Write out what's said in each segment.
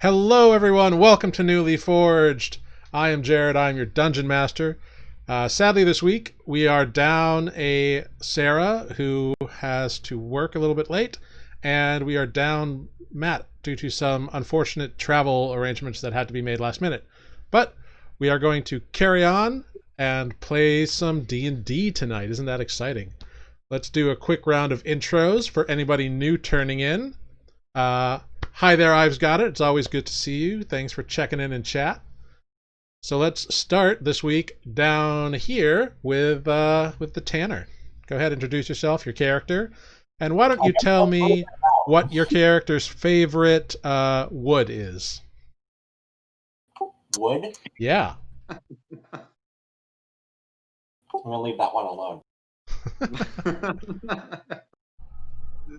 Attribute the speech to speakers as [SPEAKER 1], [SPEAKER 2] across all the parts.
[SPEAKER 1] Hello, everyone. Welcome to Nuuli Forged. I am Jared. I am your dungeon master. Sadly, this week we are down a Sarah who has to work a little bit late, and we are down Matt due to some unfortunate travel arrangements that had to be made last minute. But we are going to carry on and play some D&D tonight. Isn't that exciting? Let's do a quick round of intros for anybody new turning in. Hi there, I've got it. It's always good to see you. Thanks for checking in chat. So let's start this week down here with the Tanner. Go ahead, introduce yourself, your character, and why don't you tell me what your character's favorite wood is?
[SPEAKER 2] Wood?
[SPEAKER 1] Yeah.
[SPEAKER 2] I'm gonna leave that one alone.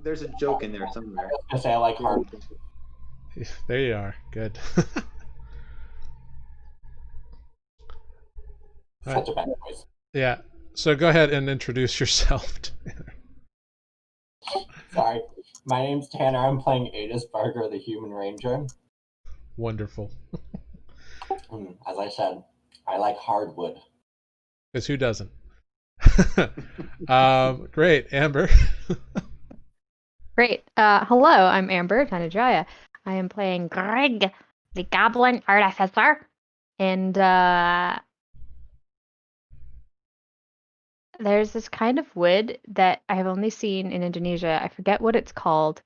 [SPEAKER 3] There's a joke in there somewhere.
[SPEAKER 2] I was gonna say I like hard.
[SPEAKER 1] There you are. Good.
[SPEAKER 2] Such a bad choice.
[SPEAKER 1] Yeah. So go ahead and introduce yourself.
[SPEAKER 2] Sorry. My name's Tanner. I'm playing Aetis, the Human Ranger.
[SPEAKER 1] Wonderful.
[SPEAKER 2] As I said, I like hardwood.
[SPEAKER 1] Because who doesn't? Great. Amber.
[SPEAKER 4] Great. Hello, I'm Amber Tanajaya. I am playing Grrrig, the Goblin Artificer. And there's this kind of wood that I have only seen in Indonesia. I forget what it's called.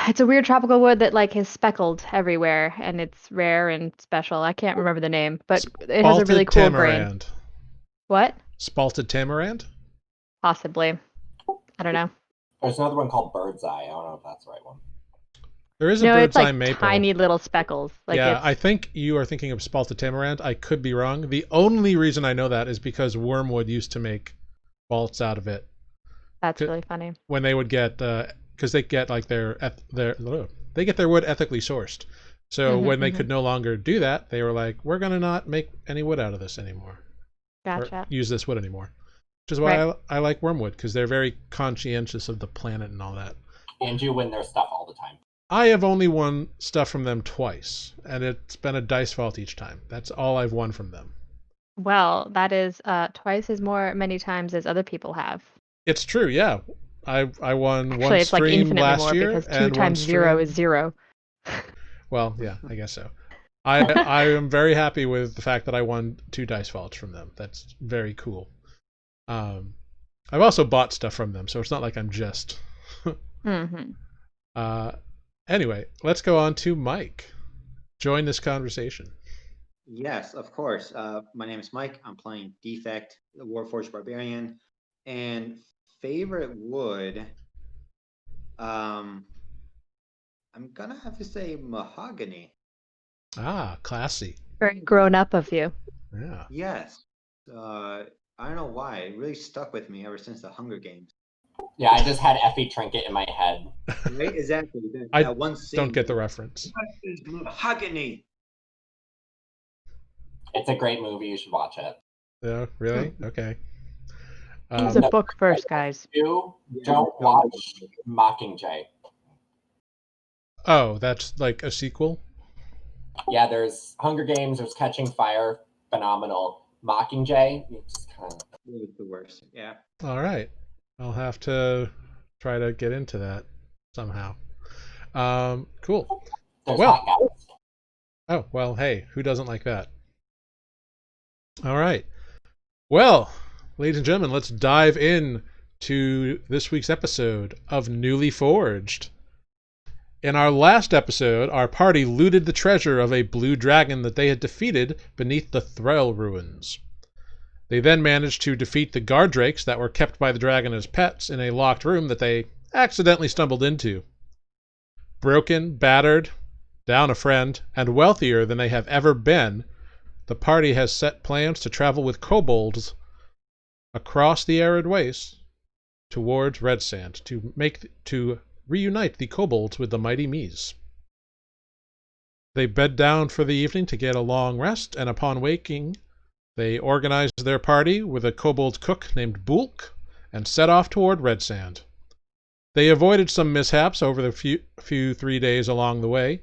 [SPEAKER 4] It's a weird tropical wood that is speckled everywhere, and it's rare and special. I can't remember the name, but it has a really cool grain. What?
[SPEAKER 1] Spalted tamarind?
[SPEAKER 4] Possibly. I don't know.
[SPEAKER 2] There's another one called Bird's Eye. I don't know if that's the right one.
[SPEAKER 1] There is a bird's eye maple.
[SPEAKER 4] It's tiny little speckles.
[SPEAKER 1] I think you are thinking of spalted tamarind. I could be wrong. The only reason I know that is because Wormwood used to make bolts out of it.
[SPEAKER 4] That's really funny.
[SPEAKER 1] When they would get, because they get they get their wood ethically sourced. So when they could no longer do that, they were like, we're gonna not make any wood out of this anymore.
[SPEAKER 4] Gotcha.
[SPEAKER 1] Or use this wood anymore. Which is why I like Wormwood, because they're very conscientious of the planet and all that.
[SPEAKER 2] And you win their stuff all the time.
[SPEAKER 1] I have only won stuff from them twice, and it's been a dice vault each time. That's all I've won from them.
[SPEAKER 4] Well, that is twice as many times as other people have.
[SPEAKER 1] It's true, yeah. I won
[SPEAKER 4] Actually,
[SPEAKER 1] one
[SPEAKER 4] it's
[SPEAKER 1] stream
[SPEAKER 4] infinitely
[SPEAKER 1] last
[SPEAKER 4] more
[SPEAKER 1] year,
[SPEAKER 4] because 2
[SPEAKER 1] and
[SPEAKER 4] times 0 is 0.
[SPEAKER 1] Well, yeah, I guess so. I am very happy with the fact that I won 2 dice vaults from them. That's very cool. I've also bought stuff from them, so it's not like I'm just. Anyway, let's go on to Mike. Join this conversation.
[SPEAKER 3] Yes, of course. My name is Mike. I'm playing Defect, the Warforged Barbarian. And favorite wood, I'm gonna have to say mahogany.
[SPEAKER 1] Ah, classy.
[SPEAKER 4] Very grown up of you.
[SPEAKER 1] Yeah.
[SPEAKER 3] Yes. I don't know why. It really stuck with me ever since the Hunger Games.
[SPEAKER 2] Yeah, I just had Effie Trinket in my head.
[SPEAKER 3] Right? Exactly.
[SPEAKER 1] I
[SPEAKER 3] one scene.
[SPEAKER 1] don't get the reference.
[SPEAKER 3] What is mahogany?
[SPEAKER 2] It's a great movie. You should watch it.
[SPEAKER 1] Yeah, really? Okay.
[SPEAKER 4] It's a book first, guys.
[SPEAKER 2] You don't watch Mockingjay.
[SPEAKER 1] Oh, that's like a sequel?
[SPEAKER 2] Yeah, there's Hunger Games, there's Catching Fire, phenomenal. Mockingjay, you just kind of...
[SPEAKER 3] It was the worst, yeah.
[SPEAKER 1] All right. I'll have to try to get into that somehow. Cool.
[SPEAKER 2] There's hot guys.
[SPEAKER 1] Oh, well, hey, who doesn't like that? All right. Well, ladies and gentlemen, let's dive in to this week's episode of Nuuli Forged. In our last episode, our party looted the treasure of a blue dragon that they had defeated beneath the Threll ruins. They then managed to defeat the guard drakes that were kept by the dragon as pets in a locked room that they accidentally stumbled into. Broken, battered, down a friend, and wealthier than they have ever been, the party has set plans to travel with kobolds across the Arid Wastes towards Redsand to reunite the kobolds with the mighty Mies. They bed down for the evening to get a long rest, and upon waking, they organized their party with a kobold cook named Bulk and set off toward Redsand. They avoided some mishaps over the few 3 days along the way.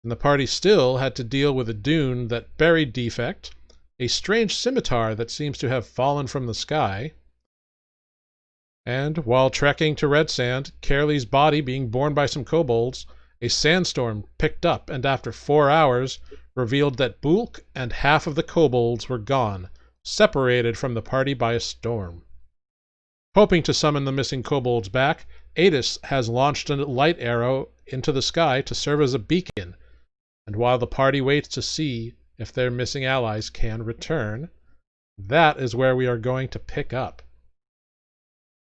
[SPEAKER 1] And the party still had to deal with a dune that buried Defect, a strange scimitar that seems to have fallen from the sky, and while trekking to Redsand, Kaerlie's body being borne by some kobolds, a sandstorm picked up and after 4 hours revealed that Bulk and half of the kobolds were gone, separated from the party by a storm. Hoping to summon the missing kobolds back, Aetis has launched a light arrow into the sky to serve as a beacon, and while the party waits to see if their missing allies can return, that is where we are going to pick up.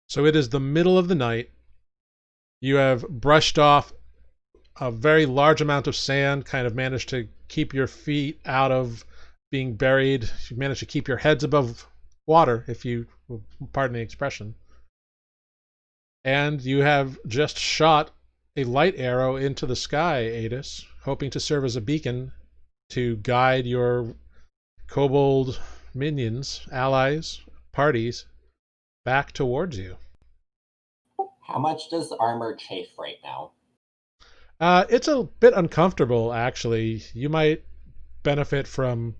[SPEAKER 1] So it is the middle of the night. You have brushed off a very large amount of sand, kind of managed to keep your feet out of being buried. You managed to keep your heads above water, if you pardon the expression. And you have just shot a light arrow into the sky, Aetis, hoping to serve as a beacon to guide your kobold minions, allies, parties back towards you.
[SPEAKER 2] How much does armor chafe right now?
[SPEAKER 1] It's a bit uncomfortable, actually. You might benefit from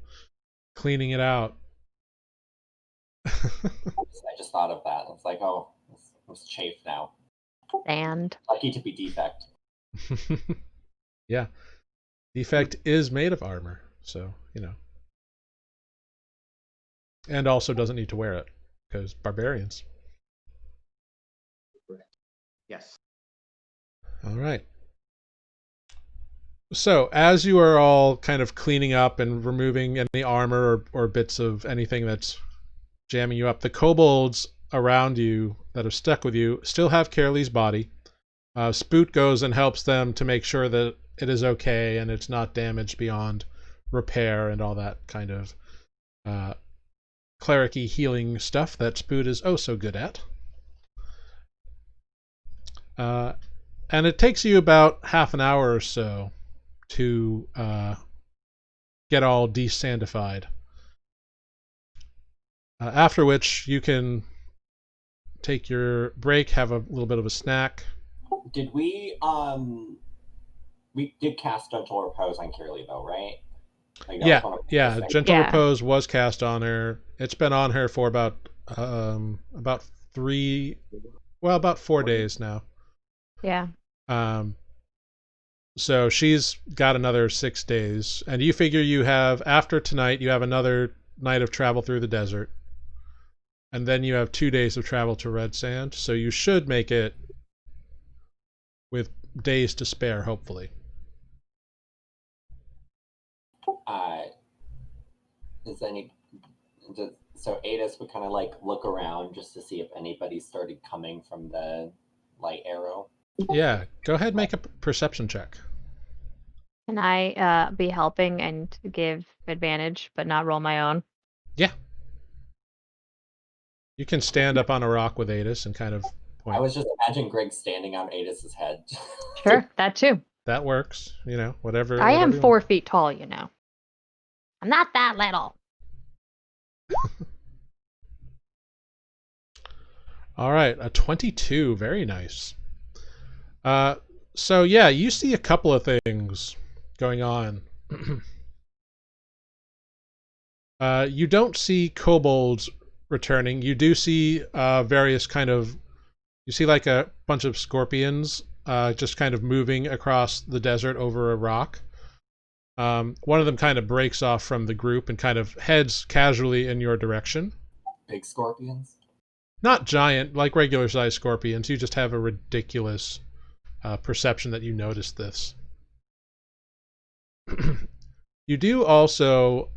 [SPEAKER 1] cleaning it out.
[SPEAKER 2] I just thought of that. It's like, oh, it's chafe now.
[SPEAKER 4] And
[SPEAKER 2] Lucky to be Defect.
[SPEAKER 1] Yeah. Defect is made of armor, so, you know. And also doesn't need to wear it, because barbarians.
[SPEAKER 3] Yes.
[SPEAKER 1] All right. So, as you are all kind of cleaning up and removing any armor or bits of anything that's jamming you up, the kobolds around you that are stuck with you still have Kaerlie's body. Spoot goes and helps them to make sure that it is okay and it's not damaged beyond repair and all that kind of cleric-y healing stuff that Spoot is oh so good at. And it takes you about half an hour or so to get all desandified. After which you take your break, have a little bit of a snack.
[SPEAKER 2] Did we did cast Gentle Repose on Kaerlie though, right? Like, that was one of the
[SPEAKER 1] Yeah.
[SPEAKER 2] first things.
[SPEAKER 1] Gentle
[SPEAKER 4] Yeah.
[SPEAKER 1] Repose was cast on her. It's been on her for about 4 days now.
[SPEAKER 4] yeah.
[SPEAKER 1] So she's got another 6 days, and you figure you have, after tonight, you have another night of travel through the desert, and then you have 2 days of travel to Redsand, so you should make it with days to spare, hopefully.
[SPEAKER 2] So Aetis would kind of like look around just to see if anybody started coming from the light arrow.
[SPEAKER 1] Yeah, go ahead and make a perception check.
[SPEAKER 4] Can I be helping and give advantage, but not roll my own?
[SPEAKER 1] Yeah. You can stand up on a rock with Aetis and kind of point.
[SPEAKER 2] I was just imagining Greg standing on Aetis's head.
[SPEAKER 4] Sure, that too.
[SPEAKER 1] That works, whatever.
[SPEAKER 4] I am
[SPEAKER 1] you
[SPEAKER 4] 4 feet tall, you know. I'm not that little.
[SPEAKER 1] All right, a 22. Very nice. So yeah, you see a couple of things going on. You don't see kobolds returning. You do see various kind of, you see like a bunch of scorpions just kind of moving across the desert over a rock. One of them kind of breaks off from the group and kind of heads casually in your direction.
[SPEAKER 2] Big scorpions?
[SPEAKER 1] Not giant, like regular sized scorpions. You just have a ridiculous perception that you noticed this. You do also,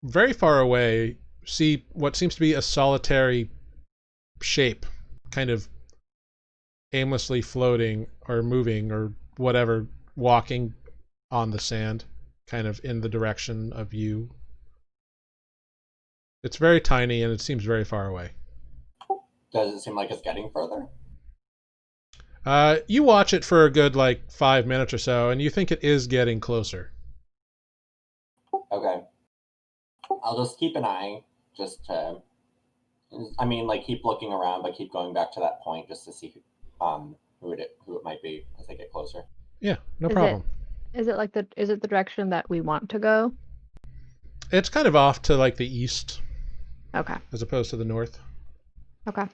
[SPEAKER 1] very far away, see what seems to be a solitary shape, kind of aimlessly floating or moving or whatever, walking on the sand, kind of in the direction of you. It's very tiny and it seems very far away.
[SPEAKER 2] Does it seem like it's getting further?
[SPEAKER 1] You watch it for a good 5 minutes or so, and you think it is getting closer.
[SPEAKER 2] Okay. I'll just keep an eye, just to, keep looking around, but keep going back to that point just to see who it might be as they get closer.
[SPEAKER 1] Yeah, no
[SPEAKER 4] Is
[SPEAKER 1] problem.
[SPEAKER 4] Is it the direction that we want to go?
[SPEAKER 1] It's kind of off to like the east
[SPEAKER 4] Okay.
[SPEAKER 1] as opposed to the north.
[SPEAKER 4] Okay.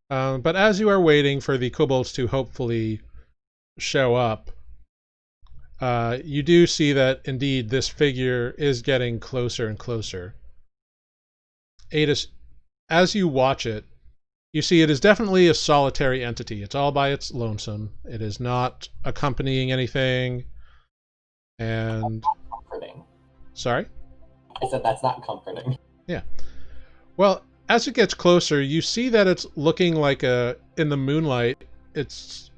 [SPEAKER 1] But as you are waiting for the kobolds to hopefully show up, you do see that indeed this figure is getting closer and closer. Aetis, as you watch it, you see it is definitely a solitary entity. It's all by its lonesome. It is not accompanying anything. And
[SPEAKER 2] Comforting.
[SPEAKER 1] sorry?
[SPEAKER 2] I said that's not comforting.
[SPEAKER 1] Yeah. Well, as it gets closer, you see that it's looking like in the moonlight, it's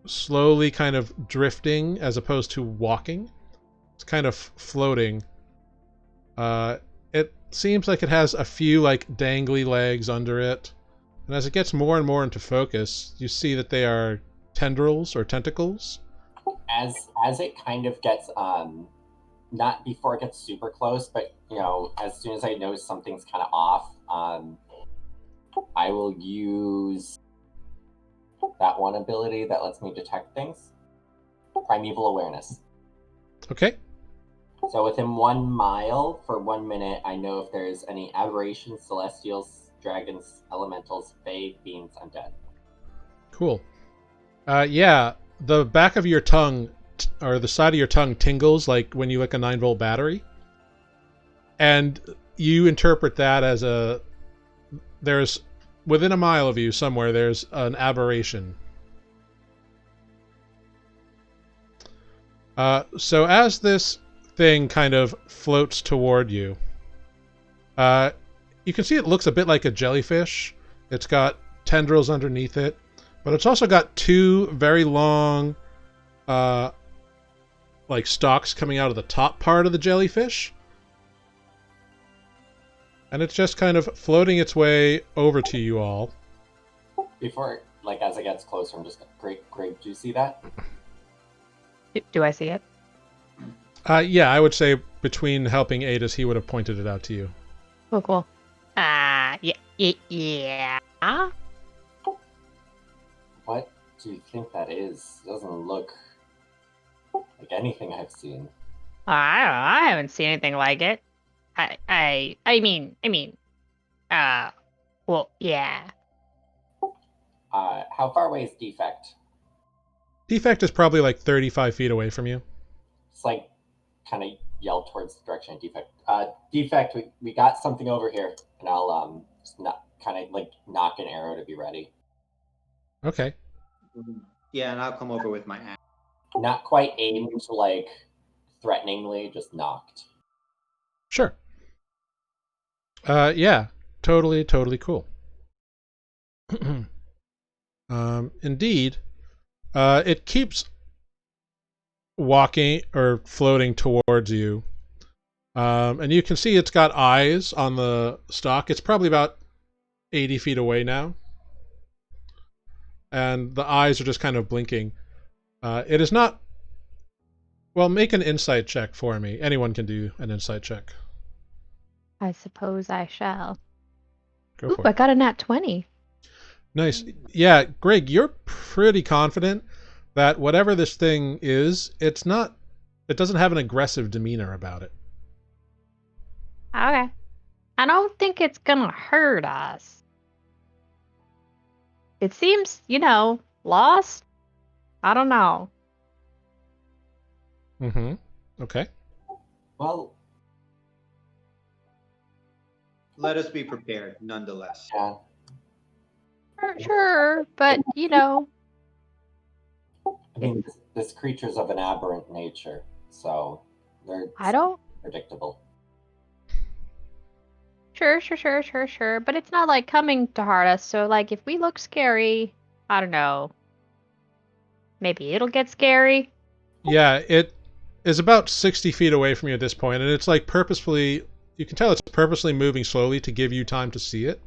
[SPEAKER 1] slowly kind of drifting as opposed to walking. It's kind of floating. It seems like it has a few like dangly legs under it. And as it gets more and more into focus, you see that they are tendrils or tentacles.
[SPEAKER 2] As it kind of gets not before it gets super close, but as soon as I know something's kind of off, I will use that one ability that lets me detect things. Primeval awareness.
[SPEAKER 1] Okay.
[SPEAKER 2] So within 1 mile for 1 minute, I know if there's any aberrations, celestials, dragons, elementals, fae, beings, undead.
[SPEAKER 1] Cool. Yeah, the back of your tongue or the side of your tongue tingles like when you lick a 9-volt battery. And you interpret that as there's within 1 mile of you somewhere there's an aberration. So as this thing kind of floats toward you, you can see it looks a bit like a jellyfish. It's got tendrils underneath it, but it's also got 2 very long like stalks coming out of the top part of the jellyfish. And it's just kind of floating its way over to you all.
[SPEAKER 2] Before, as it gets closer, I'm just Greg, do you see that?
[SPEAKER 4] Do I see it?
[SPEAKER 1] Yeah, I would say between helping Aetis, he would have pointed it out to you.
[SPEAKER 4] Oh, cool. Yeah.
[SPEAKER 2] What do you think that is? It doesn't look like anything I've seen.
[SPEAKER 5] I haven't seen anything like it. I mean, well, yeah.
[SPEAKER 2] How far away is Defect?
[SPEAKER 1] Defect is probably like 35 feet away from you.
[SPEAKER 2] It's kind of yell towards the direction of Defect. Defect, we got something over here, and I'll just kind of knock an arrow to be ready.
[SPEAKER 1] Okay.
[SPEAKER 3] Yeah, and I'll come over with my axe.
[SPEAKER 2] Not quite aimed threateningly, just knocked.
[SPEAKER 1] Sure. Yeah, totally cool. Indeed, it keeps walking or floating towards you. And you can see it's got eyes on the stalk. It's probably about 80 feet away now. And the eyes are just kind of blinking. It is not... Well, make an insight check for me. Anyone can do an insight check.
[SPEAKER 4] I suppose I shall.
[SPEAKER 1] Go
[SPEAKER 4] Ooh,
[SPEAKER 1] for
[SPEAKER 4] I
[SPEAKER 1] it.
[SPEAKER 4] got a nat 20.
[SPEAKER 1] Nice. Yeah, Greg, you're pretty confident that whatever this thing is, it doesn't have an aggressive demeanor about it.
[SPEAKER 5] Okay. I don't think it's gonna hurt us. It seems, lost. I don't know.
[SPEAKER 1] Mm-hmm. Okay.
[SPEAKER 2] Well,
[SPEAKER 3] Let us be prepared, nonetheless.
[SPEAKER 2] yeah.
[SPEAKER 5] Sure, but
[SPEAKER 2] I mean, this creature's of an aberrant nature, so they're predictable.
[SPEAKER 5] Sure. But it's not coming to hurt us. So if we look scary, I don't know. Maybe it'll get scary.
[SPEAKER 1] Yeah, it is about 60 feet away from you at this point, and it's purposefully... You can tell it's purposely moving slowly to give you time to see it,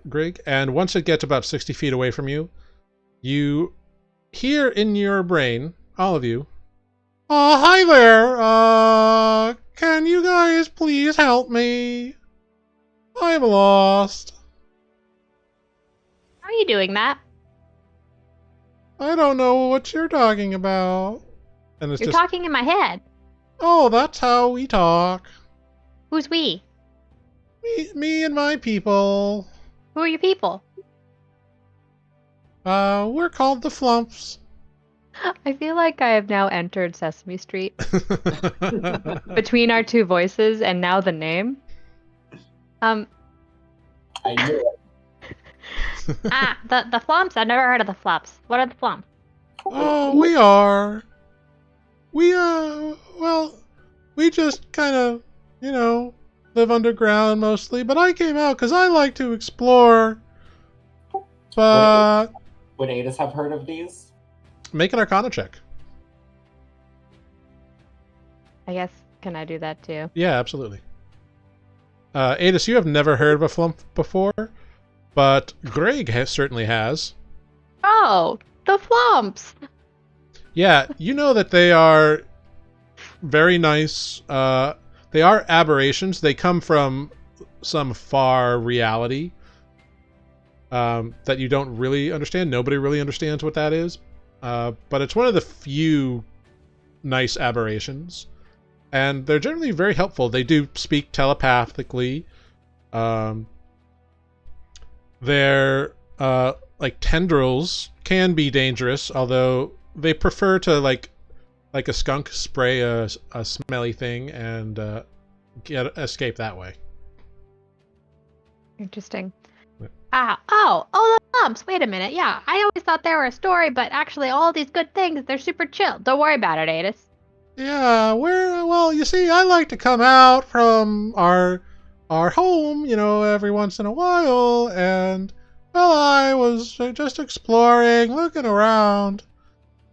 [SPEAKER 1] Greg. And once it gets about 60 feet away from you, you hear in your brain, all of you, hi there, can you guys please help me? I'm lost.
[SPEAKER 5] How are you doing that?
[SPEAKER 1] I don't know what you're talking about. And it's
[SPEAKER 5] You're
[SPEAKER 1] just,
[SPEAKER 5] talking in my head.
[SPEAKER 1] oh, that's how we talk.
[SPEAKER 5] Who's we?
[SPEAKER 1] Me and my people.
[SPEAKER 5] Who are you people?
[SPEAKER 1] We're called the Flumps.
[SPEAKER 5] I feel like I have now entered Sesame Street between our two voices and now the name.
[SPEAKER 2] I knew it.
[SPEAKER 5] The Flumps? I've never heard of the Flumps. What are the Flumps?
[SPEAKER 1] Oh, we are. Well, we just kind of, live underground mostly, but I came out because I like to explore. But
[SPEAKER 2] Would Aetis have heard of these?
[SPEAKER 1] make an Arcana check.
[SPEAKER 5] I guess, can I do that too?
[SPEAKER 1] Yeah, absolutely. Aetis, you have never heard of a Flump before, but Grrrig certainly has.
[SPEAKER 5] Oh, the Flumps!
[SPEAKER 1] Yeah, you know that they are very nice. They are aberrations. They come from some far reality that you don't really understand. Nobody really understands what that is. But it's one of the few nice aberrations. And they're generally very helpful. They do speak telepathically. Their like tendrils can be dangerous, although they prefer to like a skunk spray a smelly thing and escape that way.
[SPEAKER 5] Interesting.
[SPEAKER 1] Yeah.
[SPEAKER 5] Oh, the Flumps! Wait a minute, yeah, I always thought they were a story, but actually all these good things, they're super chill. Don't worry about it, Aetis.
[SPEAKER 1] Yeah, well, you see, I like to come out from our home, every once in a while, and well, I was just exploring, looking around,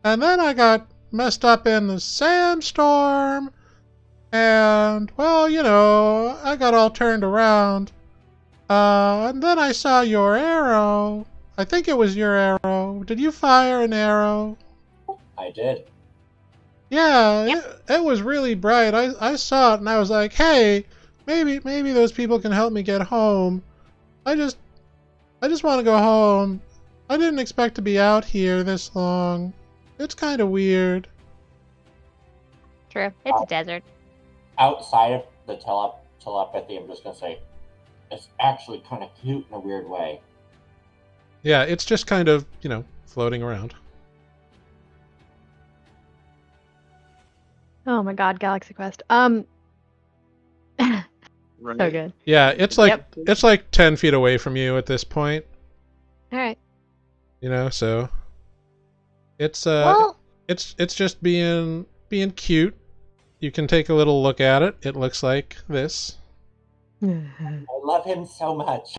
[SPEAKER 1] and then I got messed up in the sandstorm, and well, I got all turned around, and then I saw your arrow. I think it was your arrow. Did you fire an arrow?
[SPEAKER 2] I did.
[SPEAKER 1] Yeah,
[SPEAKER 5] Yep.
[SPEAKER 1] it was really bright. I saw it and I was like, hey, maybe those people can help me get home. I just want to go home. I didn't expect to be out here this long. It's kind of weird.
[SPEAKER 5] True, it's a desert.
[SPEAKER 2] Outside of the telepathy, I'm just going to say, it's actually kind of cute in a weird way.
[SPEAKER 1] Yeah, it's just kind of, floating around.
[SPEAKER 5] Oh my god, Galaxy Quest.
[SPEAKER 3] Right.
[SPEAKER 5] So good.
[SPEAKER 1] Yeah, it's like
[SPEAKER 5] Yep.
[SPEAKER 1] it's like 10 feet away from you at this point,
[SPEAKER 5] Alright.
[SPEAKER 1] so it's
[SPEAKER 5] Well,
[SPEAKER 1] it's just being cute. You can take a little look at it. It looks like this.
[SPEAKER 2] I love him so much.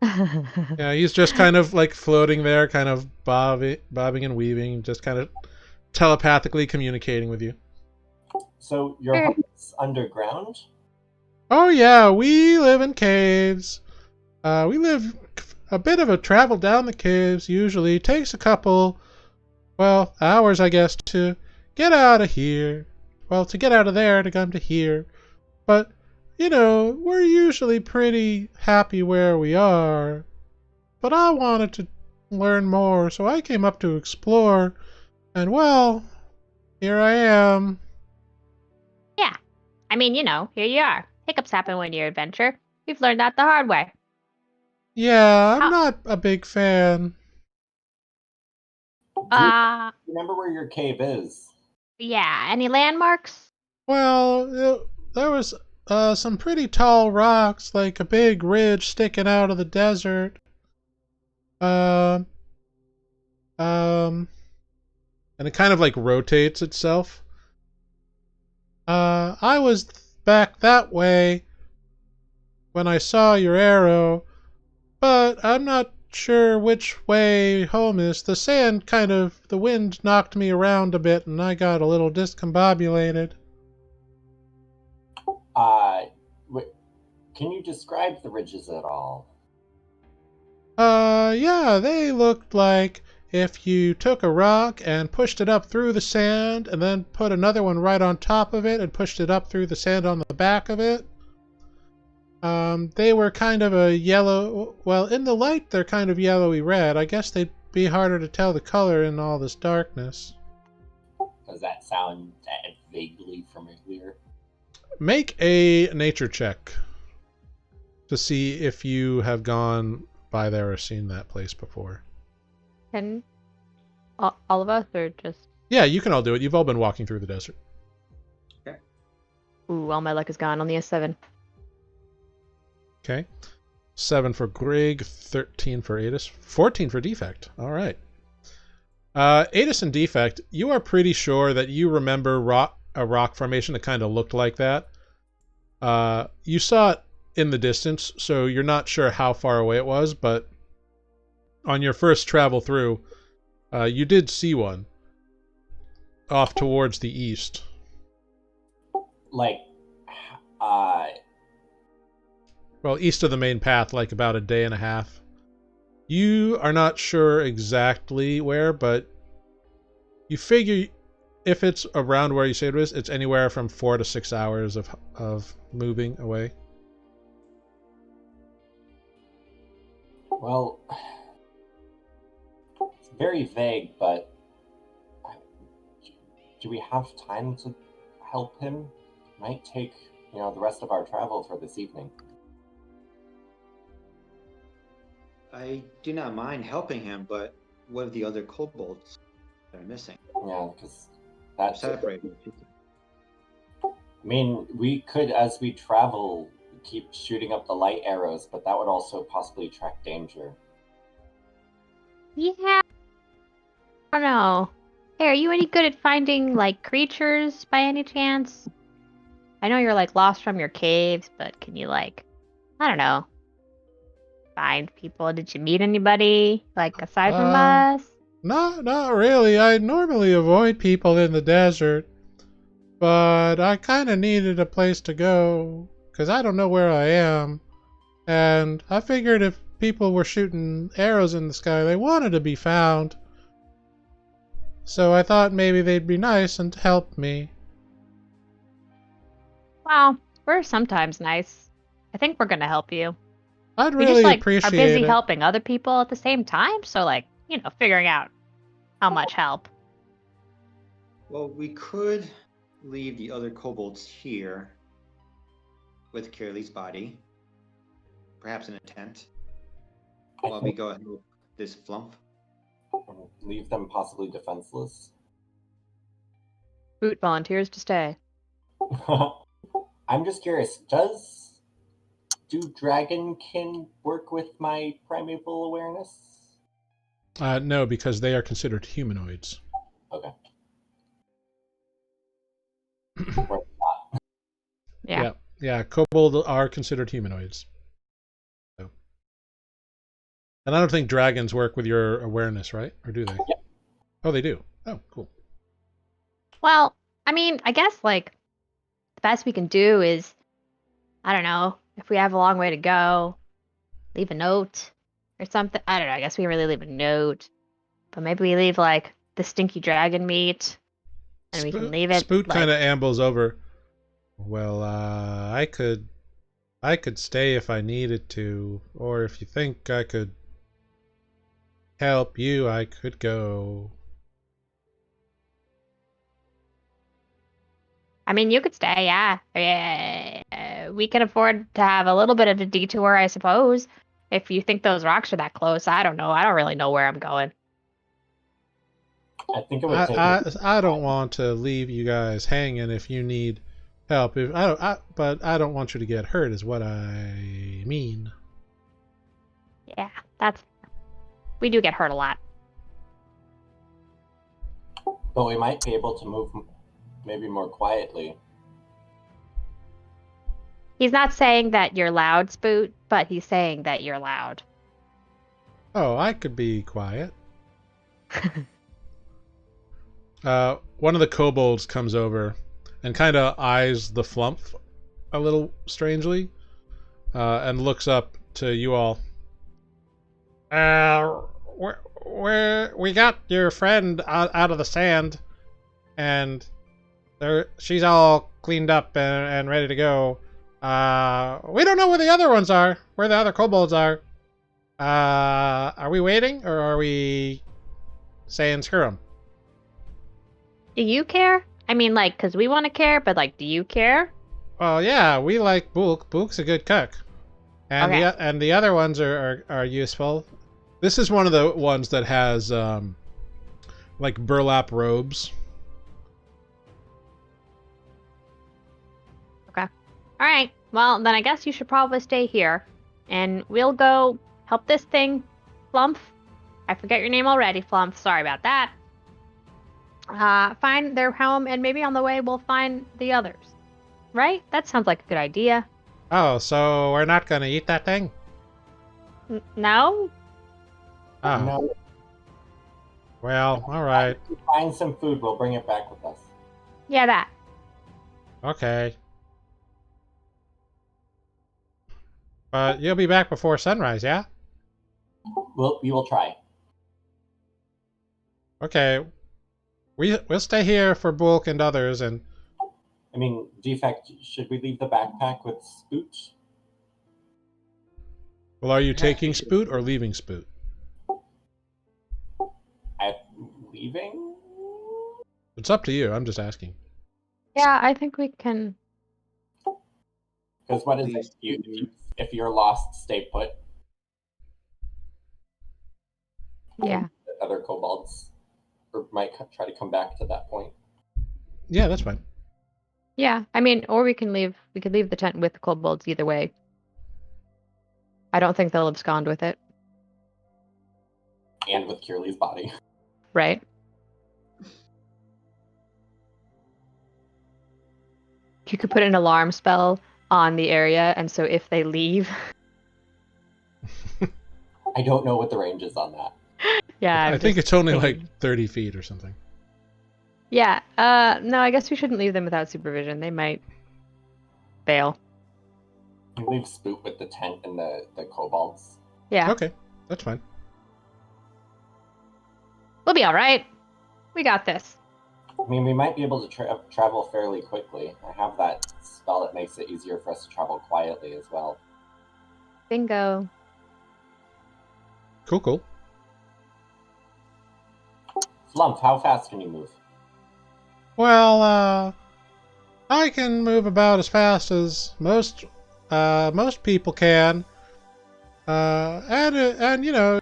[SPEAKER 1] Yeah, he's just kind of like floating there, kind of bobbing and weaving, just kind of telepathically communicating with you.
[SPEAKER 2] So your
[SPEAKER 5] Sure.
[SPEAKER 2] home is underground?
[SPEAKER 1] Oh yeah, we live in caves. We live a bit of a travel down the caves. Usually takes a couple, hours, I guess, to get out of here. Well, to get out of there to come to here. But we're usually pretty happy where we are. But I wanted to learn more, so I came up to explore. And well, here I am.
[SPEAKER 5] yeah. I mean, here you are. Hiccups happen when you adventure. We've learned that the hard way.
[SPEAKER 1] Yeah, I'm
[SPEAKER 5] How-
[SPEAKER 1] not a big fan.
[SPEAKER 2] Remember where your cave is?
[SPEAKER 5] Yeah. Any landmarks?
[SPEAKER 1] Well, there was some pretty tall rocks, like a big ridge sticking out of the desert. And it kind of like rotates itself. I was back that way when I saw your arrow, but I'm not sure which way home is. The wind knocked me around a bit and I got a little discombobulated.
[SPEAKER 2] Can you describe the ridges at all?
[SPEAKER 1] Yeah, they looked like if you took a rock and pushed it up through the sand and then put another one right on top of it and pushed it up through the sand on the back of it. They were kind of a yellow, well, in the light they're kind of yellowy red. I guess they be harder to tell the color in all this darkness.
[SPEAKER 2] Does that sound vaguely familiar?
[SPEAKER 1] Make a nature check to see if you have gone by there or seen that place before.
[SPEAKER 5] Can all of us, or just...
[SPEAKER 1] Yeah, you can all do it. You've all been walking through the desert.
[SPEAKER 5] Ooh, all my luck is gone. Only a 7.
[SPEAKER 1] Okay. 7 for Grrrig, 13 for Aetis, 14 for Defect. All right. Aetis and Defect, you are pretty sure that you remember a rock formation that kind of looked like that. You saw it in the distance, so you're not sure how far away it was, but on your first travel through, you did see one off towards the east.
[SPEAKER 2] Like,
[SPEAKER 1] Well, east of the main path, like about a day and a half. You are not sure exactly where, but you figure if it's around where you say it is, it's anywhere from 4 to 6 hours of moving away.
[SPEAKER 2] well, it's very vague, but do we have time to help him? Might take, the rest of our travel for this evening.
[SPEAKER 3] I do not mind helping him, but what of the other kobolds that are missing?
[SPEAKER 2] Yeah, because that's...
[SPEAKER 3] Separated.
[SPEAKER 2] I mean, we could, as we travel, keep shooting up the light arrows, but that would also possibly attract danger.
[SPEAKER 5] Yeah. I don't know. Hey, are you any good at finding, like, creatures by any chance? I know you're, like, lost from your caves, but can you, like, I don't know, find people? Did you meet anybody, like, aside from us?
[SPEAKER 1] Not really. I normally avoid people in the desert, but I kind of needed a place to go because I don't know where I am, and I figured if people were shooting arrows in the sky, they wanted to be found. So I thought maybe they'd be nice and help me.
[SPEAKER 5] Well, we're sometimes nice. I think we're gonna help you.
[SPEAKER 1] I'd
[SPEAKER 5] We
[SPEAKER 1] really
[SPEAKER 5] just, like,
[SPEAKER 1] appreciate
[SPEAKER 5] are busy
[SPEAKER 1] it.
[SPEAKER 5] helping other people at the same time, so, like, figuring out how much help.
[SPEAKER 3] Well, we could leave the other kobolds here with Kaerlie's body, perhaps in a tent, while we go ahead with this flump.
[SPEAKER 2] Leave them possibly defenseless.
[SPEAKER 5] Spoot volunteers to stay.
[SPEAKER 2] I'm just curious, do dragonkin work with my primeval awareness?
[SPEAKER 1] No, because they are considered humanoids.
[SPEAKER 2] Okay.
[SPEAKER 5] Yeah.
[SPEAKER 1] Yeah, kobold are considered humanoids. So. And I don't think dragons work with your awareness, right? Or do they?
[SPEAKER 2] Yeah.
[SPEAKER 1] Oh, they do. Oh, cool.
[SPEAKER 5] Well, I mean, I guess, like, the best we can do is, I don't know, if we have a long way to go, leave a note or something. I don't know, I guess we can really leave a note. But maybe we leave, like, the stinky dragon meat, and we can leave it,
[SPEAKER 1] Spoot
[SPEAKER 5] like...
[SPEAKER 1] kind of ambles over. Well, I could stay if I needed to, or if you think I could help you, I could go.
[SPEAKER 5] I mean, you could stay, yeah. We can afford to have a little bit of a detour, I suppose. If you think those rocks are that close, I don't know. I don't really know where I'm going.
[SPEAKER 2] I think it would take...
[SPEAKER 1] I don't want to leave you guys hanging if you need help. But I don't want you to get hurt is what I mean.
[SPEAKER 5] Yeah, we do get hurt a lot.
[SPEAKER 2] But we might be able to move maybe more quietly.
[SPEAKER 5] He's not saying that you're loud, Spoot, but he's saying that you're loud.
[SPEAKER 1] Oh, I could be quiet. One of the kobolds comes over and kind of eyes the flump a little strangely, and looks up to you all. We got your friend out of the sand, and she's all cleaned up and ready to go. We don't know where the other ones are, where the other kobolds are. Are we waiting or are we saying screw 'em?
[SPEAKER 5] Do you care? I mean, like, because we want to care, but, like, do you care?
[SPEAKER 1] Well, yeah, we like Book. Book's a good cook. And
[SPEAKER 5] Okay.
[SPEAKER 1] the other ones are useful. This is one of the ones that has like burlap robes.
[SPEAKER 5] Okay. All right. Well, then I guess you should probably stay here. And we'll go help this thing, Flumph. I forget your name already, Flumph. Sorry about that. Find their home, and maybe on the way we'll find the others. Right? That sounds like a good idea.
[SPEAKER 1] Oh, so we're not gonna eat that thing?
[SPEAKER 5] No?
[SPEAKER 1] Oh,
[SPEAKER 2] No,
[SPEAKER 1] well, all right,
[SPEAKER 2] if we find some food, we'll bring it back with us.
[SPEAKER 5] Yeah, that.
[SPEAKER 1] okay. But you'll be back before sunrise, yeah?
[SPEAKER 2] We will try.
[SPEAKER 1] Okay. We'll stay here for Bulk and others, and
[SPEAKER 2] I mean, Defect, should we leave the backpack with Spoot?
[SPEAKER 1] well, are you taking Spoot or leaving Spoot?
[SPEAKER 2] I'm leaving?
[SPEAKER 1] It's up to you. I'm just asking.
[SPEAKER 4] Yeah, I think we can.
[SPEAKER 2] Because what is
[SPEAKER 3] Please.
[SPEAKER 2] it? If you're lost, stay put.
[SPEAKER 4] Yeah.
[SPEAKER 2] The other kobolds or might try to come back to that point.
[SPEAKER 1] Yeah, that's fine.
[SPEAKER 4] Yeah, I mean, or we can leave. We could leave the tent with the kobolds either way. I don't think they'll abscond with it,
[SPEAKER 2] And with Kaerlie's body.
[SPEAKER 4] right? You could put an alarm spell on the area, and so if they leave,
[SPEAKER 2] I don't know what the range is on that.
[SPEAKER 4] yeah.
[SPEAKER 1] I
[SPEAKER 4] I'm
[SPEAKER 1] think
[SPEAKER 4] just
[SPEAKER 1] it's only like
[SPEAKER 4] thinking.
[SPEAKER 1] 30 feet or something.
[SPEAKER 4] Yeah. No, I guess we shouldn't leave them without supervision. They might fail.
[SPEAKER 2] You leave Spoot with the tent and the kobolds.
[SPEAKER 4] Yeah.
[SPEAKER 1] Okay, that's fine.
[SPEAKER 4] We'll be all right. We got this.
[SPEAKER 2] I mean, we might be able to travel fairly quickly. I have that spell that makes it easier for us to travel quietly as well.
[SPEAKER 4] Bingo.
[SPEAKER 1] Cool, cool.
[SPEAKER 2] Flump, how fast can you move?
[SPEAKER 1] Well, I can move about as fast as most people can. And you know,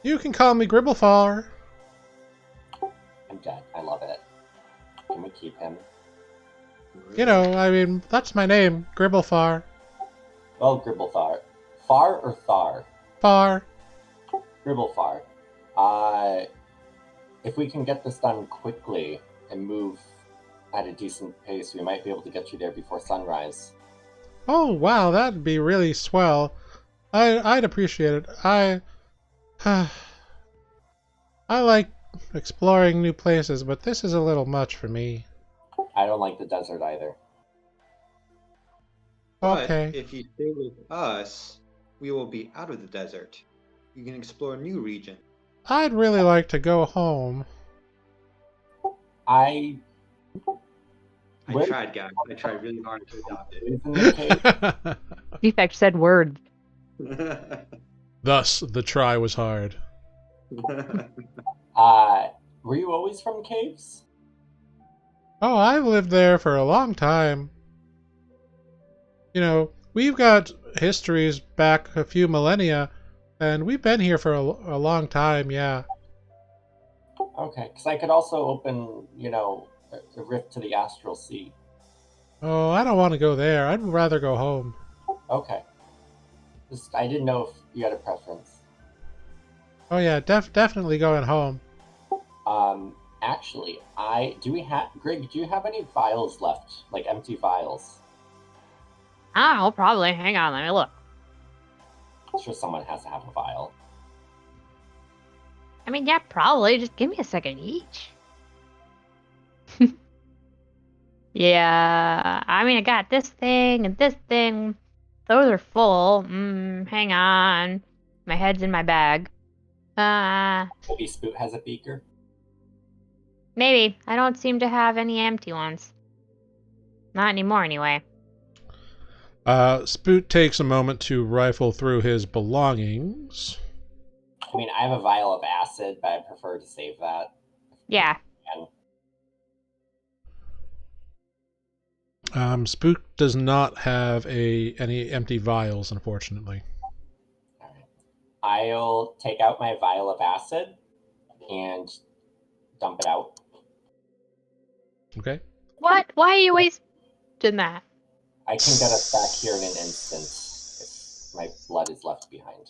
[SPEAKER 1] you can call me Gribblefar.
[SPEAKER 2] I'm dead. I love it. Can we keep him?
[SPEAKER 1] You know, I mean, that's my name, Gribblefar.
[SPEAKER 2] Well, Gribblefar. Far or Thar?
[SPEAKER 1] Far.
[SPEAKER 2] Gribblefar. If we can get this done quickly and move at a decent pace, we might be able to get you there before sunrise.
[SPEAKER 1] Oh, wow, that'd be really swell. I'd appreciate it. I like exploring new places, but this is a little much for me.
[SPEAKER 2] I don't like the desert either.
[SPEAKER 3] But
[SPEAKER 1] Okay.
[SPEAKER 3] if you stay with us, we will be out of the desert. You can explore a new region.
[SPEAKER 1] I'd really like to go home.
[SPEAKER 2] I
[SPEAKER 3] I
[SPEAKER 2] Where-
[SPEAKER 3] tried, guys. I tried really hard to adopt
[SPEAKER 2] live in the cave.
[SPEAKER 4] Defect said words.
[SPEAKER 3] it.
[SPEAKER 1] Thus, the try was hard.
[SPEAKER 2] Were you always from caves?
[SPEAKER 1] Oh, I've lived there for a long time. You know, we've got histories back a few millennia, and we've been here for a long time, yeah.
[SPEAKER 2] Okay, because I could also open, a rift to the astral sea.
[SPEAKER 1] Oh, I don't want to go there. I'd rather go home.
[SPEAKER 2] Okay. I didn't know if you had a preference.
[SPEAKER 1] Oh yeah, definitely going home.
[SPEAKER 2] Actually, Grrrig, do you have any vials left? Like empty vials?
[SPEAKER 5] Oh, probably. Hang on, let me look.
[SPEAKER 2] I'm sure someone has to have a vial.
[SPEAKER 5] I mean, yeah, probably. Just give me a second each. Yeah, I mean, I got this thing and this thing. Those are full. Hang on. My head's in my bag.
[SPEAKER 2] Maybe Spoot has a beaker?
[SPEAKER 5] Maybe. I don't seem to have any empty ones. Not anymore, anyway.
[SPEAKER 1] Spoot takes a moment to rifle through his belongings.
[SPEAKER 2] I mean, I have a vial of acid, but I prefer to save that.
[SPEAKER 5] Yeah.
[SPEAKER 1] Spoot does not have any empty vials, unfortunately.
[SPEAKER 2] All right. I'll take out my vial of acid and dump it out.
[SPEAKER 1] Okay.
[SPEAKER 5] What? Why are you wasting that?
[SPEAKER 2] I can get us back here in an instant if my blood is left behind.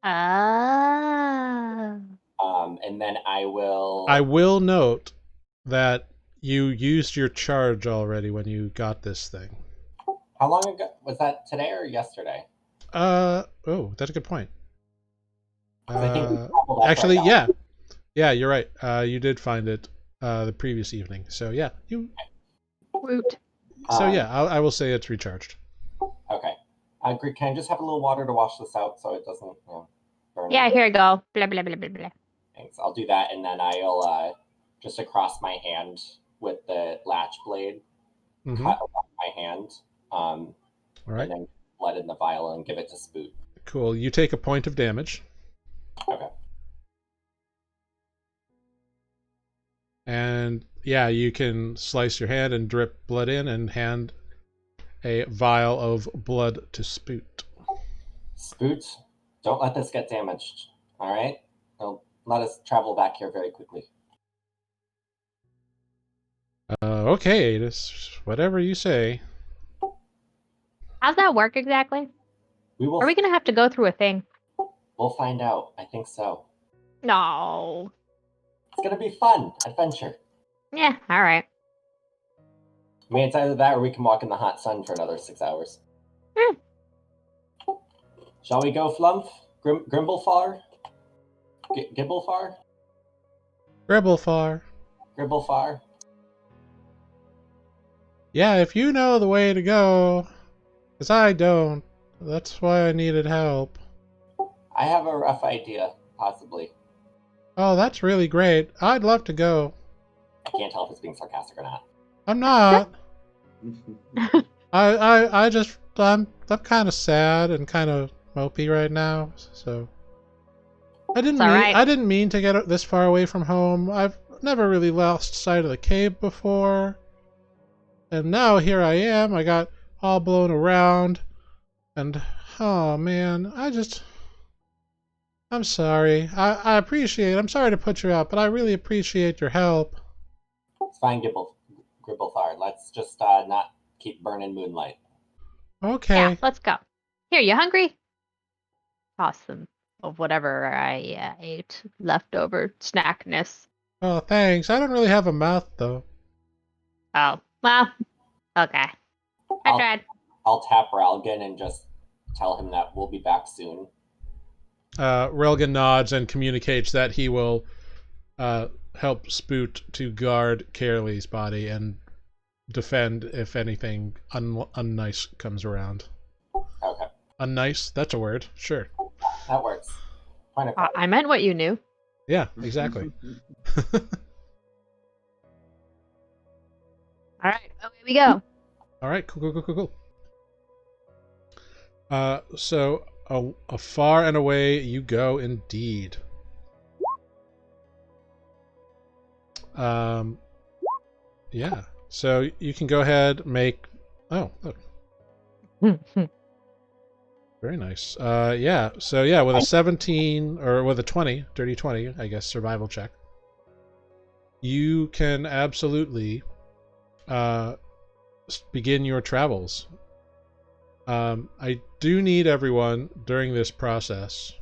[SPEAKER 5] Ah.
[SPEAKER 2] And then I will.
[SPEAKER 1] I will note that you used your charge already when you got this thing.
[SPEAKER 2] How long ago was that? Today or yesterday?
[SPEAKER 1] Oh, that's a good point.
[SPEAKER 2] 'Cause I think we traveled after
[SPEAKER 1] Actually,
[SPEAKER 2] I got
[SPEAKER 1] yeah, you're right. You did find it the previous evening. So yeah,
[SPEAKER 5] Woot.
[SPEAKER 1] I will say it's recharged.
[SPEAKER 2] Okay. Greg, can I just have a little water to wash this out so it doesn't burn?
[SPEAKER 5] Yeah, here you go. Blah, blah, blah, blah, blah.
[SPEAKER 2] Thanks. I'll do that, and then I'll just across my hand with the latch blade,
[SPEAKER 1] Mm-hmm.
[SPEAKER 2] cut around my hand,
[SPEAKER 1] All right.
[SPEAKER 2] and then let it in the vial and give it to Spoot.
[SPEAKER 1] Cool. You take a point of damage.
[SPEAKER 2] Okay.
[SPEAKER 1] And yeah, you can slice your hand and drip blood in and hand a vial of blood to Spoot.
[SPEAKER 2] Spoot, don't let this get damaged. All right? Don't let us travel back here very quickly.
[SPEAKER 1] Okay, this whatever you say.
[SPEAKER 5] How's that work exactly?
[SPEAKER 2] We will.
[SPEAKER 5] Are we gonna have to go through a thing?
[SPEAKER 2] We'll find out. I think so.
[SPEAKER 5] No.
[SPEAKER 2] It's gonna be fun adventure.
[SPEAKER 5] Yeah, all right.
[SPEAKER 2] I mean, it's either that or we can walk in the hot sun for another 6 hours.
[SPEAKER 5] Hmm.
[SPEAKER 2] Shall we go, Flumph? Grimblefar? Gibblefar?
[SPEAKER 1] Rebelfar.
[SPEAKER 2] Gribblefar?
[SPEAKER 1] Yeah, if you know the way to go, because I don't. That's why I needed help.
[SPEAKER 2] I have a rough idea, possibly.
[SPEAKER 1] Oh, that's really great. I'd love to go.
[SPEAKER 2] I can't tell if it's being sarcastic or not.
[SPEAKER 1] I'm not. I'm kind of sad and kind of mopey right now. So I didn't mean to get this far away from home. I've never really lost sight of the cave before, and now here I am. I got all blown around, and oh man, I'm sorry. I'm sorry to put you out, but I really appreciate your help.
[SPEAKER 2] It's fine, Gribblefar. Let's just not keep burning moonlight.
[SPEAKER 1] Okay.
[SPEAKER 5] Yeah, let's go. Here, you hungry? Toss some of whatever I ate, leftover snackness.
[SPEAKER 1] Oh, thanks. I don't really have a mouth, though.
[SPEAKER 5] Oh, well, okay. I tried.
[SPEAKER 2] I'll tap Relgan and just tell him that we'll be back soon.
[SPEAKER 1] Relgan nods and communicates that he will help Spoot to guard Kaerlie's body and defend if anything unnice comes around.
[SPEAKER 2] Okay.
[SPEAKER 1] Unnice? That's a word. Sure.
[SPEAKER 2] That works. Point of
[SPEAKER 5] I meant what you knew.
[SPEAKER 1] Yeah, exactly.
[SPEAKER 5] All right, away we go.
[SPEAKER 1] All right, cool. So a far and away you go indeed. Yeah. So you can go ahead make. Oh, look. Very nice. Yeah. So yeah, with a 17 or with a 20, dirty 20, I guess, survival check, you can absolutely begin your travels. I do need everyone during this process.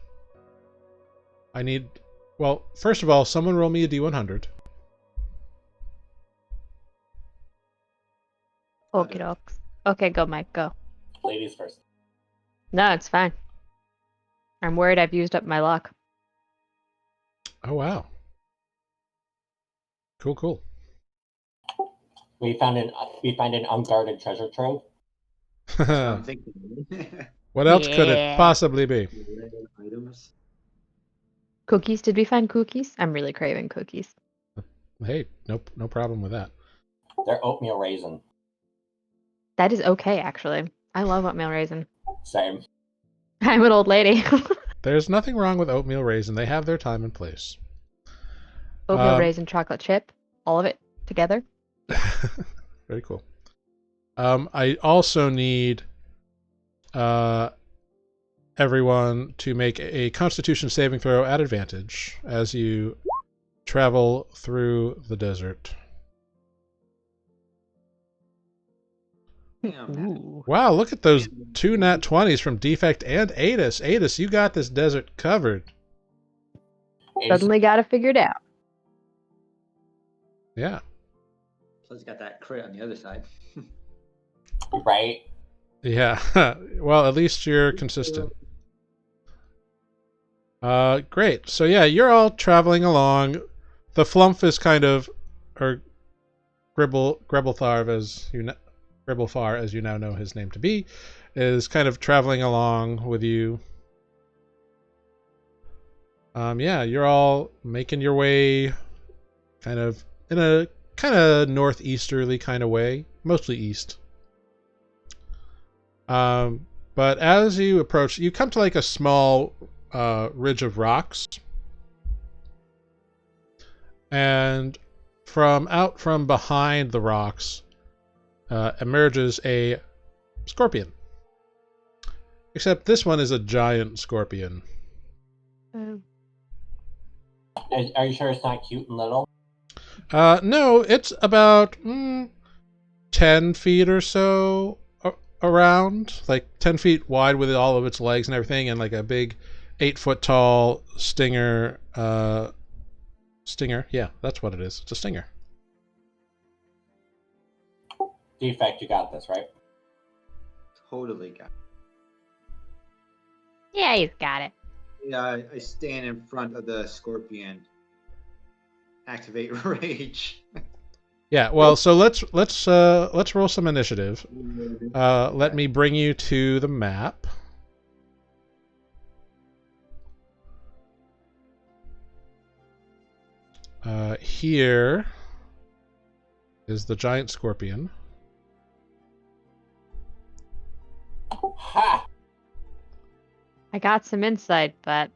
[SPEAKER 1] Well, first of all, someone roll me a D100.
[SPEAKER 5] Okie dokes. Okay, go, Mike, go.
[SPEAKER 2] Ladies first.
[SPEAKER 5] No, it's fine. I'm worried I've used up my luck.
[SPEAKER 1] Oh, wow. Cool.
[SPEAKER 2] We find an unguarded treasure trove.
[SPEAKER 3] I'm thinking.
[SPEAKER 1] What else could it
[SPEAKER 5] Yeah.
[SPEAKER 1] possibly be?
[SPEAKER 3] Items.
[SPEAKER 5] Cookies? Did we find cookies? I'm really craving cookies.
[SPEAKER 1] Hey, no problem with that.
[SPEAKER 2] They're oatmeal raisin.
[SPEAKER 4] That is okay, actually. I love oatmeal raisin.
[SPEAKER 2] Same.
[SPEAKER 4] I'm an old lady.
[SPEAKER 1] There's nothing wrong with oatmeal raisin. They have their time and place.
[SPEAKER 4] Oatmeal raisin chocolate chip, all of it together.
[SPEAKER 1] Very cool. I also need everyone to make a Constitution saving throw at advantage as you travel through the desert.
[SPEAKER 4] Ooh.
[SPEAKER 1] Wow, look at those 2 nat 20s from Defect and Aetis. Aetis, you got this desert covered.
[SPEAKER 4] Suddenly got it figured out.
[SPEAKER 1] Yeah.
[SPEAKER 3] Plus, got that crit on the other side.
[SPEAKER 2] Right?
[SPEAKER 1] Yeah. Well, at least you're consistent. Great. So yeah, you're all traveling along. The Flump is kind of, or Grebelthar, as you now know his name to be, is kind of traveling along with you. Yeah, you're all making your way kind of in a kind of northeasterly kind of way, mostly east. But as you approach, you come to like a small ridge of rocks, and out from behind the rocks emerges a scorpion. Except this one is a giant scorpion.
[SPEAKER 2] Are you sure it's not cute and little?
[SPEAKER 1] No, it's about 10 feet or so around, like 10 feet wide with all of its legs and everything, and like a big 8-foot tall stinger. Stinger, yeah, that's what it is. It's a stinger.
[SPEAKER 2] Defect, you got this, right?
[SPEAKER 3] Totally got it.
[SPEAKER 5] Yeah, he's got it.
[SPEAKER 3] Yeah, I stand in front of the scorpion. Activate rage.
[SPEAKER 1] Yeah, well, so let's roll some initiative. Let me bring you to the map. Here is the giant scorpion.
[SPEAKER 2] Ha!
[SPEAKER 4] I got some insight, but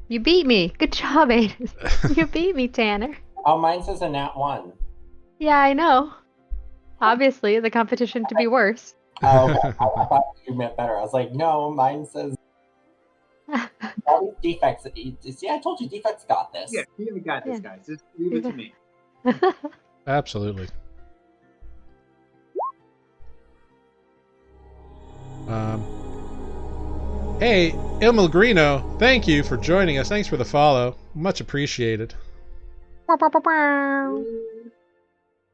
[SPEAKER 4] you beat me. Good job, Aetis. You beat me, Tanner.
[SPEAKER 2] Oh, mine says a nat 1.
[SPEAKER 4] Yeah, I know. Obviously, the competition to be worse.
[SPEAKER 2] Oh, okay. I thought you meant better. I was like, no, mine says all these defects. See, I told you, defects got this.
[SPEAKER 3] Yeah, we got this, guys. Just leave it to me.
[SPEAKER 1] Absolutely. Hey, Ilmilgrino, thank you for joining us. Thanks for the follow. Much appreciated.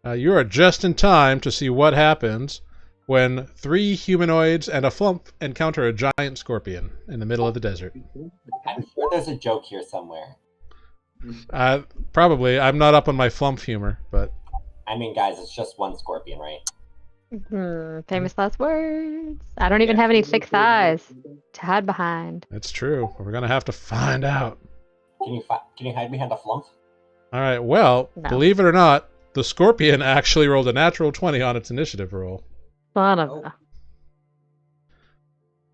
[SPEAKER 1] You are just in time to see what happens when 3 humanoids and a Flump encounter a giant scorpion in the middle of the desert.
[SPEAKER 2] I'm sure there's a joke here somewhere.
[SPEAKER 1] Probably. I'm not up on my Flump humor, but...
[SPEAKER 2] I mean, guys, it's just one scorpion, right?
[SPEAKER 4] Famous last words. I don't even have any 6 eyes to hide behind.
[SPEAKER 1] It's true. We're going to have to find out.
[SPEAKER 2] Can you hide behind a flump?
[SPEAKER 1] All right, well,
[SPEAKER 4] No.
[SPEAKER 1] Believe it or not, the scorpion actually rolled a natural 20 on its initiative roll.
[SPEAKER 4] Son of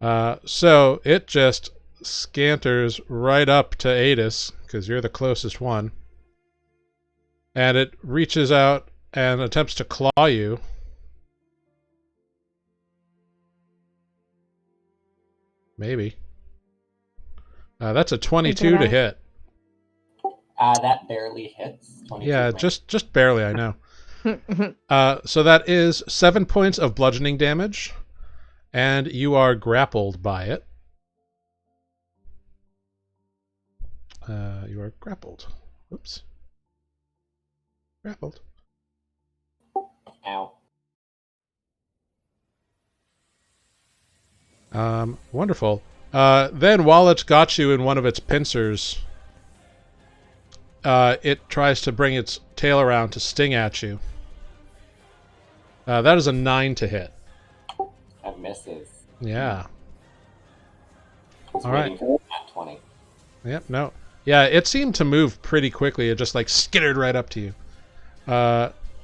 [SPEAKER 4] a...
[SPEAKER 1] So it just scanters right up to Aetis, because you're the closest one. And it reaches out and attempts to claw you. Maybe. That's a 22 to hit.
[SPEAKER 2] That barely hits. 22
[SPEAKER 1] Yeah,
[SPEAKER 2] points.
[SPEAKER 1] just barely, I know. So that is 7 points of bludgeoning damage, and you are grappled by it. You are grappled. Oops. Grappled.
[SPEAKER 2] Ow.
[SPEAKER 1] Wonderful. Then, while it's got you in one of its pincers, it tries to bring its tail around to sting at you. That is a 9 to hit.
[SPEAKER 2] That misses.
[SPEAKER 1] Yeah.
[SPEAKER 2] It's
[SPEAKER 1] All
[SPEAKER 2] waiting
[SPEAKER 1] right.
[SPEAKER 2] for that 20.
[SPEAKER 1] Yep, no. Yeah, it seemed to move pretty quickly. It just, like, skittered right up to you.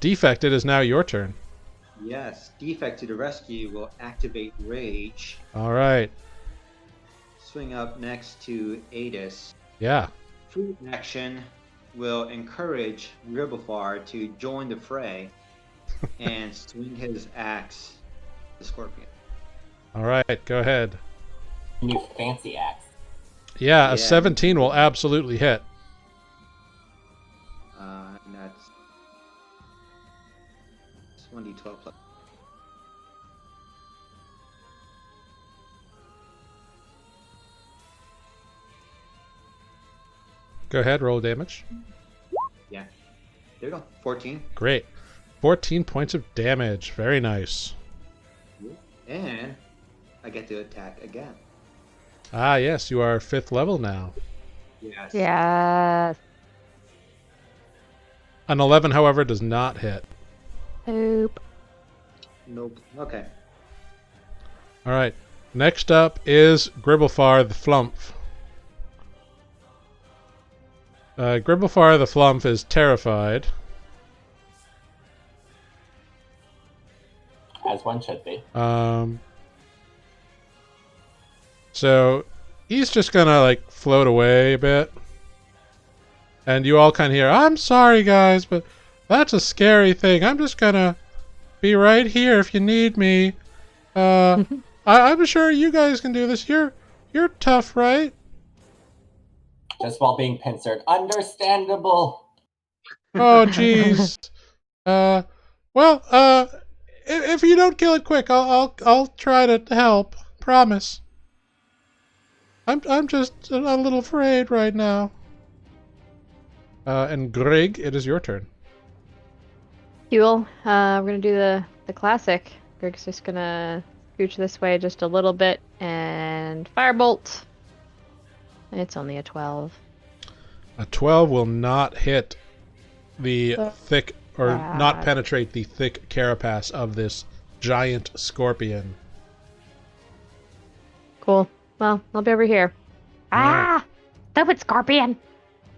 [SPEAKER 1] Defect, it is now your turn.
[SPEAKER 3] Yes, Defect to the rescue will activate Rage.
[SPEAKER 1] All right.
[SPEAKER 3] Swing up next to Aetis.
[SPEAKER 1] Yeah.
[SPEAKER 3] Free action will encourage Gribblefar to join the fray and swing his axe at the scorpion.
[SPEAKER 1] All right. Go ahead.
[SPEAKER 2] New fancy axe.
[SPEAKER 1] Yeah,
[SPEAKER 3] Yeah.
[SPEAKER 1] a 17 will absolutely hit.
[SPEAKER 3] And that's 1d12 plus.
[SPEAKER 1] Go ahead. Roll damage.
[SPEAKER 3] Yeah. There you go. 14.
[SPEAKER 1] Great. 14 points of damage. Very nice.
[SPEAKER 3] And I get to attack again.
[SPEAKER 1] Ah, yes. You are 5th level now.
[SPEAKER 3] Yes.
[SPEAKER 4] Yes.
[SPEAKER 1] An 11, however, does not hit.
[SPEAKER 4] Poop.
[SPEAKER 3] Nope. Okay.
[SPEAKER 1] All right. Next up is Gribblefar the Flump. Gribblefar the Flump is terrified.
[SPEAKER 2] As one should be.
[SPEAKER 1] So he's just gonna like float away a bit. And you all kind of hear, I'm sorry guys, but that's a thing. I'm just gonna be right here if you need me. I'm sure you guys can do this. You're tough, right?
[SPEAKER 2] Just while being pincered. Understandable.
[SPEAKER 1] Oh jeez. If you don't kill it quick, I'll try to help. Promise. I'm just a little afraid right now. And Grrrig, it is your turn.
[SPEAKER 4] Cool. We're gonna do the classic. Grig's just gonna scooch this way just a little bit and firebolt. It's only a 12.
[SPEAKER 1] A 12 will not hit the thick, or not
[SPEAKER 4] Bad.
[SPEAKER 1] penetrate the thick carapace of this giant scorpion.
[SPEAKER 4] Cool. Well, I'll be over here.
[SPEAKER 5] Ah! Stupid scorpion!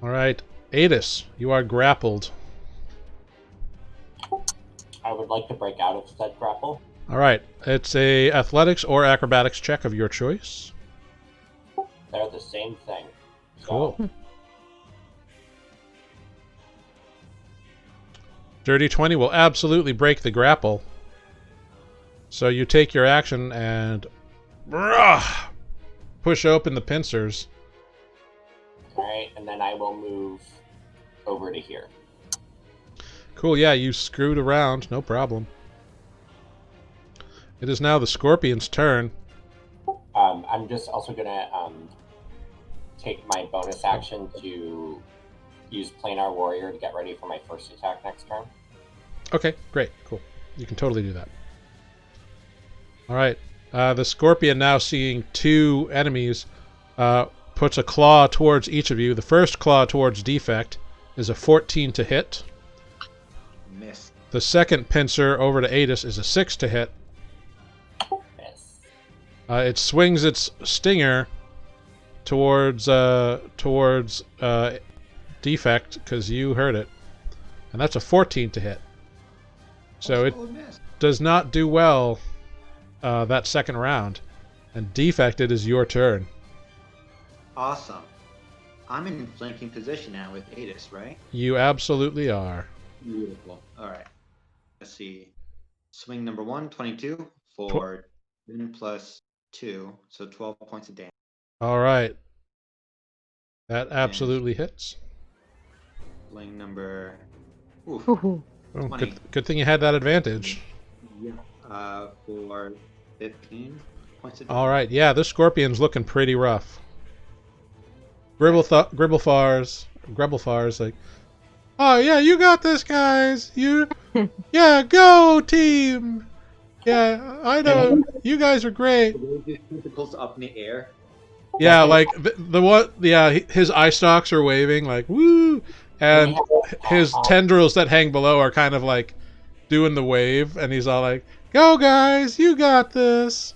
[SPEAKER 1] All right, Aetis, you are grappled.
[SPEAKER 2] I would like to break out of said grapple.
[SPEAKER 1] All right, it's a athletics or acrobatics check of your choice.
[SPEAKER 2] They're the same thing. So,
[SPEAKER 1] Cool. Dirty 20 will absolutely break the grapple. So you take your action and push open the pincers.
[SPEAKER 2] Alright, and then I will move over to here.
[SPEAKER 1] Cool, yeah, you screwed around, no problem. It is now the scorpion's turn.
[SPEAKER 2] I'm just also gonna take my bonus action to use Planar Warrior to get ready for my first attack next turn.
[SPEAKER 1] Okay, great, cool. You can totally do that. All right, the scorpion, now seeing two enemies, puts a claw towards each of you. The first claw towards Defect is a 14 to hit.
[SPEAKER 3] Miss.
[SPEAKER 1] The second pincer over to Aetis is a 6 to hit.
[SPEAKER 2] Miss.
[SPEAKER 1] It swings its stinger towards Defect, because you heard it, and that's a 14 to hit. So it
[SPEAKER 3] Miss.
[SPEAKER 1] does not do well that second round. And Defect, it is your turn.
[SPEAKER 3] Awesome. I'm in flanking position now with Aetis, right?
[SPEAKER 1] You absolutely are.
[SPEAKER 3] Beautiful. All right. Let's see. Swing number 1, 22 for 10 plus 2, so 12 points of damage.
[SPEAKER 1] All right. That absolutely hits.
[SPEAKER 3] Swing number. Oof.
[SPEAKER 4] Ooh.
[SPEAKER 1] Oh,
[SPEAKER 3] 20.
[SPEAKER 1] good thing you had that advantage.
[SPEAKER 3] Yeah. For 15 points of damage.
[SPEAKER 1] All right. Yeah, this scorpion's looking pretty rough. Gribblefar's like, oh yeah, you got this, guys. Yeah, go team. Yeah, I know. You guys are great.
[SPEAKER 3] His tentacles up in the air.
[SPEAKER 1] Yeah, like the what? Yeah, his eye stalks are waving like woo, and his tendrils that hang below are kind of like doing the wave, and he's all like, "Go guys, you got this."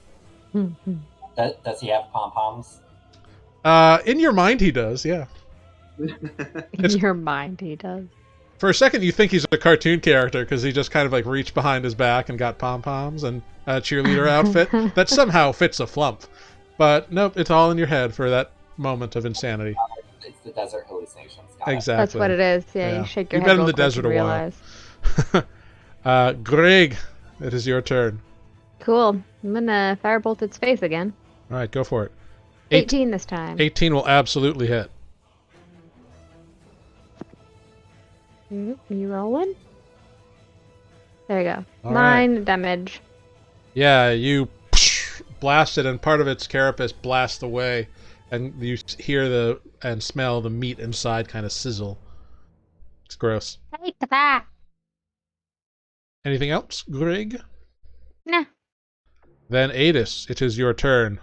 [SPEAKER 2] Does he have pom-poms?
[SPEAKER 1] In your mind, he does. Yeah.
[SPEAKER 4] In your mind, he does.
[SPEAKER 1] For a second, you think he's a cartoon character because he just kind of like reached behind his back and got pom-poms and a cheerleader outfit that somehow fits a flump. But nope, it's all in your head for that moment of insanity.
[SPEAKER 2] It's the desert hallucinations, guys.
[SPEAKER 1] Exactly.
[SPEAKER 4] That's what it is. Yeah,
[SPEAKER 1] Yeah.
[SPEAKER 4] you shake your
[SPEAKER 1] You've
[SPEAKER 4] head
[SPEAKER 1] been in
[SPEAKER 4] real
[SPEAKER 1] the
[SPEAKER 4] quick
[SPEAKER 1] desert
[SPEAKER 4] and
[SPEAKER 1] a while.
[SPEAKER 4] realize.
[SPEAKER 1] Grrrig, it is your turn.
[SPEAKER 4] Cool. I'm gonna firebolt its face again.
[SPEAKER 1] All right, go for it.
[SPEAKER 4] 18 this time.
[SPEAKER 1] 18 will absolutely hit.
[SPEAKER 4] You rolling? There you go.
[SPEAKER 1] All
[SPEAKER 4] 9 damage.
[SPEAKER 1] Yeah, you blast it, and part of its carapace blasts away, and you hear and smell the meat inside kind of sizzle. It's gross.
[SPEAKER 5] Take that.
[SPEAKER 1] Anything else, Grrrig?
[SPEAKER 5] Nah.
[SPEAKER 1] Then Aetis, it is your turn.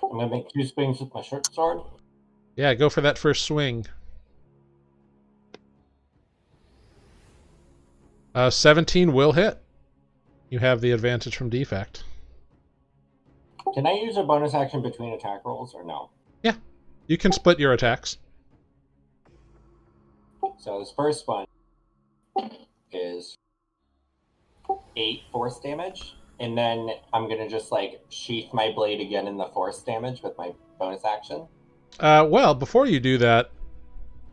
[SPEAKER 2] I'm gonna make 2 swings with my short sword.
[SPEAKER 1] Yeah, go for that first swing. 17 will hit. You have the advantage from Defect.
[SPEAKER 2] Can I use a bonus action between attack rolls or no?
[SPEAKER 1] Yeah, you can split your attacks.
[SPEAKER 2] So this first one is 8 force damage, and then I'm gonna just like sheath my blade again in the force damage with my bonus action.
[SPEAKER 1] Well, before you do that,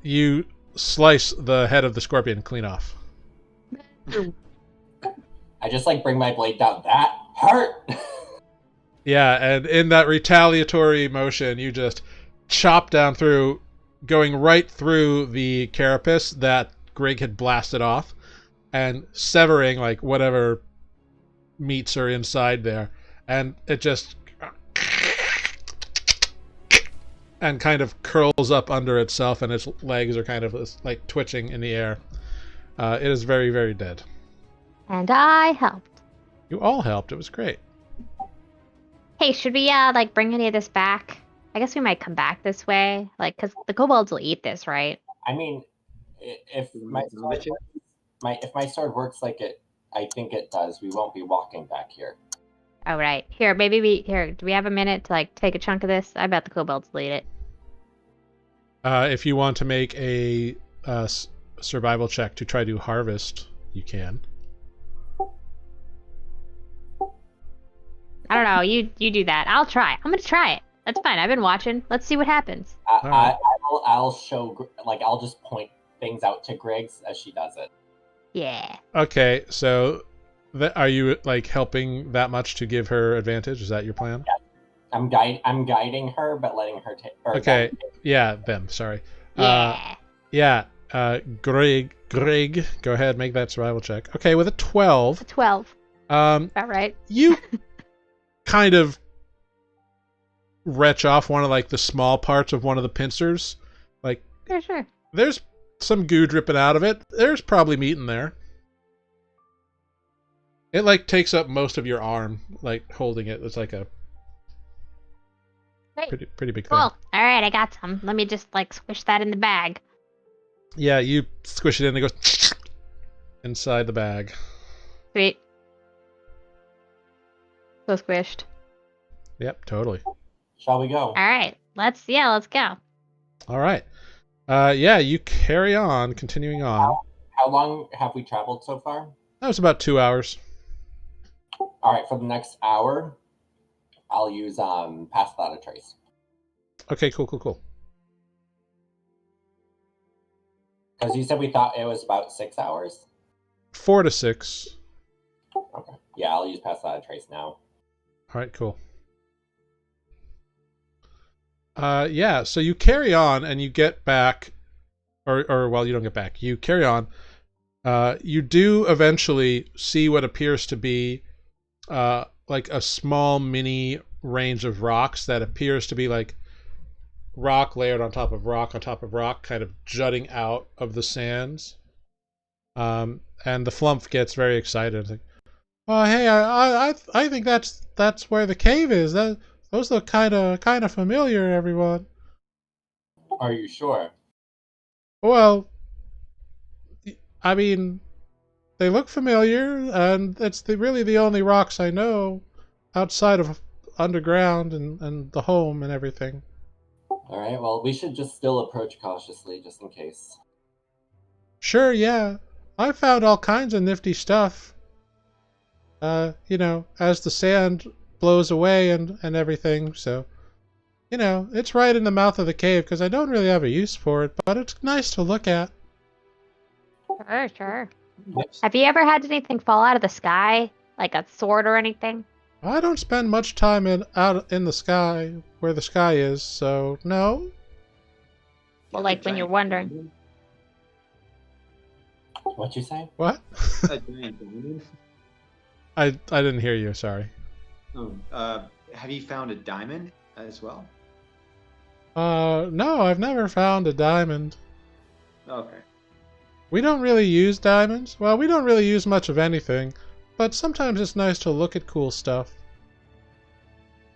[SPEAKER 1] you slice the head of the scorpion clean off.
[SPEAKER 2] I just like bring my blade down. That hurt.
[SPEAKER 1] Yeah, and in that retaliatory motion, you just chop down through, going right through the carapace that Grrrig had blasted off, and severing like whatever meats are inside there, and it just and kind of curls up under itself, and its legs are kind of like twitching in the air. It is very, very dead.
[SPEAKER 5] And I helped.
[SPEAKER 1] You all helped. It was great.
[SPEAKER 5] Hey, should we like bring any of this back? I guess we might come back this way, like, cause the kobolds will eat this, right?
[SPEAKER 2] I mean, if my sword works like I think it does, we won't be walking back here.
[SPEAKER 5] Oh right. Here, maybe do we have a minute to like take a chunk of this? I bet the kobolds will eat it.
[SPEAKER 1] If you want to make a survival check to try to harvest, you can.
[SPEAKER 5] I don't know. You do that. I'll try. I'm gonna try it. That's fine. I've been watching. Let's see what happens.
[SPEAKER 1] Alright.
[SPEAKER 2] I'll show, like, I'll just point things out to Griggs as she does it.
[SPEAKER 5] Yeah.
[SPEAKER 1] Okay, so are you like helping that much to give her advantage? Is that your plan?
[SPEAKER 2] Yeah. I'm guiding her, but letting her take.
[SPEAKER 1] Okay. Yeah, them. Sorry.
[SPEAKER 5] Yeah.
[SPEAKER 1] Grrrig, go ahead, make that survival check. Okay, with a 12.
[SPEAKER 5] 12. About right.
[SPEAKER 1] You kind of retch off one of like the small parts of one of the pincers. Like,
[SPEAKER 5] Sure.
[SPEAKER 1] there's some goo dripping out of it. There's probably meat in there. It like takes up most of your arm, like holding it. It's like a
[SPEAKER 5] Great.
[SPEAKER 1] pretty big
[SPEAKER 5] Cool.
[SPEAKER 1] thing.
[SPEAKER 5] All right, I got some. Let me just like squish that in the bag.
[SPEAKER 1] Yeah, you squish it in and it goes inside the bag.
[SPEAKER 5] Sweet. So squished.
[SPEAKER 1] Yep, totally.
[SPEAKER 2] Shall we go?
[SPEAKER 5] All right. Let's go.
[SPEAKER 1] All right. Yeah, you carry on, continuing on.
[SPEAKER 2] How long have we traveled so far?
[SPEAKER 1] That was about 2 hours.
[SPEAKER 2] All right, for the next hour, I'll use pass without a trace.
[SPEAKER 1] Okay, cool.
[SPEAKER 2] Because you said we thought it was about 6 hours.
[SPEAKER 1] 4 to 6.
[SPEAKER 2] Okay. Yeah, I'll use pass without a trace now.
[SPEAKER 1] All right, cool. Yeah, so you carry on and you get back, or well, you don't get back. You carry on. You do eventually see what appears to be like a small mini range of rocks that appears to be like rock layered on top of rock on top of rock, kind of jutting out of the sands. And the flump gets very excited. It's like, oh, hey, I think that's where the cave is. Those look kind of familiar, everyone.
[SPEAKER 2] Are you sure?
[SPEAKER 1] Well, I mean, they look familiar, and it's really the only rocks I know outside of underground and the home and everything.
[SPEAKER 2] All right. Well, we should just still approach cautiously, just in case.
[SPEAKER 1] Sure, yeah. I found all kinds of nifty stuff. You know, as the sand blows away and everything, so... You know, it's right in the mouth of the cave, because I don't really have a use for it, but it's nice to look at.
[SPEAKER 5] Sure, sure.
[SPEAKER 3] Nice.
[SPEAKER 5] Have you ever had anything fall out of the sky? Like a sword or anything?
[SPEAKER 1] I don't spend much time out in the sky, where the sky is, so no.
[SPEAKER 5] Well,
[SPEAKER 3] Yeah,
[SPEAKER 5] like when
[SPEAKER 3] giant
[SPEAKER 5] you're wondering.
[SPEAKER 3] diamond?
[SPEAKER 2] What'd you say?
[SPEAKER 1] What?
[SPEAKER 3] A giant diamond?
[SPEAKER 1] I didn't hear you, sorry.
[SPEAKER 3] Oh, have you found a diamond as well?
[SPEAKER 1] No, I've never found a diamond.
[SPEAKER 3] Okay.
[SPEAKER 1] We don't really use diamonds. Well, we don't really use much of anything, but sometimes it's nice to look at cool stuff.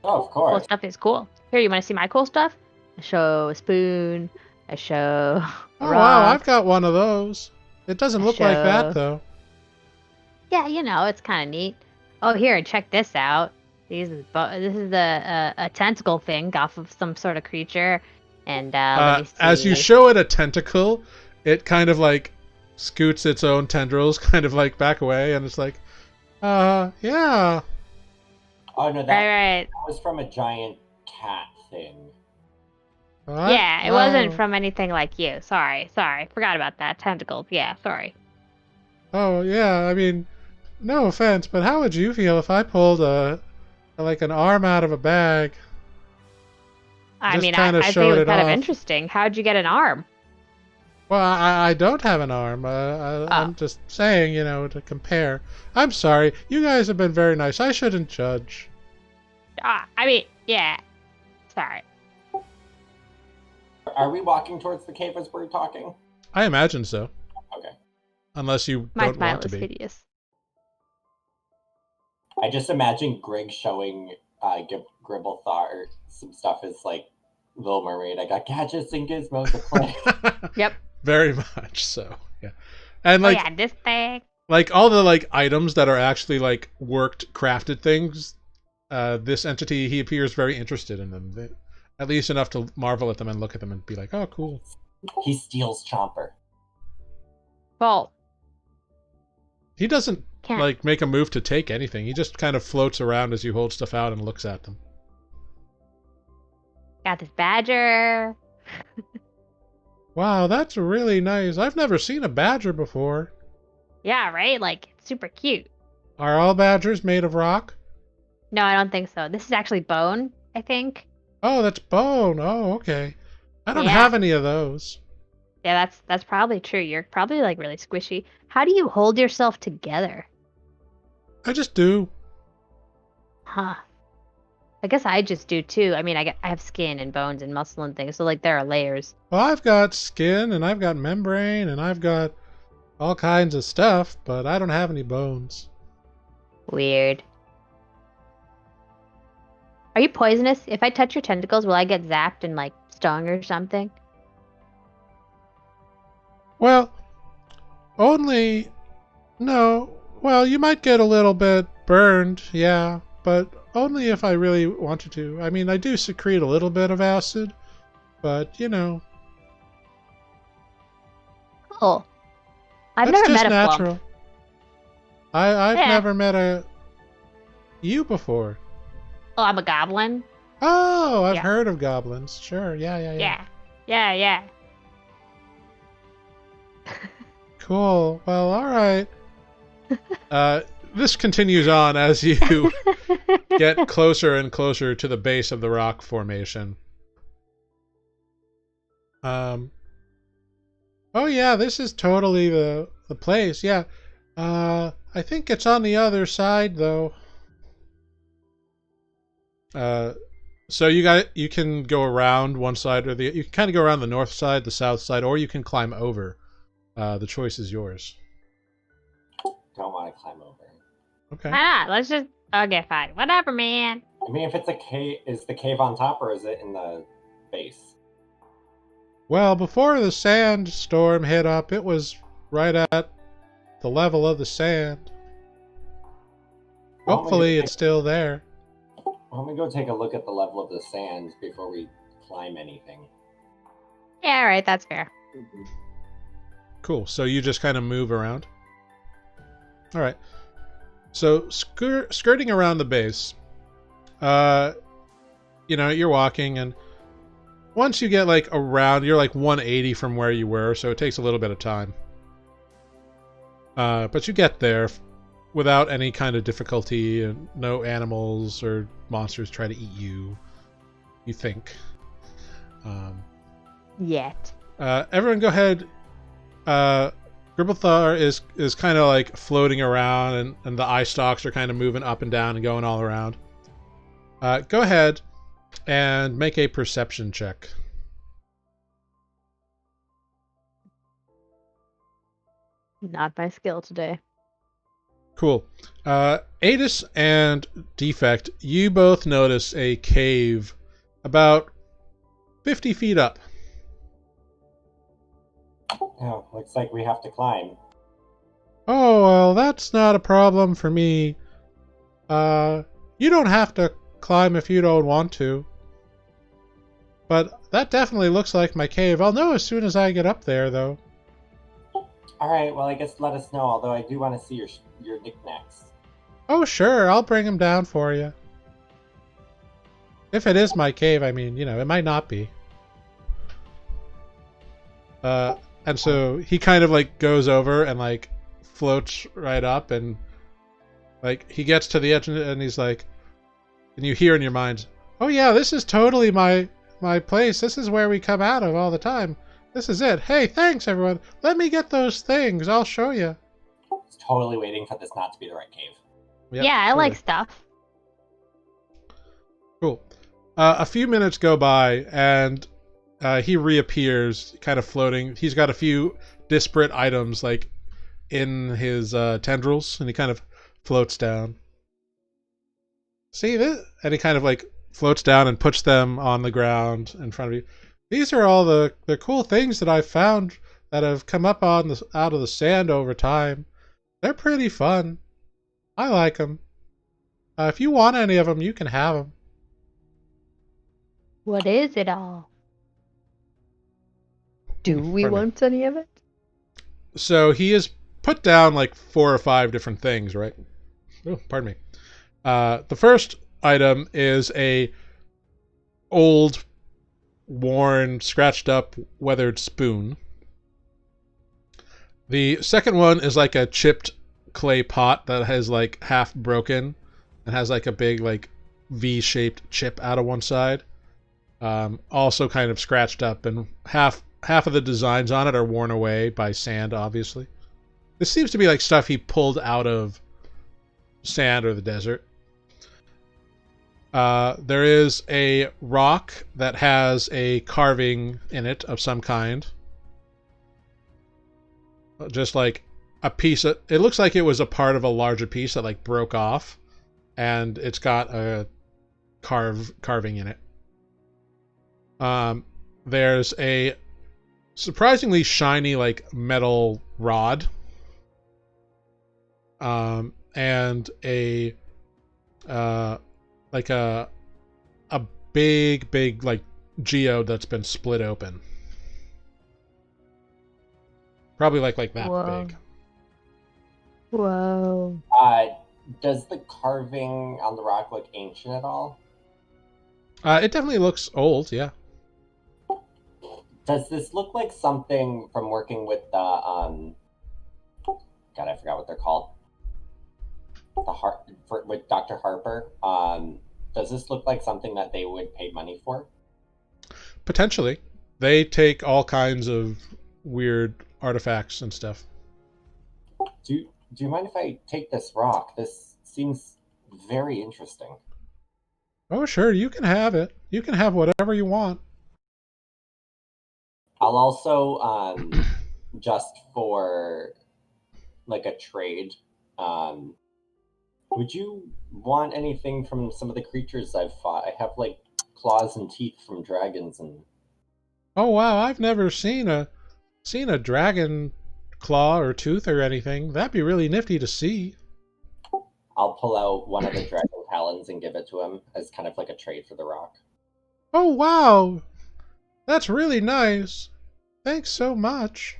[SPEAKER 2] Oh, of
[SPEAKER 5] Cool
[SPEAKER 2] course.
[SPEAKER 5] stuff is cool. Here, you want to see my cool stuff? I show a spoon. I show a
[SPEAKER 1] Oh,
[SPEAKER 5] rock.
[SPEAKER 1] wow, I've got one of those. It doesn't look like that,
[SPEAKER 5] Show.
[SPEAKER 1] though.
[SPEAKER 5] Yeah, you know, it's kind of neat. Oh, here, check this out. This is a tentacle thing off of some sort of creature. And let me see.
[SPEAKER 1] As you show it a tentacle, it kind of like scoots its own tendrils kind of like back away, and it's like, yeah.
[SPEAKER 2] Oh no, that
[SPEAKER 5] Right.
[SPEAKER 2] was from a giant cat thing.
[SPEAKER 1] What?
[SPEAKER 5] Yeah, it wasn't
[SPEAKER 1] Oh.
[SPEAKER 5] from anything like you. Sorry. Forgot about that. Tentacles. Yeah, sorry.
[SPEAKER 1] Oh, yeah, I mean, no offense, but how would you feel if I pulled like an arm out of a bag?
[SPEAKER 5] I
[SPEAKER 1] Just
[SPEAKER 5] mean,
[SPEAKER 1] kinda
[SPEAKER 5] I think it
[SPEAKER 1] showed
[SPEAKER 5] was
[SPEAKER 1] it
[SPEAKER 5] kind of
[SPEAKER 1] off.
[SPEAKER 5] interesting. How'd you get an arm?
[SPEAKER 1] Well, I don't have an arm. I'm just saying, you know, to compare. I'm sorry. You guys have been very nice. I shouldn't judge.
[SPEAKER 5] I mean, yeah. Sorry.
[SPEAKER 2] Are we walking towards the cave as we're talking?
[SPEAKER 1] I imagine so.
[SPEAKER 2] Okay.
[SPEAKER 1] Unless you
[SPEAKER 5] My
[SPEAKER 1] don't
[SPEAKER 5] smile
[SPEAKER 1] want to
[SPEAKER 5] is
[SPEAKER 1] be.
[SPEAKER 5] hideous.
[SPEAKER 2] I just imagine Grrrig showing Gribblethar some stuff as like Little Mermaid. I got gadgets and gizmos to play.
[SPEAKER 5] Yep.
[SPEAKER 1] Very much so. Yeah. And
[SPEAKER 5] Oh
[SPEAKER 1] like
[SPEAKER 5] yeah, this thing.
[SPEAKER 1] like all the like items that are actually like worked crafted things, this entity, he appears very interested in them. At least enough to marvel at them and look at them and be like, "Oh, cool."
[SPEAKER 2] He steals Chomper.
[SPEAKER 5] Well,
[SPEAKER 1] He doesn't
[SPEAKER 5] can't.
[SPEAKER 1] like make a move to take anything. He just kind of floats around as you hold stuff out and looks at them.
[SPEAKER 5] Got this badger.
[SPEAKER 1] Wow, that's really nice. I've never seen a badger before.
[SPEAKER 5] Yeah, right? Like, it's super cute.
[SPEAKER 1] Are all badgers made of rock?
[SPEAKER 5] No, I don't think so. This is actually bone, I think.
[SPEAKER 1] Oh, that's bone. Oh, okay. I don't
[SPEAKER 5] Yeah.
[SPEAKER 1] have any of those.
[SPEAKER 5] Yeah, that's probably true. You're probably like really squishy. How do you hold yourself together?
[SPEAKER 1] I just do.
[SPEAKER 5] Huh. I guess I just do too. I mean, I have skin and bones and muscle and things, so like there are layers.
[SPEAKER 1] Well, I've got skin and I've got membrane and I've got all kinds of stuff, but I don't have any bones.
[SPEAKER 5] Weird. Are you poisonous? If I touch your tentacles, will I get zapped and like stung or something?
[SPEAKER 1] Well, only... No. Well, you might get a little bit burned, yeah, but only if I really wanted to. I mean, I do secrete a little bit of acid, but, you know,
[SPEAKER 5] Cool. I've
[SPEAKER 1] that's
[SPEAKER 5] never
[SPEAKER 1] just
[SPEAKER 5] met a
[SPEAKER 1] natural.
[SPEAKER 5] flump.
[SPEAKER 1] I've
[SPEAKER 5] Yeah.
[SPEAKER 1] never met you before.
[SPEAKER 5] Oh, I'm a goblin.
[SPEAKER 1] Oh, I've
[SPEAKER 5] Yeah.
[SPEAKER 1] heard of goblins. Sure, yeah.
[SPEAKER 5] Yeah.
[SPEAKER 1] Cool. Well, all right. This continues on as you get closer and closer to the base of the rock formation. Oh yeah, this is totally the place. Yeah. I think it's on the other side though. So you can go around one side or you can kind of go around the north side, the south side, or you can climb over. The choice is yours.
[SPEAKER 2] Don't want to climb over.
[SPEAKER 1] Okay.
[SPEAKER 5] Why not? Let's just. Okay, fine. Whatever, man.
[SPEAKER 2] I mean, if it's a cave, is the cave on top or is it in the base?
[SPEAKER 1] Well, before the sandstorm hit up, it was right at the level of the sand. Hopefully, it's still there.
[SPEAKER 2] Why don't we go take a look at the level of the sand before we climb anything.
[SPEAKER 5] Yeah, all right, that's fair.
[SPEAKER 1] Cool. So you just kind of move around. All right. So skirting around the base, you're walking, and once you get like around, you're like 180 from where you were, so it takes a little bit of time. But you get there without any kind of difficulty, and no animals or monsters try to eat you. You think.
[SPEAKER 5] Yet.
[SPEAKER 1] Everyone, go ahead. Gribblethar is kind of like floating around, and the eye stalks are kind of moving up and down and going all around. Go ahead and make a perception check.
[SPEAKER 5] Not my skill today.
[SPEAKER 1] Cool. Aetis and Defect, you both notice a cave about 50 feet up.
[SPEAKER 2] Oh, looks like we have to climb.
[SPEAKER 1] Oh, well, that's not a problem for me. You don't have to climb if you don't want to. But that definitely looks like my cave. I'll know as soon as I get up there, though.
[SPEAKER 2] Alright, well, I guess let us know, although I do want to see your knickknacks.
[SPEAKER 1] Oh, sure, I'll bring them down for you. If it is my cave, I mean, it might not be. And so he kind of like goes over and like floats right up, and like he gets to the edge, and he's like, and you hear in your mind, oh yeah, this is totally my place. This is where we come out of all the time. This is it. Hey, thanks everyone. Let me get those things. I'll show you.
[SPEAKER 2] I was totally waiting for this not to be the right cave.
[SPEAKER 1] Yep,
[SPEAKER 5] yeah, I
[SPEAKER 1] totally.
[SPEAKER 5] like stuff.
[SPEAKER 1] Cool. A few minutes go by, and he reappears, kind of floating. He's got a few disparate items, like, in his tendrils, and he kind of floats down. See this? And he kind of, like, floats down and puts them on the ground in front of you. These are all the cool things that I've found that have come up out of the sand over time. They're pretty fun. I like them. If you want any of them, you can have them.
[SPEAKER 5] What is it all? Do we
[SPEAKER 1] Pardon me.
[SPEAKER 5] want any of it?
[SPEAKER 1] So he has put down like 4 or 5 different things, right? Oh, pardon me. The first item is a old, worn, scratched up, weathered spoon. The second one is like a chipped clay pot that has like half broken and has like a big like V-shaped chip out of one side. Also kind of scratched up, and half of the designs on it are worn away by sand, obviously. This seems to be like stuff he pulled out of sand or the desert. There is a rock that has a carving in it of some kind. Just like a piece of, it looks like it was a part of a larger piece that like broke off, and it's got a carving in it. There's a surprisingly shiny like metal rod, and a like a big like geode that's been split open. Probably like that
[SPEAKER 5] Whoa.
[SPEAKER 1] big.
[SPEAKER 5] Whoa.
[SPEAKER 2] Does the carving on the rock look ancient at all?
[SPEAKER 1] It definitely looks old, yeah.
[SPEAKER 2] Does this look like something from working with the God, I forgot what they're called. With Dr. Harper. Does this look like something that they would pay money for?
[SPEAKER 1] Potentially. They take all kinds of weird artifacts and stuff.
[SPEAKER 2] Do you mind if I take this rock? This seems very interesting.
[SPEAKER 1] Oh, sure, you can have it. You can have whatever you want.
[SPEAKER 2] I'll also, just for like a trade, would you want anything from some of the creatures I've fought? I have like claws and teeth from dragons and...
[SPEAKER 1] Oh wow, I've never seen a dragon claw or tooth or anything. That'd be really nifty to see.
[SPEAKER 2] I'll pull out one of the dragon talons and give it to him as kind of like a trade for the rock.
[SPEAKER 1] Oh wow, That's really nice. Thanks so much.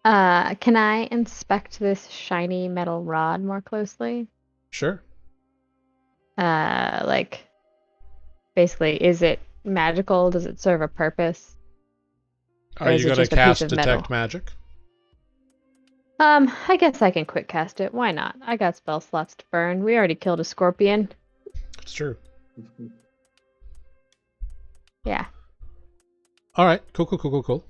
[SPEAKER 4] Can I inspect this shiny metal rod more closely?
[SPEAKER 1] Sure.
[SPEAKER 4] Like, basically, is it magical? Does it serve a purpose? Or
[SPEAKER 1] Are
[SPEAKER 4] is
[SPEAKER 1] you
[SPEAKER 4] it
[SPEAKER 1] going to
[SPEAKER 4] just a piece
[SPEAKER 1] cast
[SPEAKER 4] of
[SPEAKER 1] Detect
[SPEAKER 4] metal?
[SPEAKER 1] Magic?
[SPEAKER 4] I guess I can quick cast it. Why not? I got spell slots to burn. We already killed a scorpion.
[SPEAKER 1] It's true.
[SPEAKER 4] Yeah.
[SPEAKER 1] All right. Cool.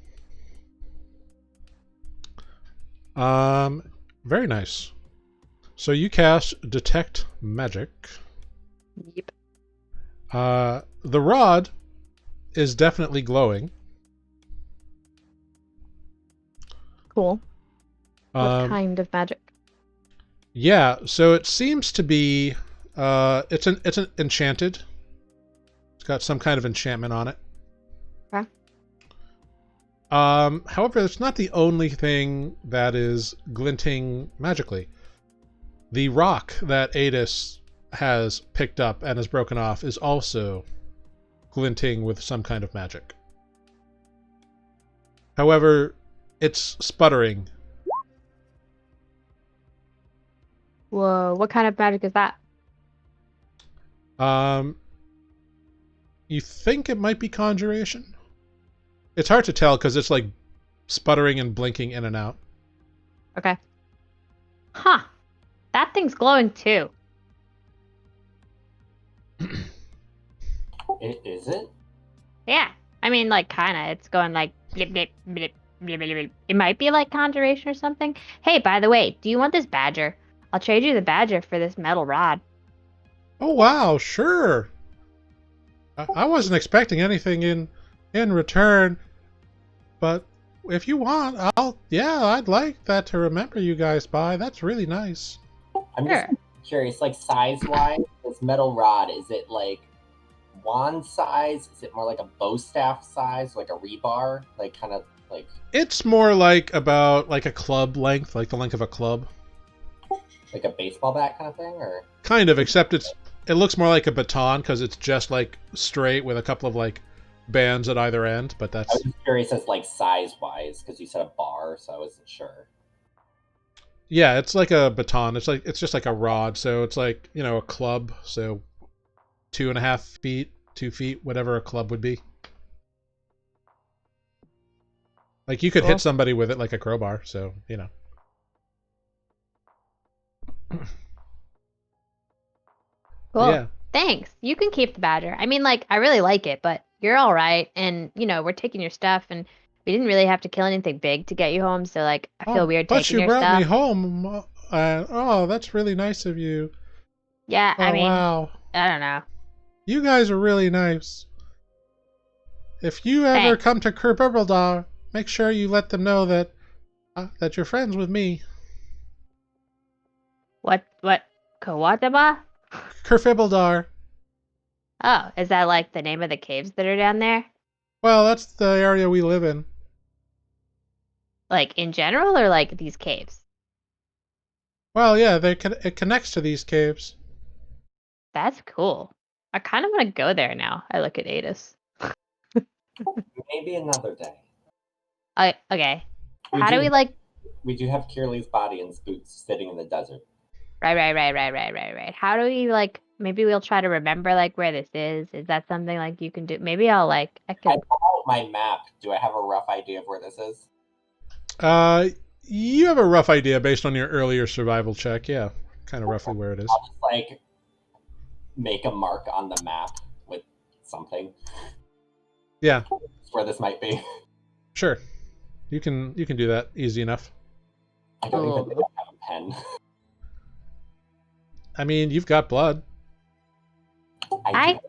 [SPEAKER 1] Very nice. So you cast Detect Magic.
[SPEAKER 4] Yep.
[SPEAKER 1] The rod is definitely glowing.
[SPEAKER 4] Cool. What
[SPEAKER 1] Um,
[SPEAKER 4] kind of magic?
[SPEAKER 1] Yeah, so it seems to be it's an enchanted. It's got some kind of enchantment on it.
[SPEAKER 4] Okay.
[SPEAKER 1] However, it's not the only thing that is glinting magically. The rock that Aetis has picked up and has broken off is also glinting with some kind of magic. However, it's sputtering.
[SPEAKER 4] Whoa, what kind of magic is that?
[SPEAKER 1] You think it might be conjuration? It's hard to tell because it's like sputtering and blinking in and out.
[SPEAKER 4] Okay. Huh. That thing's glowing too.
[SPEAKER 2] Is it?
[SPEAKER 4] Yeah. I mean, like, kinda. It's going like blip, blip, blip, blip, blip, blip. It might be like conjuration or something. Hey, by the way, do you want this badger? I'll trade you the badger for this metal rod.
[SPEAKER 1] Oh wow, sure. I wasn't expecting anything in return, but if you want, I'd like that to remember you guys by. That's really nice.
[SPEAKER 2] I'm
[SPEAKER 4] Sure.
[SPEAKER 2] just curious, like size-wise, this metal rod, is it like wand size? Is it more like a bow staff size, like a rebar? Like kind of like
[SPEAKER 1] It's more like about like a club length, like the length of a club.
[SPEAKER 2] a baseball bat kind of thing, or
[SPEAKER 1] Kind of, except it looks more like a baton because it's just like straight with a couple of like bands at either end. But
[SPEAKER 2] I
[SPEAKER 1] that's
[SPEAKER 2] was just curious as like size-wise because you said a bar, so I wasn't sure.
[SPEAKER 1] yeah, it's like a baton. It's just like a rod. So it's like a club. So 2.5 feet, 2 feet, whatever a club would be. Like you could
[SPEAKER 4] Cool.
[SPEAKER 1] hit somebody with it like a crowbar. So
[SPEAKER 4] Cool.
[SPEAKER 1] Yeah.
[SPEAKER 4] Thanks. You can keep the badger. I mean, like, I really like it, but you're all right. And, we're taking your stuff, and we didn't really have to kill anything big to get you home. So, like, I feel weird
[SPEAKER 1] But
[SPEAKER 4] taking
[SPEAKER 1] you
[SPEAKER 4] your
[SPEAKER 1] brought me
[SPEAKER 4] stuff.
[SPEAKER 1] home. Oh, that's really nice of you.
[SPEAKER 4] Yeah,
[SPEAKER 1] Oh,
[SPEAKER 4] I mean,
[SPEAKER 1] wow.
[SPEAKER 4] I don't know.
[SPEAKER 1] You guys are really nice. If you ever
[SPEAKER 4] Thanks.
[SPEAKER 1] come to Kerberdar, make sure you let them know that you're friends with me.
[SPEAKER 4] What? Kawataba?
[SPEAKER 1] Kerfibbledar.
[SPEAKER 4] Oh, is that like the name of the caves that are down there?
[SPEAKER 1] Well, that's the area we live in.
[SPEAKER 4] Like, in general, or like these caves?
[SPEAKER 1] Well, yeah, it connects to these caves.
[SPEAKER 4] That's cool. I kind of want to go there now. I look at Aetis.
[SPEAKER 2] Maybe another day.
[SPEAKER 4] Okay. How do we like?
[SPEAKER 2] We do have Kaerlie's body and Spoot sitting in the desert.
[SPEAKER 4] Right. How do we like? Maybe we'll try to remember like where this is. Is that something like you can do? Maybe I'll like I
[SPEAKER 2] I
[SPEAKER 4] can.
[SPEAKER 2] pull out my map. Do I have a rough idea of where this is?
[SPEAKER 1] You have a rough idea based on your earlier survival check. Yeah, kind of roughly where it is.
[SPEAKER 2] I'll just like make a mark on the map with something.
[SPEAKER 1] Yeah,
[SPEAKER 2] Where this might be.
[SPEAKER 1] sure. You can do that easy enough.
[SPEAKER 2] I don't even think I have a pen.
[SPEAKER 1] I mean, you've got blood.
[SPEAKER 2] I do.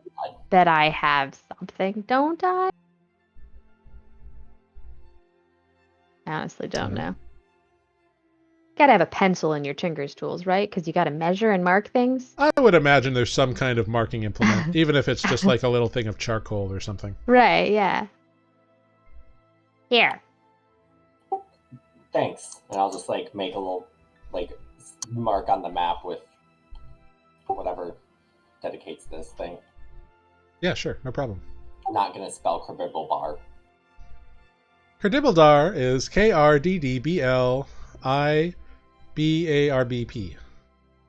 [SPEAKER 4] Bet I have something, don't I? I honestly don't know. Gotta have a pencil in your tinker's tools, right? Because you gotta measure and mark things.
[SPEAKER 1] I would imagine there's some kind of marking implement, even if it's just like a little thing of charcoal or something.
[SPEAKER 4] Right, yeah. Here.
[SPEAKER 2] Thanks. And I'll just like make a little like mark on the map with whatever dedicates this thing.
[SPEAKER 1] Yeah, sure, no problem.
[SPEAKER 2] not going to spell Kribiblebar.
[SPEAKER 1] Krdibbledar is Krdblibarbp.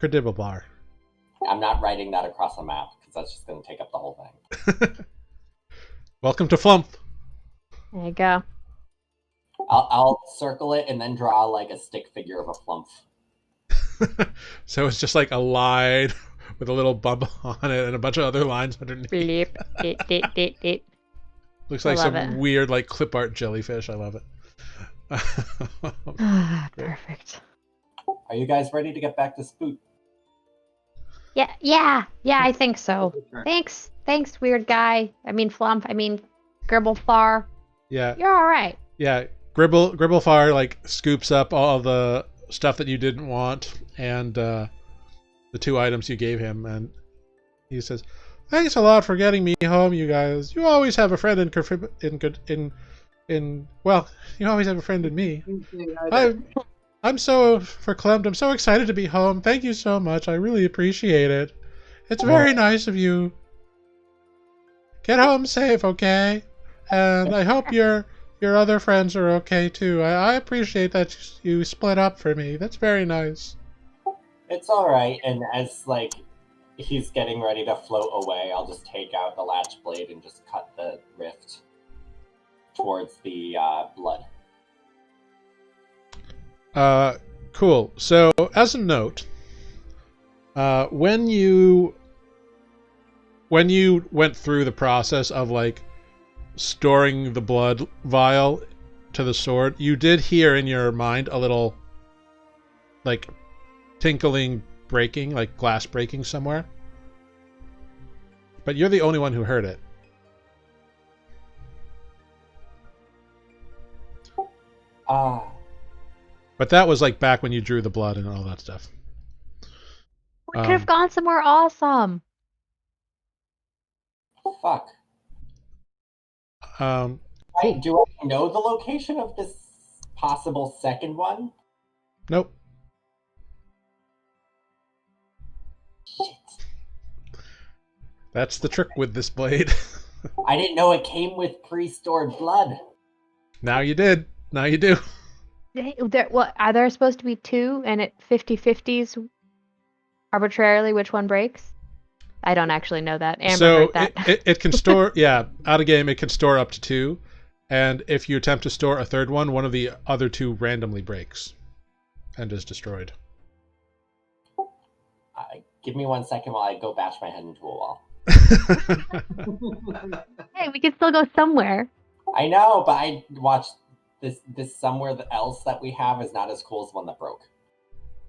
[SPEAKER 1] Krdibblebar.
[SPEAKER 2] I'm not writing that across a map because that's just going to take up the whole thing.
[SPEAKER 1] Welcome to Flump.
[SPEAKER 4] There you go.
[SPEAKER 2] I'll circle it and then draw like a stick figure of a flump.
[SPEAKER 1] So it's just like a line with a little bump on it and a bunch of other lines underneath.
[SPEAKER 4] Bleep. Dit.
[SPEAKER 1] Looks like
[SPEAKER 4] I love
[SPEAKER 1] some
[SPEAKER 4] it.
[SPEAKER 1] weird like clip art jellyfish. I love it.
[SPEAKER 4] Perfect.
[SPEAKER 2] Are you guys ready to get back to Spoot?
[SPEAKER 4] Yeah, I think so. Thanks, weird guy. I mean, Flump. I mean, Gribblefar.
[SPEAKER 1] Yeah,
[SPEAKER 4] You're all right.
[SPEAKER 1] yeah. Gribblefar like scoops up all the stuff that you didn't want and the 2 items you gave him, and he says, "Thanks a lot for getting me home, you guys. You always have a friend well, you always have a friend in me. I'm so verklempt. I'm so excited to be home. Thank you so much. I really appreciate it. It's very nice of you. Get home safe, okay? And I hope your other friends are okay too. I appreciate that you split up for me. That's very nice."
[SPEAKER 2] It's all right. And as like he's getting ready to float away, I'll just take out the latch blade and just cut the rift towards the blood.
[SPEAKER 1] Cool. So, as a note, when you went through the process of like storing the blood vial to the sword, you did hear in your mind a little like tinkling breaking, like glass breaking somewhere. But you're the only one who heard it. But that was like back when you drew the blood and all that stuff.
[SPEAKER 4] We could have gone somewhere awesome.
[SPEAKER 2] Fuck.
[SPEAKER 1] Cool.
[SPEAKER 2] Do I know the location of this possible second one?
[SPEAKER 1] Nope.
[SPEAKER 2] Shit.
[SPEAKER 1] That's the trick with this blade.
[SPEAKER 2] I didn't know it came with pre-stored blood.
[SPEAKER 1] Now you did. Now you do.
[SPEAKER 4] What are there supposed to be 2 and it 50/50s arbitrarily which one breaks? I don't actually know that. Amber
[SPEAKER 1] So
[SPEAKER 4] heard that.
[SPEAKER 1] it can store, yeah, out of game it can store up to 2, and if you attempt to store a third one, one of the other 2 randomly breaks and is destroyed.
[SPEAKER 2] Give me 1 second while I go bash my head into a wall.
[SPEAKER 4] Hey, we can still go somewhere.
[SPEAKER 2] I know, but I watched this somewhere else that we have is not as cool as the one that broke.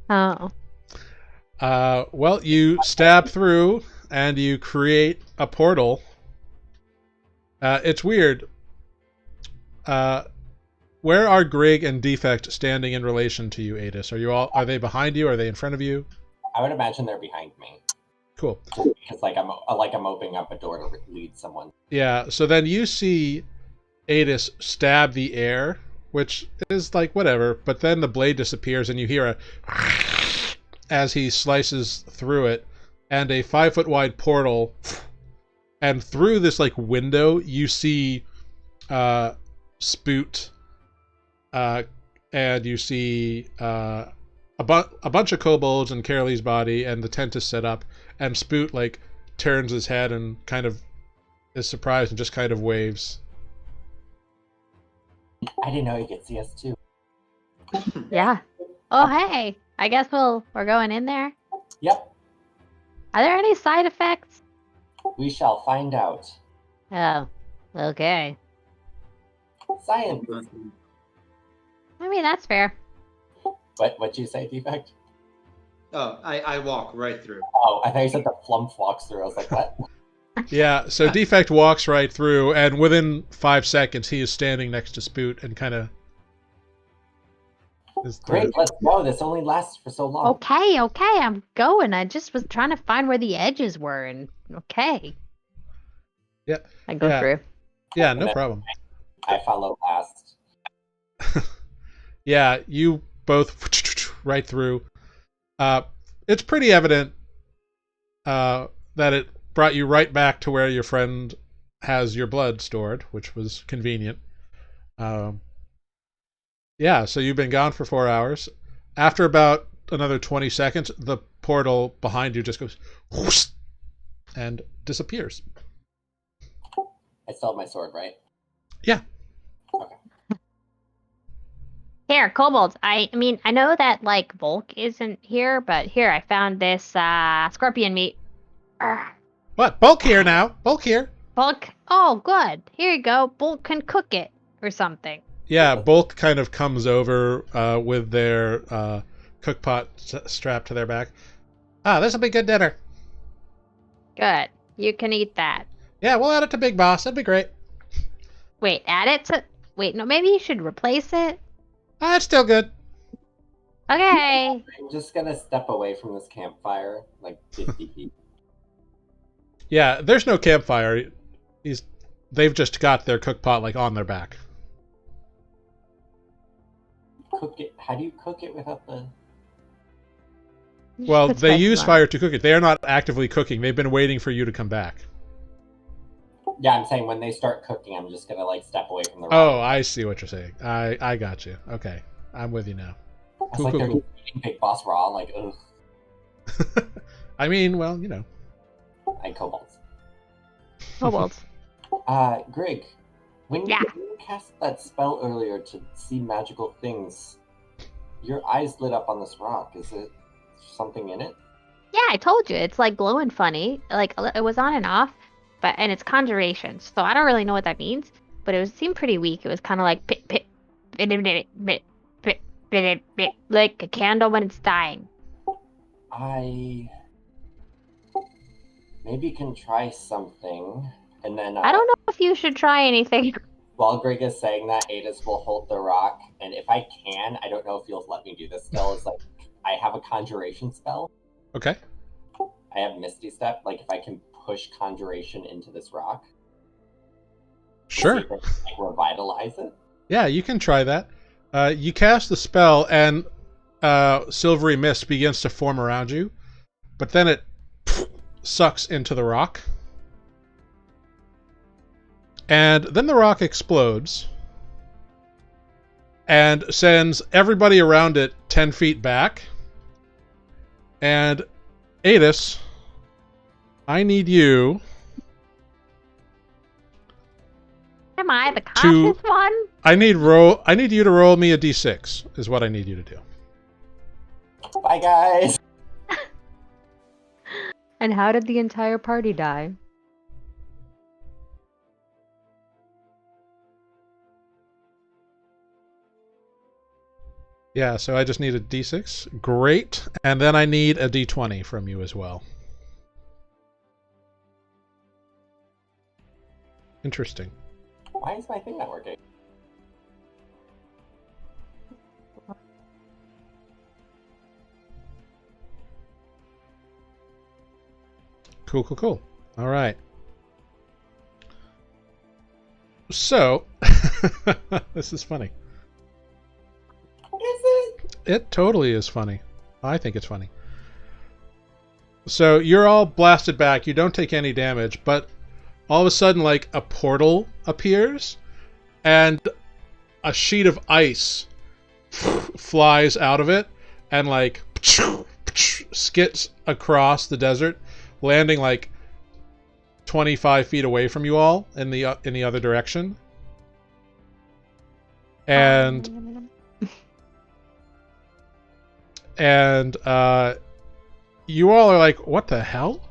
[SPEAKER 4] Oh.
[SPEAKER 1] Well, you stab through and you create a portal. It's weird. Where are Grrrig and Defect standing in relation to you, Aetis? Are they behind you? Are they in front of you?
[SPEAKER 2] I would imagine they're behind me.
[SPEAKER 1] Cool.
[SPEAKER 2] Because like I'm opening up a door to lead someone.
[SPEAKER 1] Yeah, so then you see Aetis stab the air, which is like whatever, but then the blade disappears and you hear a as he slices through it, and a 5-foot wide portal, and through this like window you see Spoot, and you see a bunch of kobolds in Kaerlie's body, and the tent is set up, and Spoot like turns his head and kind of is surprised and just kind of waves.
[SPEAKER 2] I didn't know you could see us too.
[SPEAKER 4] Yeah. Oh, hey. I guess we're going in there.
[SPEAKER 2] Yep.
[SPEAKER 4] Are there any side effects?
[SPEAKER 2] We shall find out.
[SPEAKER 4] Oh, okay.
[SPEAKER 2] Science.
[SPEAKER 4] I mean, that's fair.
[SPEAKER 2] What'd you say, Defect?
[SPEAKER 3] Oh, I walk right through.
[SPEAKER 2] Oh, I thought you said the flump walks through. I was like, what?
[SPEAKER 1] Yeah, so Defect walks right through, and within 5 seconds he is standing next to Spoot and kind of...
[SPEAKER 2] Great, let's go. This only lasts for so long.
[SPEAKER 4] Okay, I'm going. I just was trying to find where the edges were, and okay.
[SPEAKER 1] Yeah.
[SPEAKER 4] I go through.
[SPEAKER 1] Yeah, no problem.
[SPEAKER 2] I follow last.
[SPEAKER 1] Yeah, you both right through. It's pretty evident that it brought you right back to where your friend has your blood stored, which was convenient. Yeah, so you've been gone for 4 hours. After about another 20 seconds, the portal behind you just goes whoosh, and disappears.
[SPEAKER 2] I still have my sword, right?
[SPEAKER 1] Yeah.
[SPEAKER 2] Okay.
[SPEAKER 5] Here, kobolds. I mean, I know that like Volk isn't here, but here I found this scorpion meat. Arrgh.
[SPEAKER 1] What? Bulk here now. Bulk here.
[SPEAKER 5] Volk. Oh, good. Here you go. Volk can cook it or something.
[SPEAKER 1] Yeah, Bulk kind of comes over with their cook pot strapped to their back. Ah, this will be good dinner.
[SPEAKER 5] Good. You can eat that.
[SPEAKER 1] Yeah, we'll add it to Big Boss. That'd be great.
[SPEAKER 5] Wait, add it to. Wait, no, maybe you should replace it.
[SPEAKER 1] Ah, it's still good.
[SPEAKER 5] Okay.
[SPEAKER 2] I'm just gonna step away from this campfire, like 50 feet.
[SPEAKER 1] Yeah, there's no campfire. They've just got their cook pot like on their back.
[SPEAKER 2] Cook it. How do you cook it without the?
[SPEAKER 1] Well,
[SPEAKER 5] Put
[SPEAKER 1] they
[SPEAKER 5] spices
[SPEAKER 1] use
[SPEAKER 5] on.
[SPEAKER 1] fire to cook it. They are not actively cooking. They've been waiting for you to come back.
[SPEAKER 2] Yeah, I'm saying when they start cooking, I'm just gonna like step away from the.
[SPEAKER 1] Oh, I see what you're saying. I got you. Okay, I'm with you now.
[SPEAKER 2] It's
[SPEAKER 1] cool,
[SPEAKER 2] like
[SPEAKER 1] cool,
[SPEAKER 2] they're
[SPEAKER 1] cool.
[SPEAKER 2] eating Big Boss raw. Like, ugh,
[SPEAKER 1] I mean, well, you know.
[SPEAKER 2] I kobolds.
[SPEAKER 5] Kobolds.
[SPEAKER 2] Grrrig, when
[SPEAKER 5] Yeah.
[SPEAKER 2] you cast that spell earlier to see magical things, your eyes lit up on this rock. Is it something in it?
[SPEAKER 5] Yeah, I told you. It's like glowing funny. Like it was on and off, and it's conjuration. So I don't really know what that means, but it seemed pretty weak. It was kind of like pit pit, pit, pit, pit, pit, pit, pit, pit, like a candle when it's dying.
[SPEAKER 2] I maybe can try something, and then
[SPEAKER 5] I don't know if you should try anything.
[SPEAKER 2] while Grrrig is saying that, Aetis will hold the rock, and if I can, I don't know if you'll let me do this still, is like, I have a conjuration spell.
[SPEAKER 1] Okay.
[SPEAKER 2] I have Misty Step, like if I can push conjuration into this rock.
[SPEAKER 1] Sure.
[SPEAKER 2] See if it, like, revitalize it.
[SPEAKER 1] Yeah, you can try that. You cast the spell, and silvery mist begins to form around you, but then it sucks into the rock. And then the rock explodes and sends everybody around it 10 feet back. And Aetis, I need you
[SPEAKER 5] Am I the cautious one?
[SPEAKER 1] I need you to roll me a d6 is what I need you to do.
[SPEAKER 2] Bye, guys.
[SPEAKER 4] And how did the entire party die?
[SPEAKER 1] Yeah, so I just need a d6. Great. And then I need a d20 from you as well. Interesting.
[SPEAKER 2] Why is my thing not working?
[SPEAKER 1] Cool, cool, cool. All right. So, this is funny.
[SPEAKER 2] Is it?
[SPEAKER 1] It totally is funny. I think it's funny. So you're all blasted back. You don't take any damage, but all of a sudden, like, a portal appears, and a sheet of ice flies out of it, and, like, skits across the desert, landing, like, 25 feet away from you all in the other direction. And you all are like, what the hell?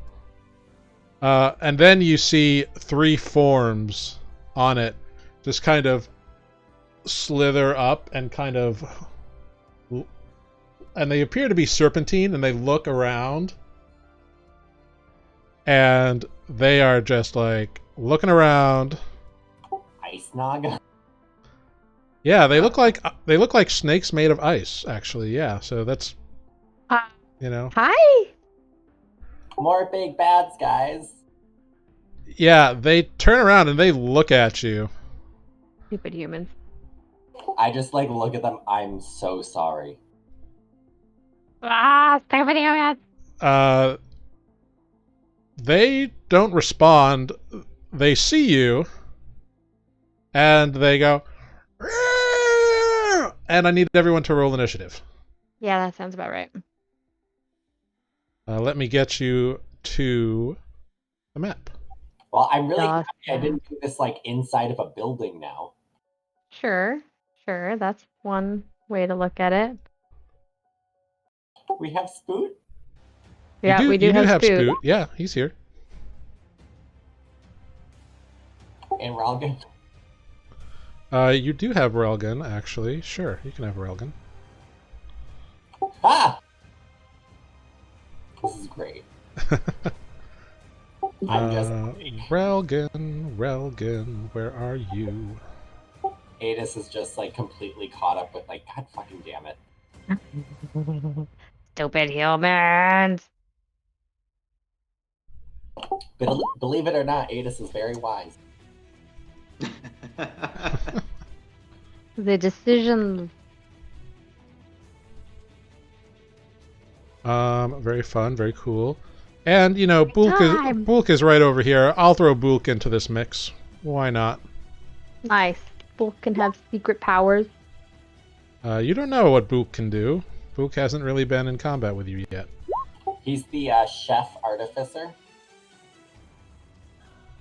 [SPEAKER 1] And then you see 3 forms on it just kind of slither up and kind of... And they appear to be serpentine, and they look around. And they are just like looking around.
[SPEAKER 2] Ice Naga?
[SPEAKER 1] Yeah, they look like snakes made of ice, actually. Yeah, so that's, you know.
[SPEAKER 4] Hi!
[SPEAKER 2] More big bads, guys.
[SPEAKER 1] Yeah, they turn around and they look at you.
[SPEAKER 4] Stupid humans.
[SPEAKER 2] I just like look at them. I'm so sorry.
[SPEAKER 5] Stupid humans.
[SPEAKER 1] They don't respond. they see you, and they go, "Rrrr!" And I need everyone to roll initiative.
[SPEAKER 4] Yeah, that sounds about right.
[SPEAKER 1] Let me get you to the map.
[SPEAKER 2] Well, I'm really
[SPEAKER 4] Gosh,
[SPEAKER 2] happy I didn't do this like inside of a building now.
[SPEAKER 4] Sure. That's one way to look at it.
[SPEAKER 2] We have Spoot.
[SPEAKER 4] Yeah, we do
[SPEAKER 1] You do
[SPEAKER 4] have
[SPEAKER 1] have
[SPEAKER 4] Spoot.
[SPEAKER 1] Spoot. Yeah, he's here.
[SPEAKER 2] And Relgan.
[SPEAKER 1] You do have Relgan, actually. Sure, you can have Relgan.
[SPEAKER 2] Ah! This is great. I'm just
[SPEAKER 1] Relgan, where are you?
[SPEAKER 2] Aetis is just like completely caught up with like, God fucking damn it.
[SPEAKER 4] Stupid humans.
[SPEAKER 2] But believe it or not, Aetis is very wise.
[SPEAKER 4] The decisions.
[SPEAKER 1] Very fun, very cool. And, you know,
[SPEAKER 4] Time.
[SPEAKER 1] Bulk is right over here. I'll throw Bulk into this mix. Why not?
[SPEAKER 4] Nice. Bulk can have secret powers.
[SPEAKER 1] You don't know what Bulk can do. Bulk hasn't really been in combat with you yet.
[SPEAKER 2] He's the chef artificer.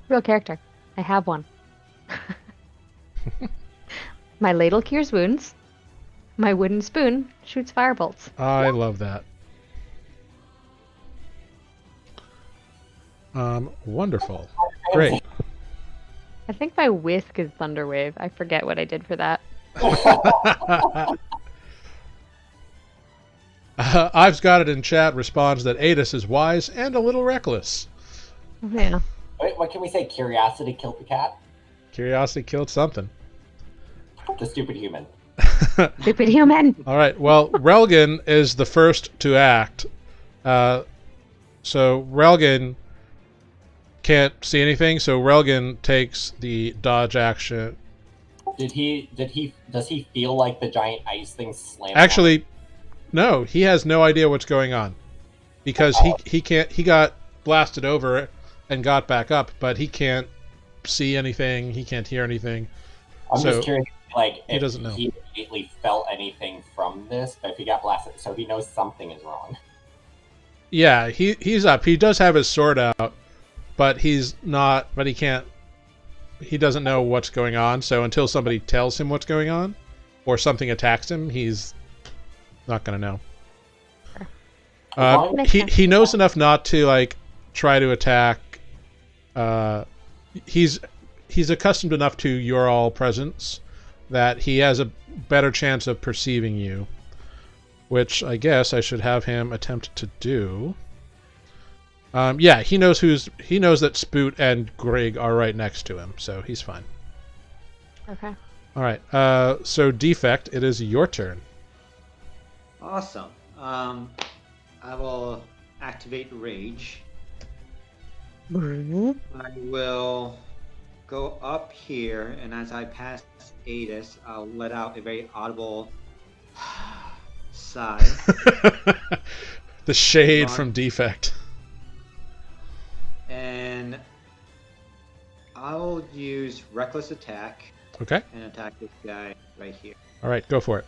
[SPEAKER 4] Real character. I have one. My ladle cures wounds. My wooden spoon shoots firebolts.
[SPEAKER 1] I love that. Wonderful. Great.
[SPEAKER 4] I think my whisk is Thunderwave. I forget what I did for that.
[SPEAKER 1] I've got it in chat, responds that Aetis is wise and a little reckless.
[SPEAKER 4] Yeah.
[SPEAKER 2] Wait, what can we say? Curiosity killed the cat?
[SPEAKER 1] Curiosity killed something.
[SPEAKER 2] The stupid human.
[SPEAKER 4] Stupid human.
[SPEAKER 1] All right, well, Relgan is the first to act. So Relgan can't see anything, so Relgan takes the dodge action.
[SPEAKER 2] Does he feel like the giant ice thing slammed?
[SPEAKER 1] Actually, no, he has no idea what's going on. Because he got blasted over and got back up, but he can't see anything, he can't hear anything.
[SPEAKER 2] I'm just curious, like,
[SPEAKER 1] he doesn't know.
[SPEAKER 2] He immediately felt anything from this, but if he got blasted, so he knows something is wrong.
[SPEAKER 1] Yeah, he's up. He does have his sword out, but he doesn't know what's going on, so until somebody tells him what's going on, or something attacks him, he's not going to know. He knows enough not to, like, try to attack. He's accustomed enough to your all presence that he has a better chance of perceiving you, which I guess I should have him attempt to do. Yeah, he knows that Spoot and Grrrig are right next to him, so he's fine.
[SPEAKER 4] Okay.
[SPEAKER 1] All right. So Defect, it is your turn.
[SPEAKER 3] Awesome. I will activate Rage. I will go up here, and as I pass Aetis, I'll let out a very audible sigh.
[SPEAKER 1] The shade from Defect.
[SPEAKER 3] And I'll use Reckless Attack.
[SPEAKER 1] Okay.
[SPEAKER 3] And attack this guy right here.
[SPEAKER 1] All right, go for it.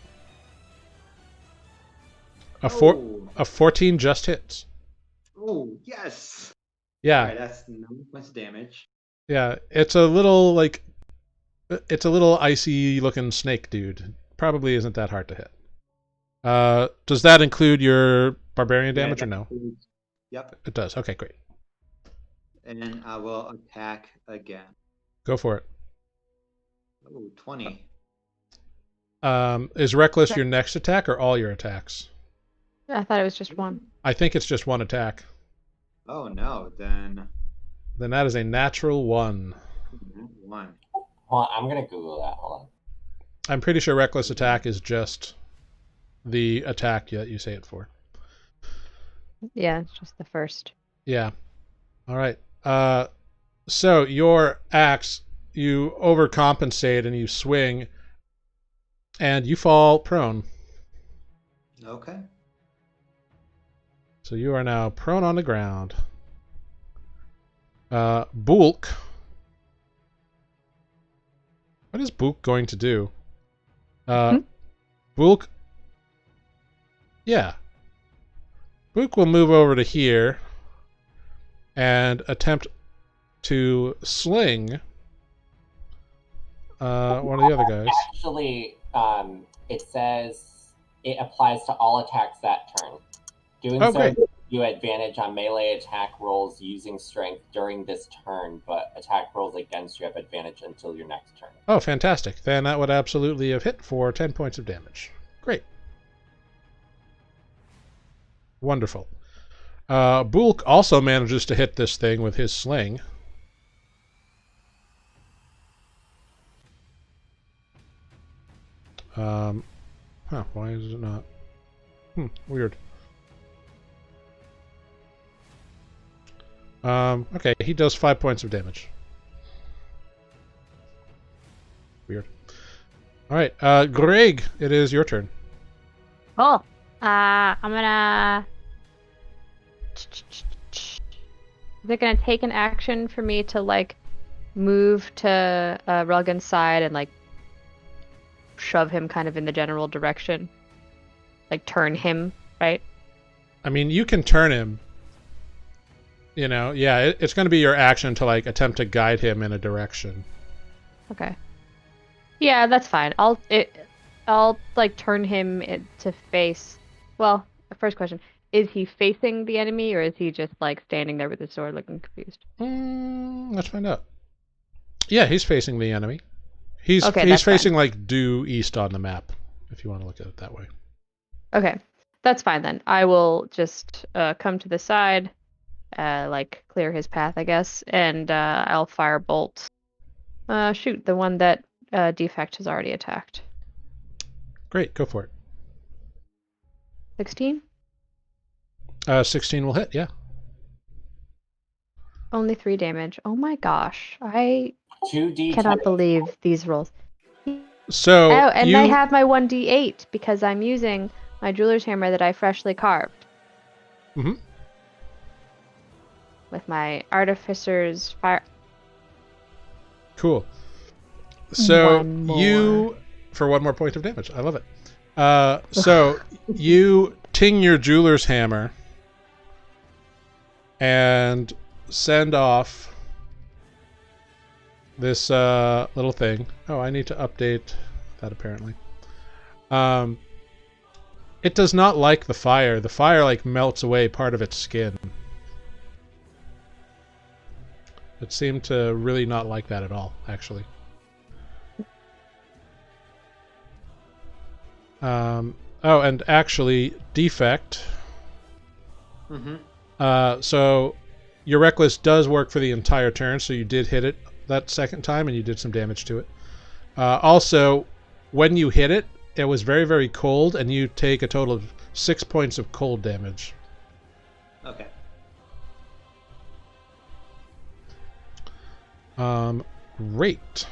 [SPEAKER 1] A 14 just hits.
[SPEAKER 3] Oh, yes.
[SPEAKER 1] Yeah.
[SPEAKER 3] All right, that's 9 points of damage.
[SPEAKER 1] Yeah, it's a little icy looking snake dude. Probably isn't that hard to hit. Does that include your barbarian damage or no?
[SPEAKER 3] Yep.
[SPEAKER 1] It does. Okay, great.
[SPEAKER 3] And then I will attack again.
[SPEAKER 1] Go for it.
[SPEAKER 3] Oh, 20.
[SPEAKER 1] Is Reckless your next attack or all your attacks?
[SPEAKER 4] I thought it was just one.
[SPEAKER 1] I think it's just one attack.
[SPEAKER 3] Oh no, then
[SPEAKER 1] that is a natural 1.
[SPEAKER 3] 1.
[SPEAKER 2] Hold on, I'm gonna Google that. Hold on.
[SPEAKER 1] I'm pretty sure Reckless Attack is just the attack that you say it for.
[SPEAKER 4] Yeah, it's just the first.
[SPEAKER 1] Yeah. All right. So your axe, you overcompensate and you swing, and you fall prone.
[SPEAKER 3] Okay.
[SPEAKER 1] So you are now prone on the ground. Bulk, What is Book going to do? Book... Yeah. Book will move over to here and attempt to sling one of the other guys.
[SPEAKER 2] Actually, it says it applies to all attacks that turn. Doing so
[SPEAKER 1] great.
[SPEAKER 2] gives you advantage on melee attack rolls using strength during this turn, but attack rolls against you have advantage until your next turn.
[SPEAKER 1] Oh, fantastic. Then that would absolutely have hit for 10 points of damage. Great. Wonderful. Bulk also manages to hit this thing with his sling. Why is it not? Weird. Okay, he does 5 points of damage. Weird. Alright, Grrrig, it is your turn.
[SPEAKER 5] Cool. I'm gonna... Is it gonna take an action for me to, like, move to Relgan's side and, like, shove him kind of in the general direction? Like, turn him, right?
[SPEAKER 1] I mean, you can turn him. You know, yeah, it's going to be your action to, like, attempt to guide him in a direction.
[SPEAKER 5] Okay. Yeah, that's fine. I'll like turn him to face. Well, first question: is he facing the enemy, or is he just like standing there with his sword, looking confused?
[SPEAKER 1] Let's find out. Yeah, he's facing the enemy. He's facing fine. Like due east on the map, if you want to look at it that way.
[SPEAKER 5] Okay, that's fine then. I will just come to the side, like clear his path, I guess, and I'll fire bolt. Shoot the one that Defect has already attacked.
[SPEAKER 1] Great, go for it.
[SPEAKER 5] 16?
[SPEAKER 1] 16 will hit, yeah.
[SPEAKER 5] Only 3 damage. Oh my gosh. I
[SPEAKER 2] 2d10.
[SPEAKER 5] cannot believe these rolls.
[SPEAKER 1] So
[SPEAKER 5] and I have my 1d8 because I'm using my jeweler's hammer that I freshly carved.
[SPEAKER 1] Mm-hmm.
[SPEAKER 5] With my artificer's fire.
[SPEAKER 1] Cool. So you, for 1 more point of damage. I love it. So you ting your jeweler's hammer and send off this little thing. Oh, I need to update that apparently. It does not like the fire. The fire like melts away part of its skin. It seemed to really not like that at all, actually. Oh, and actually, Defect.
[SPEAKER 3] Mm-hmm.
[SPEAKER 1] So your Reckless does work for the entire turn, so you did hit it that second time, and you did some damage to it. Also, when you hit it, it was very, very cold, and you take a total of 6 points of cold damage.
[SPEAKER 3] Okay.
[SPEAKER 1] Great.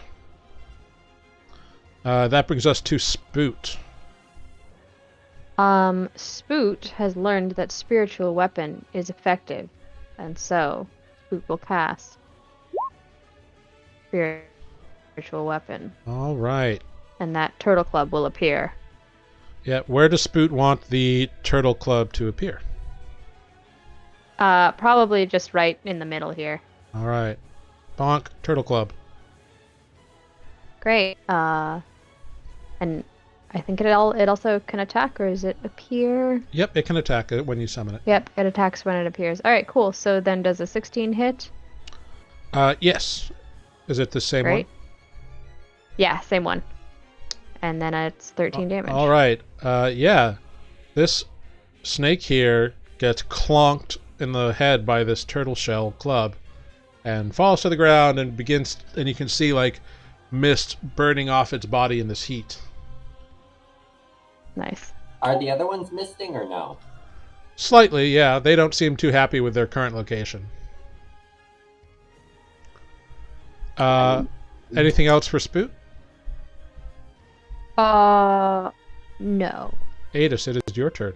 [SPEAKER 1] That brings us to Spoot.
[SPEAKER 5] Spoot has learned that spiritual weapon is effective, and so Spoot will cast spiritual weapon.
[SPEAKER 1] All right.
[SPEAKER 5] And that turtle club will appear.
[SPEAKER 1] Yeah, where does Spoot want the turtle club to appear?
[SPEAKER 5] Probably just right in the middle here.
[SPEAKER 1] All right. Bonk, turtle club.
[SPEAKER 5] Great. And I think it also can attack, or does it appear?
[SPEAKER 1] Yep, it can attack it when you summon it.
[SPEAKER 5] Yep, it attacks when it appears. All right, cool. So then does a 16 hit?
[SPEAKER 1] Yes. Is it the same one?
[SPEAKER 5] Yeah, same one. And then it's 13 damage.
[SPEAKER 1] All right. Yeah. This snake here gets clonked in the head by this turtle shell club and falls to the ground and begins, and you can see like mist burning off its body in this heat.
[SPEAKER 5] Nice.
[SPEAKER 2] Are the other ones misting or no?
[SPEAKER 1] Slightly, yeah. They don't seem too happy with their current location. Anything else for Spoot?
[SPEAKER 5] No.
[SPEAKER 1] Aetis, it is your turn.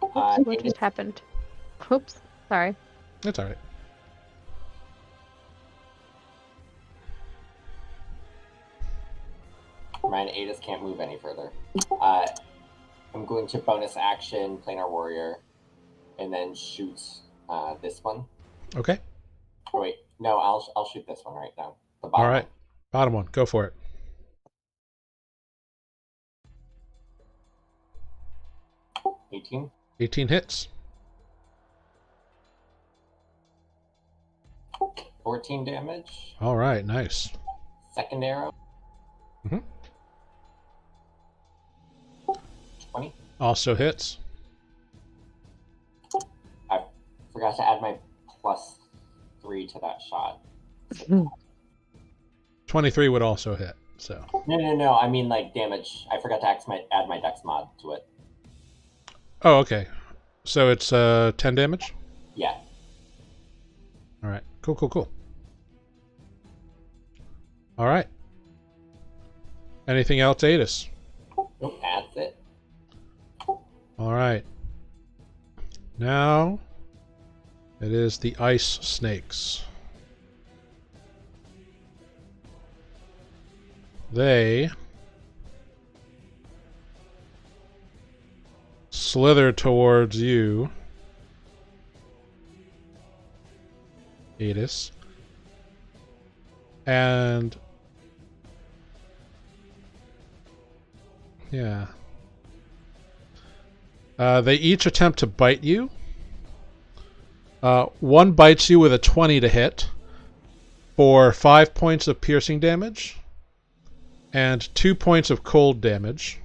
[SPEAKER 5] What just happened? Oops, sorry.
[SPEAKER 1] That's all right.
[SPEAKER 2] mind, Aetis can't move any further. I'm going to bonus action Planar Warrior, and then shoot this one.
[SPEAKER 1] Okay.
[SPEAKER 2] Oh wait, no, I'll shoot this one right now. The
[SPEAKER 1] All
[SPEAKER 2] bottom
[SPEAKER 1] right. Bottom one. Go for it.
[SPEAKER 2] 18.
[SPEAKER 1] 18 hits.
[SPEAKER 2] 14 damage.
[SPEAKER 1] All right. Nice.
[SPEAKER 2] Second arrow.
[SPEAKER 1] Mm-hmm.
[SPEAKER 2] 20.
[SPEAKER 1] Also hits.
[SPEAKER 2] I forgot to add my +3 to that shot.
[SPEAKER 1] 23 would also hit. So.
[SPEAKER 2] No. I mean, like, damage. I forgot to add my dex mod to it.
[SPEAKER 1] Oh, okay. So it's 10 damage?
[SPEAKER 2] Yeah.
[SPEAKER 1] All right. Cool. All right. Anything else, Aetis?
[SPEAKER 2] Nope, that's it.
[SPEAKER 1] All right. Now it is the ice snakes. They slither towards you, Aetis, and yeah. They each attempt to bite you. One bites you with a 20 to hit for 5 points of piercing damage and 2 points of cold damage.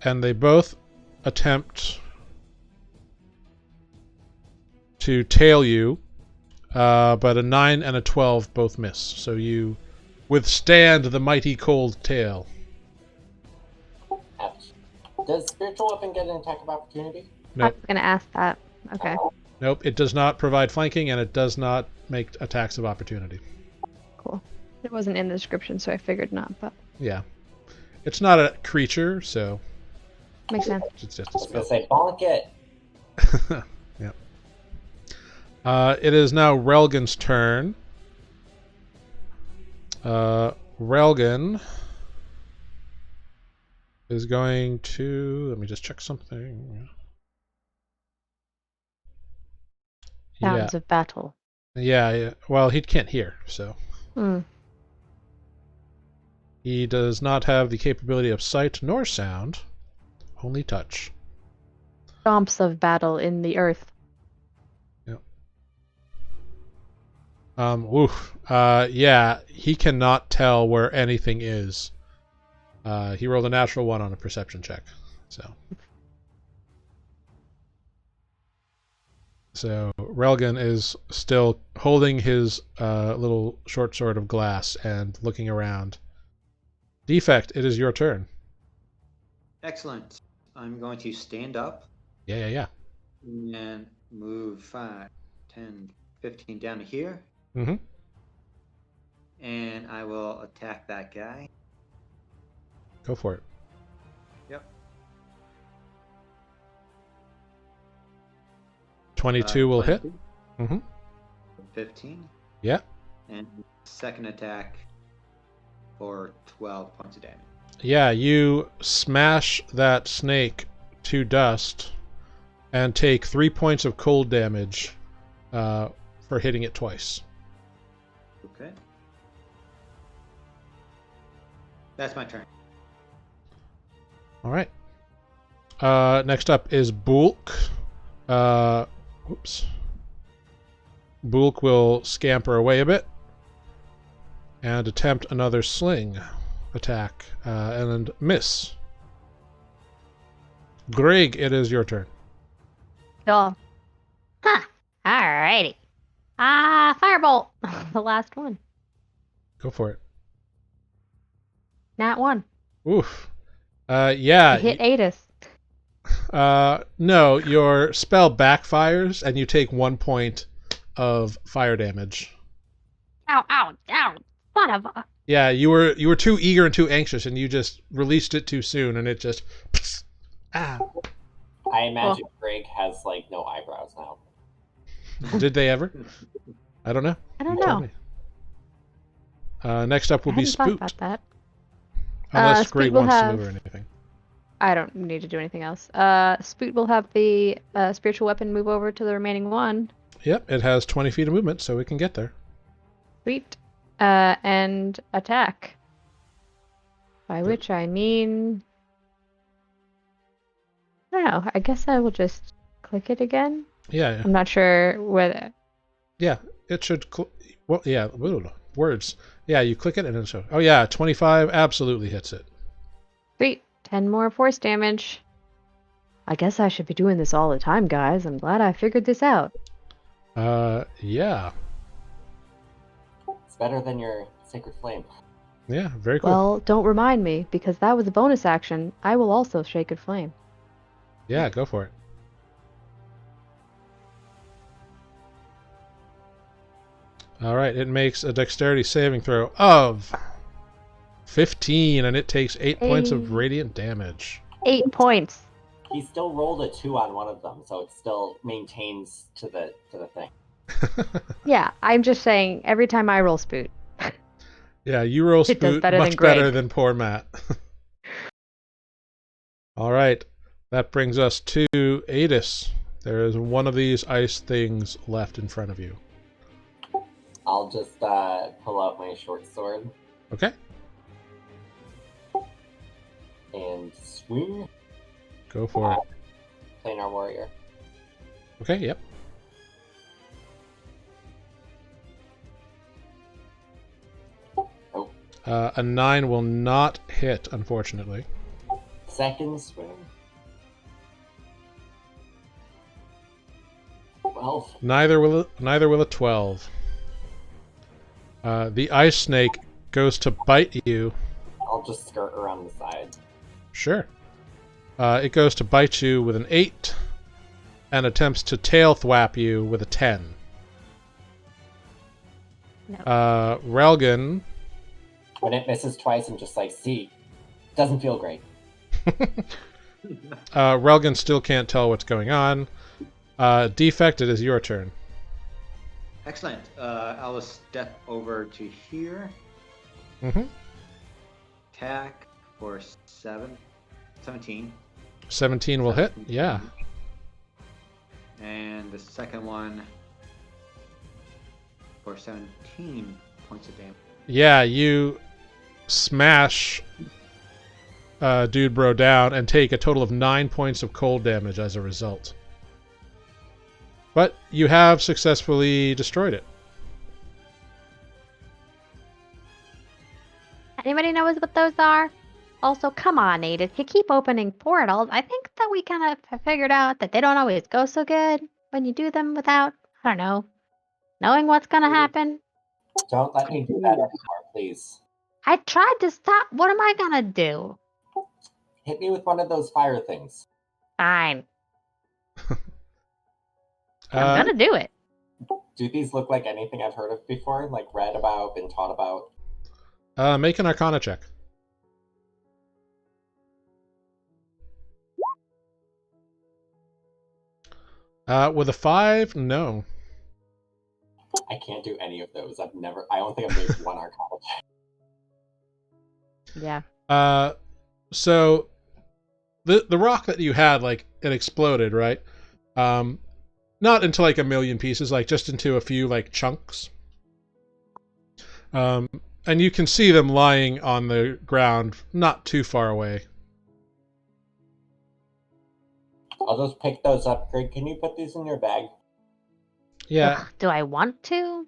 [SPEAKER 1] And they both attempt to tail you, but a 9 and a 12 both miss. So you withstand the mighty cold tail.
[SPEAKER 2] Does Spiritual Weapon get an attack of opportunity?
[SPEAKER 1] Nope.
[SPEAKER 4] I was going to ask that. Okay.
[SPEAKER 1] Nope, it does not provide flanking, and it does not make attacks of opportunity.
[SPEAKER 4] Cool. It wasn't in the description, so I figured not, but
[SPEAKER 1] Yeah. It's not a creature, so
[SPEAKER 4] makes sense.
[SPEAKER 1] it's just a
[SPEAKER 2] I was
[SPEAKER 1] spell.
[SPEAKER 2] gonna say, bonk it.
[SPEAKER 1] Yep. It is now Relgan's turn. Relgan is going to... Let me just check something.
[SPEAKER 4] Sounds of battle.
[SPEAKER 1] Yeah. Well, he can't hear, so... He does not have the capability of sight nor sound, only touch.
[SPEAKER 4] Stomps of battle in the earth.
[SPEAKER 1] Yep. Yeah, he cannot tell where anything is. He rolled a natural 1 on a perception check. So Relgan is still holding his little short sword of glass and looking around. Defect, it is your turn.
[SPEAKER 3] Excellent. I'm going to stand up
[SPEAKER 1] Yeah.
[SPEAKER 3] and move 5, 10, 15 down to here.
[SPEAKER 1] Mm-hmm.
[SPEAKER 3] And I will attack that guy.
[SPEAKER 1] Go for it.
[SPEAKER 3] Yep.
[SPEAKER 1] 22 will hit.
[SPEAKER 3] 22,
[SPEAKER 1] Mm-hmm.
[SPEAKER 3] 15.
[SPEAKER 1] Yeah.
[SPEAKER 3] And second attack for 12 points of damage.
[SPEAKER 1] Yeah, you smash that snake to dust and take 3 points of cold damage for hitting it twice.
[SPEAKER 3] Okay. That's my turn.
[SPEAKER 1] All right. Next up is Bulk. Bulk will scamper away a bit and attempt another sling attack and miss. Grrrig, it is your turn.
[SPEAKER 5] Cool. Huh. Alrighty. Firebolt. The last one.
[SPEAKER 1] Go for it.
[SPEAKER 5] Nat 1.
[SPEAKER 1] Oof. Yeah.
[SPEAKER 4] Hit Aetis.
[SPEAKER 1] No, your spell backfires and you take 1 point of fire damage.
[SPEAKER 5] Ow. Son of a...
[SPEAKER 1] Yeah, you were too eager and too anxious, and you just released it too soon, and it just... Ah.
[SPEAKER 2] I imagine Greg has, like, no eyebrows now.
[SPEAKER 1] Did they ever? I don't know.
[SPEAKER 4] I don't
[SPEAKER 1] You tell
[SPEAKER 4] know.
[SPEAKER 1] me. Next up will
[SPEAKER 4] I
[SPEAKER 1] be
[SPEAKER 4] hadn't thought
[SPEAKER 1] Spoot.
[SPEAKER 4] about that.
[SPEAKER 1] Unless
[SPEAKER 4] Spoot
[SPEAKER 1] Greg
[SPEAKER 4] will
[SPEAKER 1] wants to
[SPEAKER 4] have-
[SPEAKER 1] move or anything.
[SPEAKER 4] I don't need to do anything else. Spoot will have the spiritual weapon move over to the remaining one.
[SPEAKER 1] Yep, it has 20 feet of movement, so we can get there.
[SPEAKER 4] Sweet. And attack. By which I mean... I don't know. I guess I will just click it again.
[SPEAKER 1] Yeah,
[SPEAKER 4] I'm not sure whether...
[SPEAKER 1] yeah, it should. Well, yeah, words. Yeah, you click it and it shows. Oh yeah, 25 absolutely hits it.
[SPEAKER 4] Sweet. 10 more force damage. I guess I should be doing this all the time, guys. I'm glad I figured this out.
[SPEAKER 1] Yeah,
[SPEAKER 2] It's better than your Sacred Flame.
[SPEAKER 1] yeah, very cool.
[SPEAKER 4] Well, don't remind me, because that was a bonus action. I will also Sacred Flame.
[SPEAKER 1] Yeah, go for it. All right, it makes a dexterity saving throw of 15, and it takes 8 points of
[SPEAKER 4] Hey.
[SPEAKER 1] radiant damage.
[SPEAKER 4] 8 points.
[SPEAKER 2] He still rolled a 2 on one of them, so it still maintains to the thing.
[SPEAKER 4] Yeah, I'm just saying, every time I roll Spoot.
[SPEAKER 1] Yeah, you roll
[SPEAKER 4] It does
[SPEAKER 1] Spoot
[SPEAKER 4] better than
[SPEAKER 1] much better
[SPEAKER 4] Greg.
[SPEAKER 1] than poor Matt. All right, that brings us to Aetis. There is one of these ice things left in front of you.
[SPEAKER 2] I'll just pull out my short sword
[SPEAKER 1] Okay,
[SPEAKER 2] and swing.
[SPEAKER 1] go for it.
[SPEAKER 2] Planar warrior.
[SPEAKER 1] Okay, yep.
[SPEAKER 2] Oh.
[SPEAKER 1] A 9 will not hit, unfortunately.
[SPEAKER 2] Second swing. 12.
[SPEAKER 1] Neither will a 12. The ice snake goes to bite you.
[SPEAKER 2] I'll just skirt around the side.
[SPEAKER 1] Sure. It goes to bite you with an 8 and attempts to tail thwap you with a 10.
[SPEAKER 4] No.
[SPEAKER 1] Relgan.
[SPEAKER 2] When it misses twice, I'm just like, see, doesn't feel great.
[SPEAKER 1] Relgan still can't tell what's going on. Defect, it is your turn.
[SPEAKER 3] Excellent. I'll step over to here.
[SPEAKER 1] Mm-hmm.
[SPEAKER 3] Attack for 17.
[SPEAKER 1] 17 will hit. Yeah.
[SPEAKER 3] And the second one for 17 points of damage.
[SPEAKER 1] Yeah, you smash Dude Bro down and take a total of 9 points of cold damage as a result. But you have successfully destroyed it.
[SPEAKER 5] Anybody knows what those are? Also, come on, Aetis. You keep opening portals. I think that we kind of figured out that they don't always go so good when you do them without, I don't know, knowing what's gonna happen.
[SPEAKER 2] Don't let me do that anymore, please.
[SPEAKER 5] I tried to stop. What am I gonna do?
[SPEAKER 2] Hit me with one of those fire things.
[SPEAKER 5] Fine.
[SPEAKER 1] Uh,
[SPEAKER 5] I'm gonna do it.
[SPEAKER 2] Do these look like anything I've heard of before? Like read about, been taught about?
[SPEAKER 1] Make an Arcana check. With a 5, no.
[SPEAKER 2] I can't do any of those. I don't think I've made one Arcana check.
[SPEAKER 4] Yeah.
[SPEAKER 1] So the rock that you had, like, it exploded, right? Not into like a million pieces, like just into a few like chunks. And you can see them lying on the ground, not too far away.
[SPEAKER 2] I'll just pick those up. Greg, can you put these in your bag?
[SPEAKER 1] Yeah.
[SPEAKER 5] Ugh, do I want to?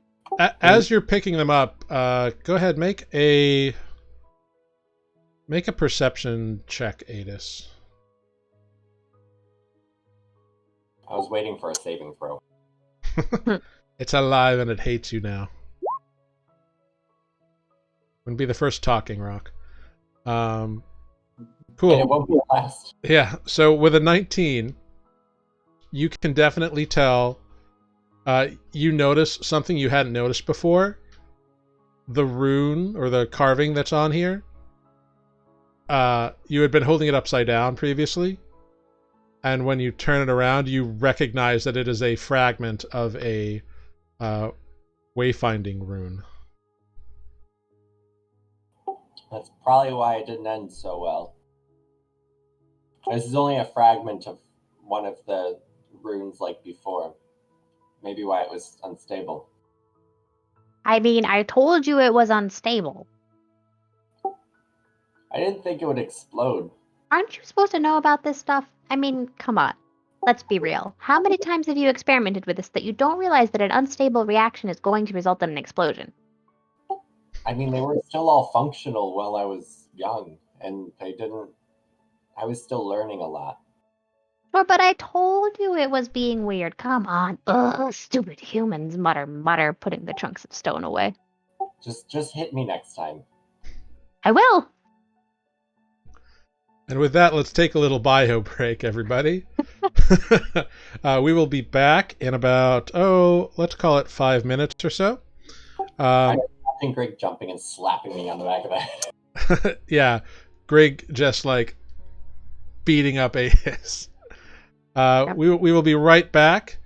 [SPEAKER 1] As you're picking them up, go ahead, make a perception check, Aetis.
[SPEAKER 2] I was waiting for a saving throw.
[SPEAKER 1] It's alive and it hates you now. Wouldn't be the first talking rock.
[SPEAKER 2] And it
[SPEAKER 1] Cool.
[SPEAKER 2] won't be the last.
[SPEAKER 1] Yeah, so with a 19, you can definitely tell you notice something you hadn't noticed before. The rune or the carving that's on here. You had been holding it upside down previously. And when you turn it around, you recognize that it is a fragment of a wayfinding rune.
[SPEAKER 2] That's probably why it didn't end so well. This is only a fragment of one of the runes like before. Maybe why it was unstable.
[SPEAKER 5] I mean, I told you it was unstable.
[SPEAKER 2] I didn't think it would explode.
[SPEAKER 5] Aren't you supposed to know about this stuff? I mean, come on. Let's be real. How many times have you experimented with this that you don't realize that an unstable reaction is going to result in an explosion?
[SPEAKER 2] I mean, they were still all functional while I was young, and they didn't... I was still learning a lot.
[SPEAKER 5] Sure, but I told you it was being weird. Come on. Ugh, stupid humans, mutter, mutter, putting the chunks of stone away.
[SPEAKER 2] Just hit me next time.
[SPEAKER 5] I will.
[SPEAKER 1] And with that, let's take a little bio break, everybody. We will be back in about, let's call it 5 minutes or so.
[SPEAKER 2] I think Greg jumping and slapping me on the back of the head.
[SPEAKER 1] Yeah, Greg just like beating up Aetis.
[SPEAKER 5] Yep.
[SPEAKER 1] We will be right back.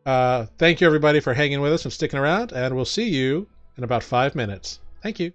[SPEAKER 1] Thank you, everybody, for hanging with us and sticking around, and we'll see you in about 5 minutes. Thank you.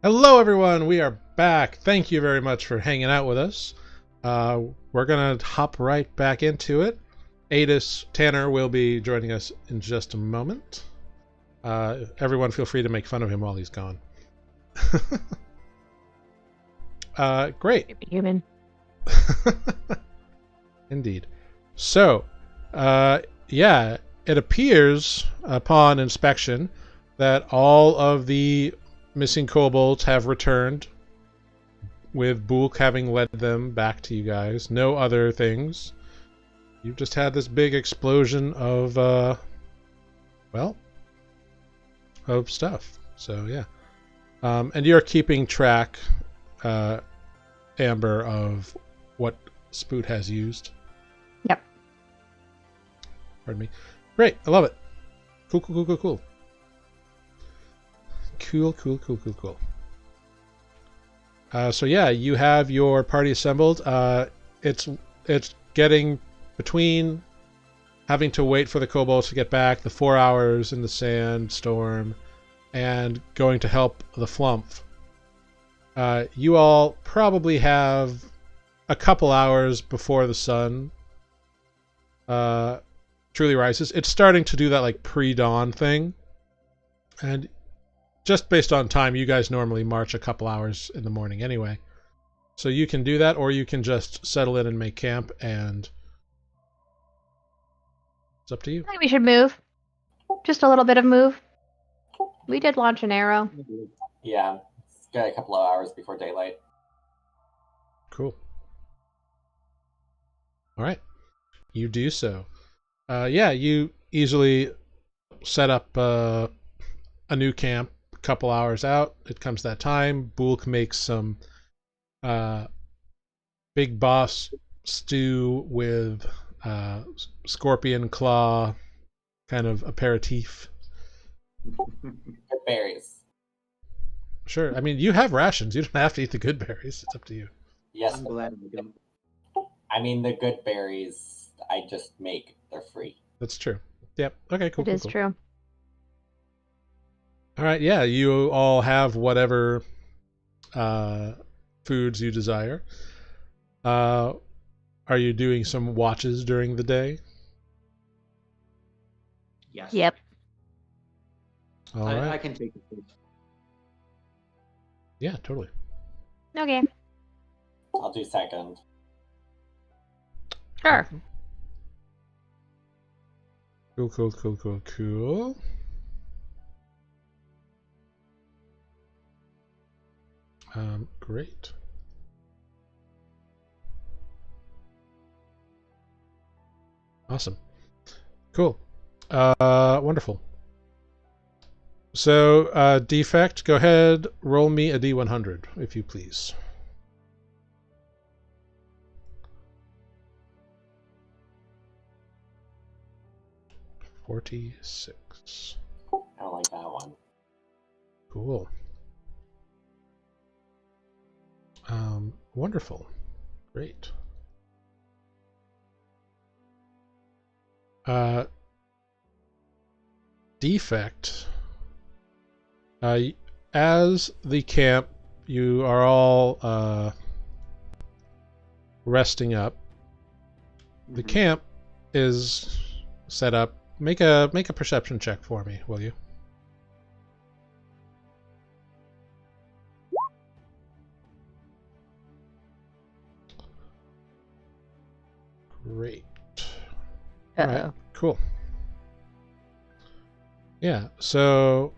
[SPEAKER 1] Hello, everyone. We are back. Thank you very much for hanging out with us. We're going to hop right back into it. Aetis Tanner will be joining us in just a moment. Everyone feel free to make fun of him while he's gone. Great.
[SPEAKER 4] Superhuman.
[SPEAKER 1] Indeed. So, yeah, it appears upon inspection that all of the missing kobolds have returned, with Bulk having led them back to you guys. No other things. You've just had this big explosion of, well, of stuff. So, yeah. And you're keeping track, Amber, of what Spoot has used.
[SPEAKER 4] Yep.
[SPEAKER 1] Pardon me. Great. I love it. Cool, cool, cool, cool, cool. Cool, cool, cool, cool, cool. So yeah, you have your party assembled. It's getting between having to wait for the kobolds to get back, the 4 hours in the sandstorm, and going to help the flump. You all probably have a couple hours before the sun truly rises. It's starting to do that like pre-dawn thing, and just based on time, you guys normally march a couple hours in the morning anyway. So you can do that, or you can just settle in and make camp, and it's up to you.
[SPEAKER 4] I think we should move. Just a little bit of move. We did launch an arrow.
[SPEAKER 2] Yeah, it's got a couple of hours before daylight.
[SPEAKER 1] Cool. All right. You do so. Yeah, you easily set up a new camp a couple hours out. It comes that time. Bulk makes some big boss stew with scorpion claw kind of aperitif.
[SPEAKER 2] Good berries.
[SPEAKER 1] Sure. I mean, you have rations. You don't have to eat the good berries. It's up to you.
[SPEAKER 2] Yes,
[SPEAKER 3] I'm glad we don't.
[SPEAKER 2] I mean the good berries I just make. They're free.
[SPEAKER 1] That's true. Yep. Okay, cool.
[SPEAKER 4] It
[SPEAKER 1] cool,
[SPEAKER 4] is
[SPEAKER 1] cool.
[SPEAKER 4] true.
[SPEAKER 1] All right. Yeah, you all have whatever foods you desire. Are you doing some watches during the day?
[SPEAKER 3] Yes.
[SPEAKER 4] Yep.
[SPEAKER 1] All
[SPEAKER 3] I
[SPEAKER 1] right.
[SPEAKER 3] can take the food.
[SPEAKER 1] Yeah, totally.
[SPEAKER 4] Okay.
[SPEAKER 2] I'll do second.
[SPEAKER 4] Sure.
[SPEAKER 1] Cool, cool, cool, cool, cool. Great. Awesome. Cool. Wonderful. So, Defect, go ahead, roll me a D100, if you please. $46.
[SPEAKER 2] I don't like that one.
[SPEAKER 1] Cool. Wonderful. Great. Defect. As the camp, you are all resting up. The camp is set up. Make a perception check for me, will you? Great. All right,
[SPEAKER 4] Uh-oh.
[SPEAKER 1] cool. Yeah, so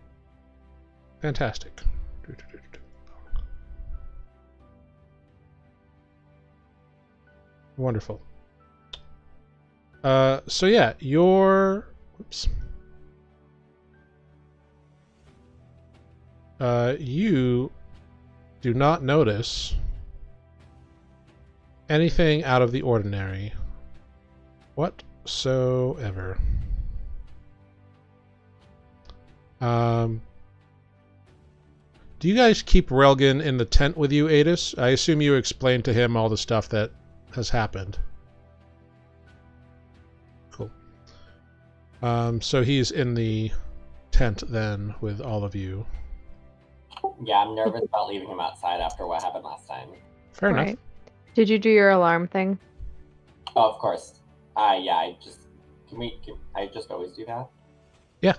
[SPEAKER 1] fantastic. Wonderful. So yeah, whoops. You do not notice anything out of the ordinary whatsoever. Do you guys keep Relgan in the tent with you, Aetis? I assume you explained to him all the stuff that has happened. Cool. So he's in the tent then with all of you.
[SPEAKER 2] Yeah, I'm nervous about leaving him outside after what happened last time.
[SPEAKER 1] Fair enough.
[SPEAKER 4] Right. Did you do your alarm thing?
[SPEAKER 2] Oh, of course. Yeah, can I just always do that?
[SPEAKER 1] Yeah.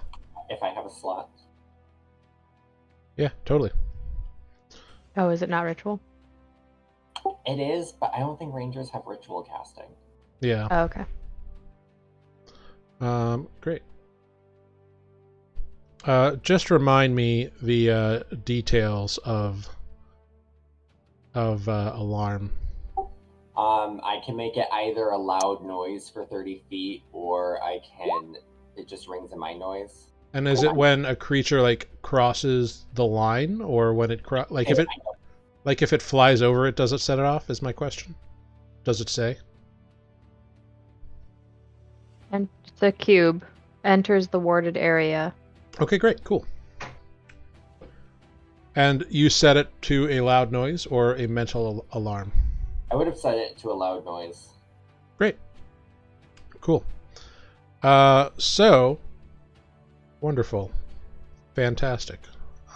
[SPEAKER 2] If I have a slot.
[SPEAKER 1] Yeah, totally.
[SPEAKER 4] Oh, is it not ritual?
[SPEAKER 2] It is, but I don't think rangers have ritual casting.
[SPEAKER 1] Yeah.
[SPEAKER 4] Oh, okay.
[SPEAKER 1] Great. Just remind me the details of alarm.
[SPEAKER 2] I can make it either a loud noise for 30 feet, or it just rings in my noise.
[SPEAKER 1] And is it when a creature like crosses the line, or when it if it flies over it, does it set it off? Is my question. Does it say?
[SPEAKER 4] And the cube enters the warded area.
[SPEAKER 1] Okay, great, cool. And you set it to a loud noise or a mental alarm?
[SPEAKER 2] I would have set it to a loud noise.
[SPEAKER 1] Great. Cool. So, wonderful. Fantastic.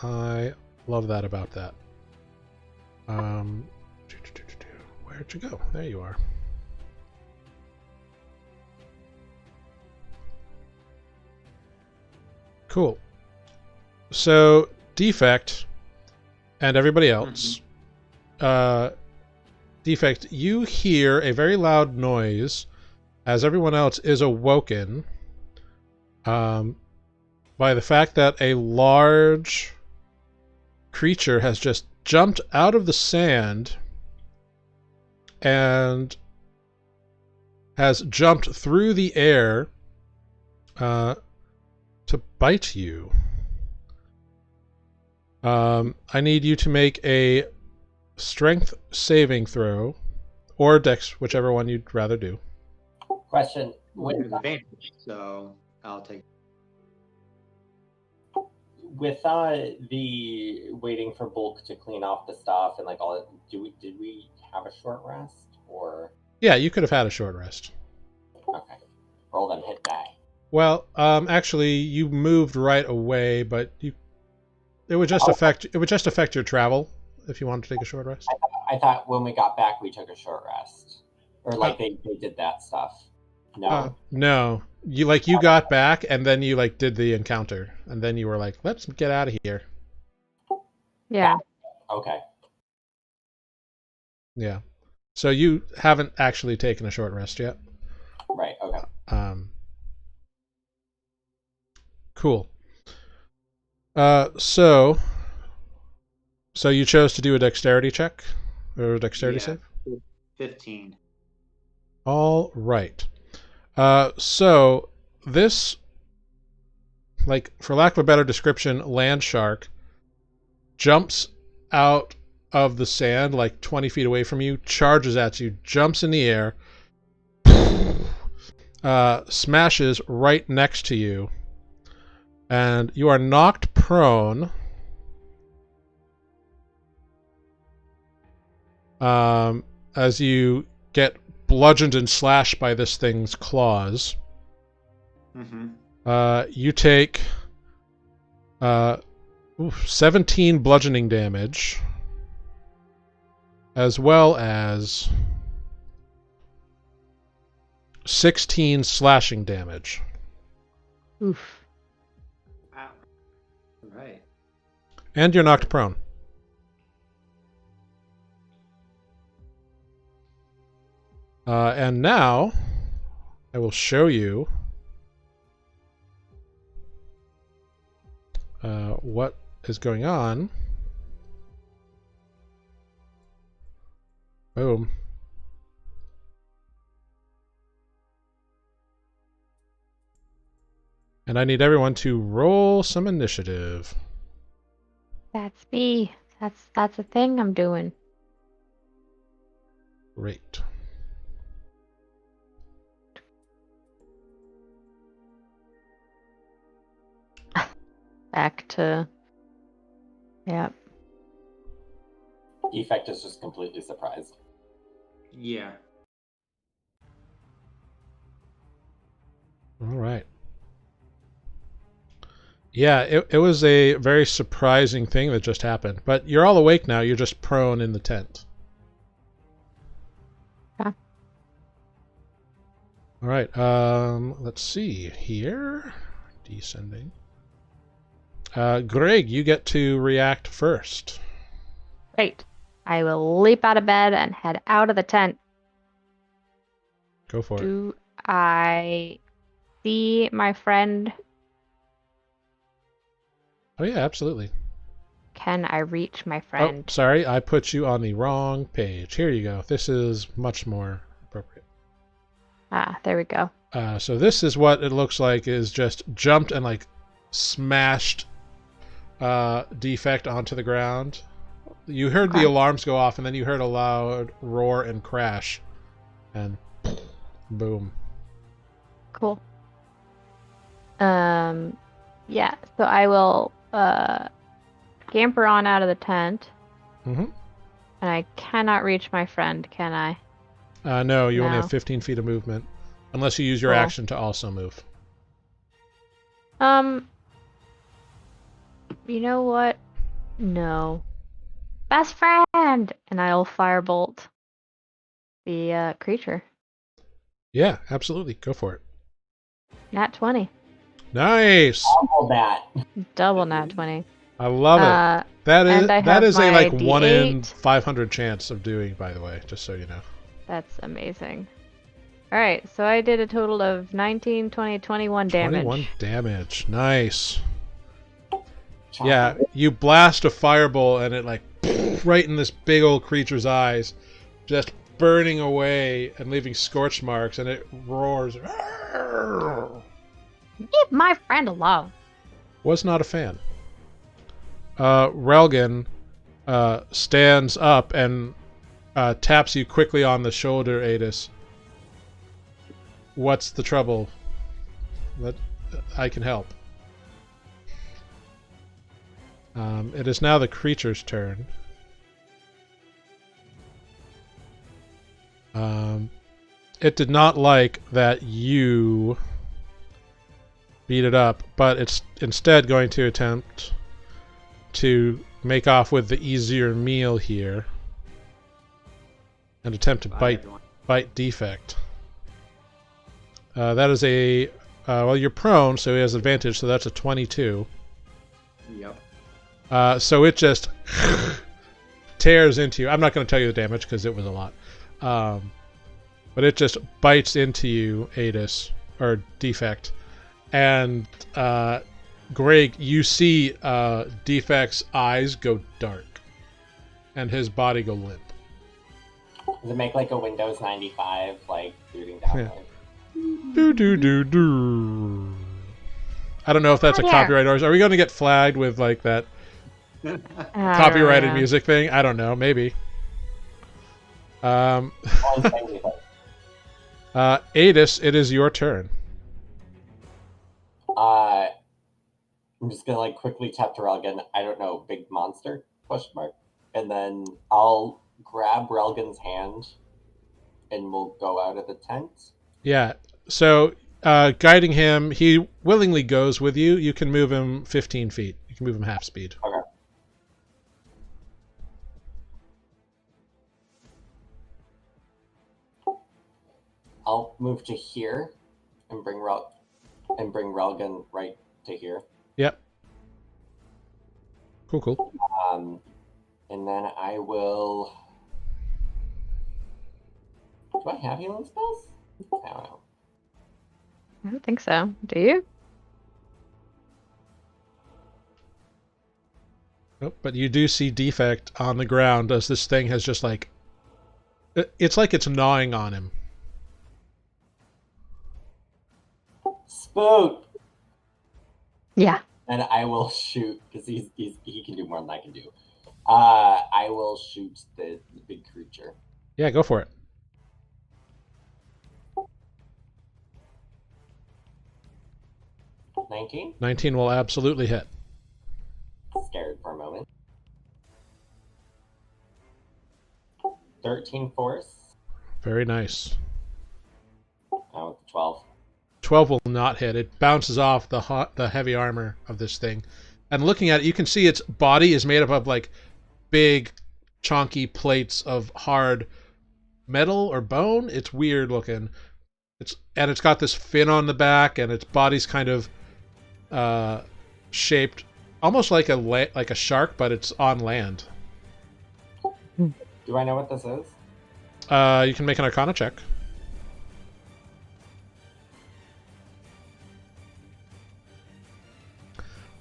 [SPEAKER 1] I love that about that. Where'd you go? There you are. Cool. So, Defect and everybody else, Defect, you hear a very loud noise as everyone else is awoken by the fact that a large creature has just jumped out of the sand and has jumped through the air to bite you. I need you to make a strength saving throw, or dex, whichever one you'd rather do.
[SPEAKER 2] Question.
[SPEAKER 3] There's advantage, so I'll take.
[SPEAKER 2] With the waiting for Bulk to clean off the stuff and like all that, did we have a short rest or?
[SPEAKER 1] Yeah, you could have had a short rest.
[SPEAKER 2] Okay. Roll them, hit die.
[SPEAKER 1] Well, actually, you moved right away, but it would just affect your travel if you wanted to take a short rest.
[SPEAKER 2] I thought when we got back we took a short rest, or like they did that stuff. No.
[SPEAKER 1] No. You got back and then you did the encounter and then you were like, let's get out of here.
[SPEAKER 4] Yeah.
[SPEAKER 2] Okay.
[SPEAKER 1] Yeah. So you haven't actually taken a short rest yet.
[SPEAKER 2] Right. Okay.
[SPEAKER 1] Cool. So you chose to do a dexterity check or a dexterity save?
[SPEAKER 3] 15.
[SPEAKER 1] All right. So this, for lack of a better description, land shark jumps out of the sand 20 feet away from you, charges at you, jumps in the air, smashes right next to you, and you are knocked prone. As you get bludgeoned and slashed by this thing's claws. You take 17 bludgeoning damage, as well as 16 slashing damage.
[SPEAKER 4] Oof.
[SPEAKER 3] Wow. All right.
[SPEAKER 1] And you're knocked prone. And now I will show you what is going on. Boom. And I need everyone to roll some initiative.
[SPEAKER 5] That's me. That's a thing I'm doing.
[SPEAKER 1] Great.
[SPEAKER 4] Back to. Yep.
[SPEAKER 2] Defect is just completely surprised.
[SPEAKER 3] Yeah.
[SPEAKER 1] All right. Yeah, it was a very surprising thing that just happened. But you're all awake now. You're just prone in the tent.
[SPEAKER 4] Yeah.
[SPEAKER 1] All right. Let's see here. Descending. Greg, you get to react first.
[SPEAKER 4] Great. I will leap out of bed and head out of the tent.
[SPEAKER 1] Go for it.
[SPEAKER 4] Do I see my friend?
[SPEAKER 1] Oh yeah, absolutely.
[SPEAKER 4] Can I reach my
[SPEAKER 1] Oh,
[SPEAKER 4] friend?
[SPEAKER 1] sorry, I put you on the wrong page. Here you go. This is much more appropriate.
[SPEAKER 4] Ah, there we go.
[SPEAKER 1] So this is what it looks like is just jumped and like smashed Defect onto the ground. You heard the
[SPEAKER 4] Okay.
[SPEAKER 1] alarms go off and then you heard a loud roar and crash. And boom.
[SPEAKER 4] Cool. Yeah, so I will scamper on out of the tent.
[SPEAKER 1] Mm-hmm.
[SPEAKER 4] And I cannot reach my friend, can I?
[SPEAKER 1] No, you only
[SPEAKER 4] No.
[SPEAKER 1] have 15 feet of movement. Unless you use your
[SPEAKER 4] Cool.
[SPEAKER 1] action to also move.
[SPEAKER 4] You know what? No. Best friend! And I'll firebolt the creature.
[SPEAKER 1] Yeah, absolutely. Go for it.
[SPEAKER 4] Nat 20.
[SPEAKER 1] Nice!
[SPEAKER 2] All that.
[SPEAKER 4] Double nat 20.
[SPEAKER 1] I love it. That
[SPEAKER 4] and I
[SPEAKER 1] is
[SPEAKER 4] have
[SPEAKER 1] a
[SPEAKER 4] my
[SPEAKER 1] like 1 in
[SPEAKER 4] D8.
[SPEAKER 1] 500 chance of doing, by the way, just so you know.
[SPEAKER 4] That's amazing. Alright, so I did a total of 19, 20, 21 damage.
[SPEAKER 1] 21 damage. Nice.
[SPEAKER 2] Chocolate.
[SPEAKER 1] Yeah, you blast a fireball and it like right in this big old creature's eyes, just burning away and leaving scorch marks, and it roars.
[SPEAKER 4] Leave my friend alone.
[SPEAKER 1] Was not a fan. Relgan stands up and taps you quickly on the shoulder, Aetis. What's the trouble? I can help. It is now the creature's turn. It did not like that you beat it up, but it's instead going to attempt to make off with the easier meal here and attempt to
[SPEAKER 3] Bye, everyone.
[SPEAKER 1] bite Defect. That is a well, you're prone, so he has advantage, so that's a 22.
[SPEAKER 3] Yep.
[SPEAKER 1] So it just tears into you. I'm not going to tell you the damage because it was a lot. But it just bites into you, Aetis, or Defect. And Greg, you see Defect's eyes go dark and his body go limp.
[SPEAKER 2] Does it make like a Windows 95, like booting down?
[SPEAKER 1] Yeah. Do do do do. I don't know if that's a
[SPEAKER 5] Oh, yeah.
[SPEAKER 1] copyright noise. Are we going to get flagged with like that copyrighted music thing? I don't know. Maybe.
[SPEAKER 2] Well, I'm saying anything.
[SPEAKER 1] Aetis, it is your turn.
[SPEAKER 2] I'm just gonna like quickly tap to Relgan. I don't know, big monster? Question mark. And then I'll grab Relgan's hand, and we'll go out of the tent.
[SPEAKER 1] Yeah. So, guiding him, he willingly goes with you. You can move him 15 feet. You can move him half speed.
[SPEAKER 2] Okay. I'll move to here, and bring Relgan right to here.
[SPEAKER 1] Yep. Cool, cool.
[SPEAKER 2] And then I will. Do I have healing spells? I don't know.
[SPEAKER 4] I don't think so. Do you?
[SPEAKER 1] Nope, but you do see Defect on the ground as this thing has just like... It's like it's gnawing on him.
[SPEAKER 2] Spoot!
[SPEAKER 4] Yeah.
[SPEAKER 2] And I will shoot, because he can do more than I can do. I will shoot the big creature.
[SPEAKER 1] Yeah, go for it.
[SPEAKER 2] $19?
[SPEAKER 1] 19 will absolutely hit.
[SPEAKER 2] Scared for a moment. 13 force.
[SPEAKER 1] Very nice.
[SPEAKER 2] Now with the 12.
[SPEAKER 1] 12 will not hit. It bounces off the heavy armor of this thing. And looking at it, you can see its body is made up of like big, chunky plates of hard metal or bone. It's weird looking. It's got this fin on the back, and its body's kind of shaped almost like a shark, but it's on land.
[SPEAKER 2] Do I know what this is?
[SPEAKER 1] You can make an Arcana check.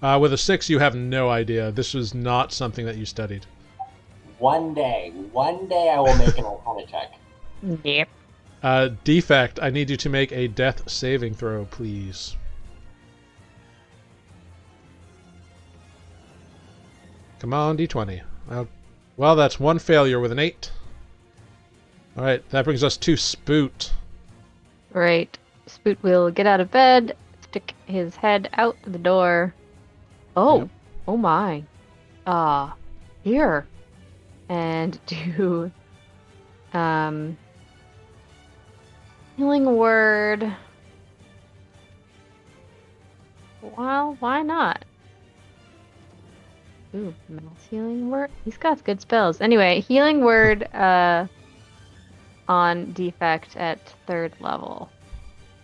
[SPEAKER 1] With a 6, you have no idea. This was not something that you studied.
[SPEAKER 2] One day I will make an Arcana check.
[SPEAKER 5] Yep.
[SPEAKER 1] Defect, I need you to make a death saving throw, please. Come on, D20. Well, that's one failure with an 8. Alright, that brings us to Spoot.
[SPEAKER 4] Right. Spoot will get out of bed, stick his head out the door. Oh,
[SPEAKER 1] Yep.
[SPEAKER 4] Oh my. Here. And do healing word. Well, why not? Ooh, mass healing word. He's got good spells. Anyway, healing word on Defect at 3rd level.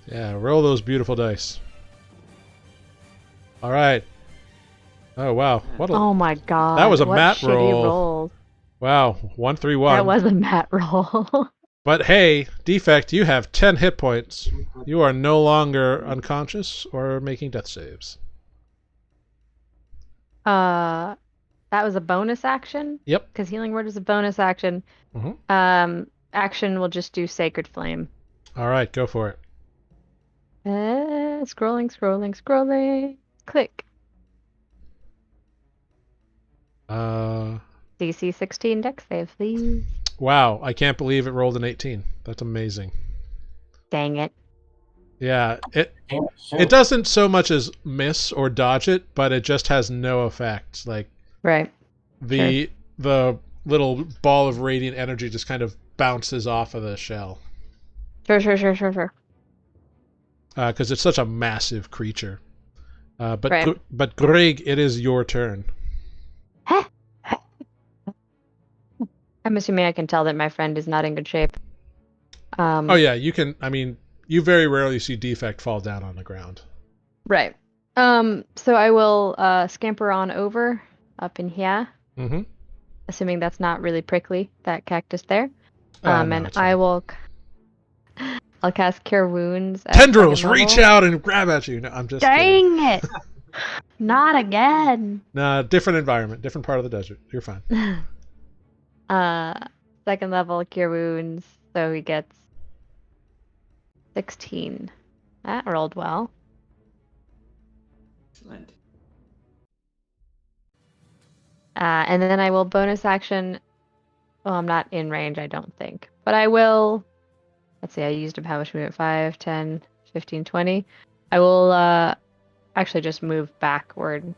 [SPEAKER 1] Yeah, roll those beautiful dice. Alright. Oh, wow.
[SPEAKER 4] Oh my god.
[SPEAKER 1] That was a
[SPEAKER 4] what
[SPEAKER 1] mat
[SPEAKER 4] shitty
[SPEAKER 1] roll.
[SPEAKER 4] rolls.
[SPEAKER 1] Wow, 131.
[SPEAKER 4] That was a mat roll.
[SPEAKER 1] But hey, Defect, you have 10 hit points. You are no longer unconscious or making death saves.
[SPEAKER 4] That was a bonus action?
[SPEAKER 1] Yep.
[SPEAKER 4] Because healing word is a bonus action.
[SPEAKER 1] Mm-hmm.
[SPEAKER 4] Action will just do Sacred Flame.
[SPEAKER 1] Alright, go for it.
[SPEAKER 4] Scrolling. Click. DC 16 dex save, please.
[SPEAKER 1] Wow, I can't believe it rolled an 18. That's amazing.
[SPEAKER 4] Dang it.
[SPEAKER 1] Yeah,
[SPEAKER 2] Damn, shoot.
[SPEAKER 1] it doesn't so much as miss or dodge it, but it just has no effect. Like
[SPEAKER 4] Right.
[SPEAKER 1] the little ball of radiant energy just kind of bounces off of the shell.
[SPEAKER 4] Sure.
[SPEAKER 1] Because it's such a massive creature. But
[SPEAKER 4] Right.
[SPEAKER 1] but Grrrig, it is your turn.
[SPEAKER 4] I'm assuming I can tell that my friend is not in good shape.
[SPEAKER 1] Oh yeah, you can. I mean, you very rarely see Defect fall down on the ground.
[SPEAKER 4] Right. So I will scamper on over up in here,
[SPEAKER 1] Mm-hmm.
[SPEAKER 4] assuming that's not really prickly, that cactus there.
[SPEAKER 1] No,
[SPEAKER 4] And
[SPEAKER 1] it's
[SPEAKER 4] I
[SPEAKER 1] fine.
[SPEAKER 4] will I'll cast Cure Wounds at
[SPEAKER 1] Tendrils,
[SPEAKER 4] 2nd
[SPEAKER 1] reach
[SPEAKER 4] level.
[SPEAKER 1] out and grab at you. No, I'm just kidding.
[SPEAKER 5] Dang it! Not again.
[SPEAKER 1] Nah, different environment, different part of the desert. You're fine.
[SPEAKER 4] 2nd level Cure Wounds, so he gets 16. That rolled well.
[SPEAKER 3] Excellent.
[SPEAKER 4] And then I will bonus action. Well, I'm not in range, I don't think. But I will. Let's see, I used how much movement? 5, 10, 15, 20. I will actually just move backward.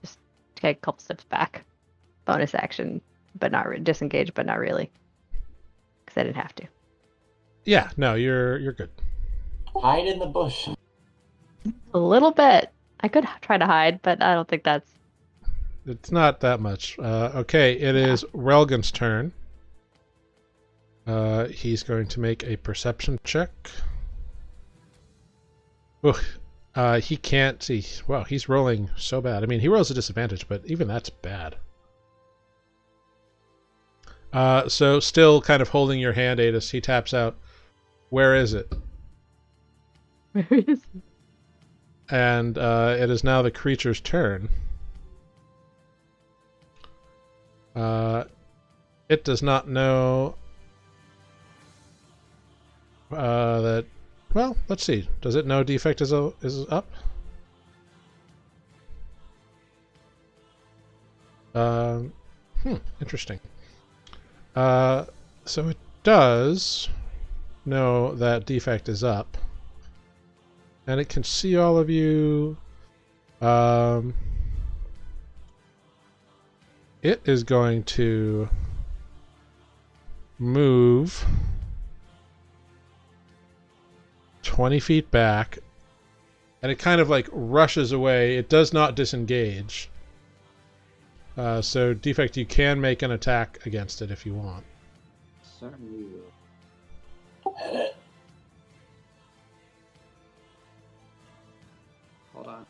[SPEAKER 4] Just take a couple steps back. Bonus action, but not disengage, but not really. Because I didn't have to.
[SPEAKER 1] Yeah, no, you're good.
[SPEAKER 2] Hide in the bush.
[SPEAKER 4] A little bit. I could try to hide, but I don't think that's.
[SPEAKER 1] It's not that much. Okay, it is Relgan's turn. He's going to make a perception check. Ugh. He can't see. Wow, he's rolling so bad. I mean, he rolls a disadvantage, but even that's bad. So still kind of holding your hand, Aetis, he taps out. Where is it? And it is now the creature's turn. It does not know that. Well, let's see. Does it know Defect is up? Interesting. So it does know that Defect is up, and it can see all of you. It is going to move 20 feet back, and it kind of like rushes away. It does not disengage. So, Defect, you can make an attack against it if you want.
[SPEAKER 3] Certainly will.
[SPEAKER 2] Edit.
[SPEAKER 3] Hold on.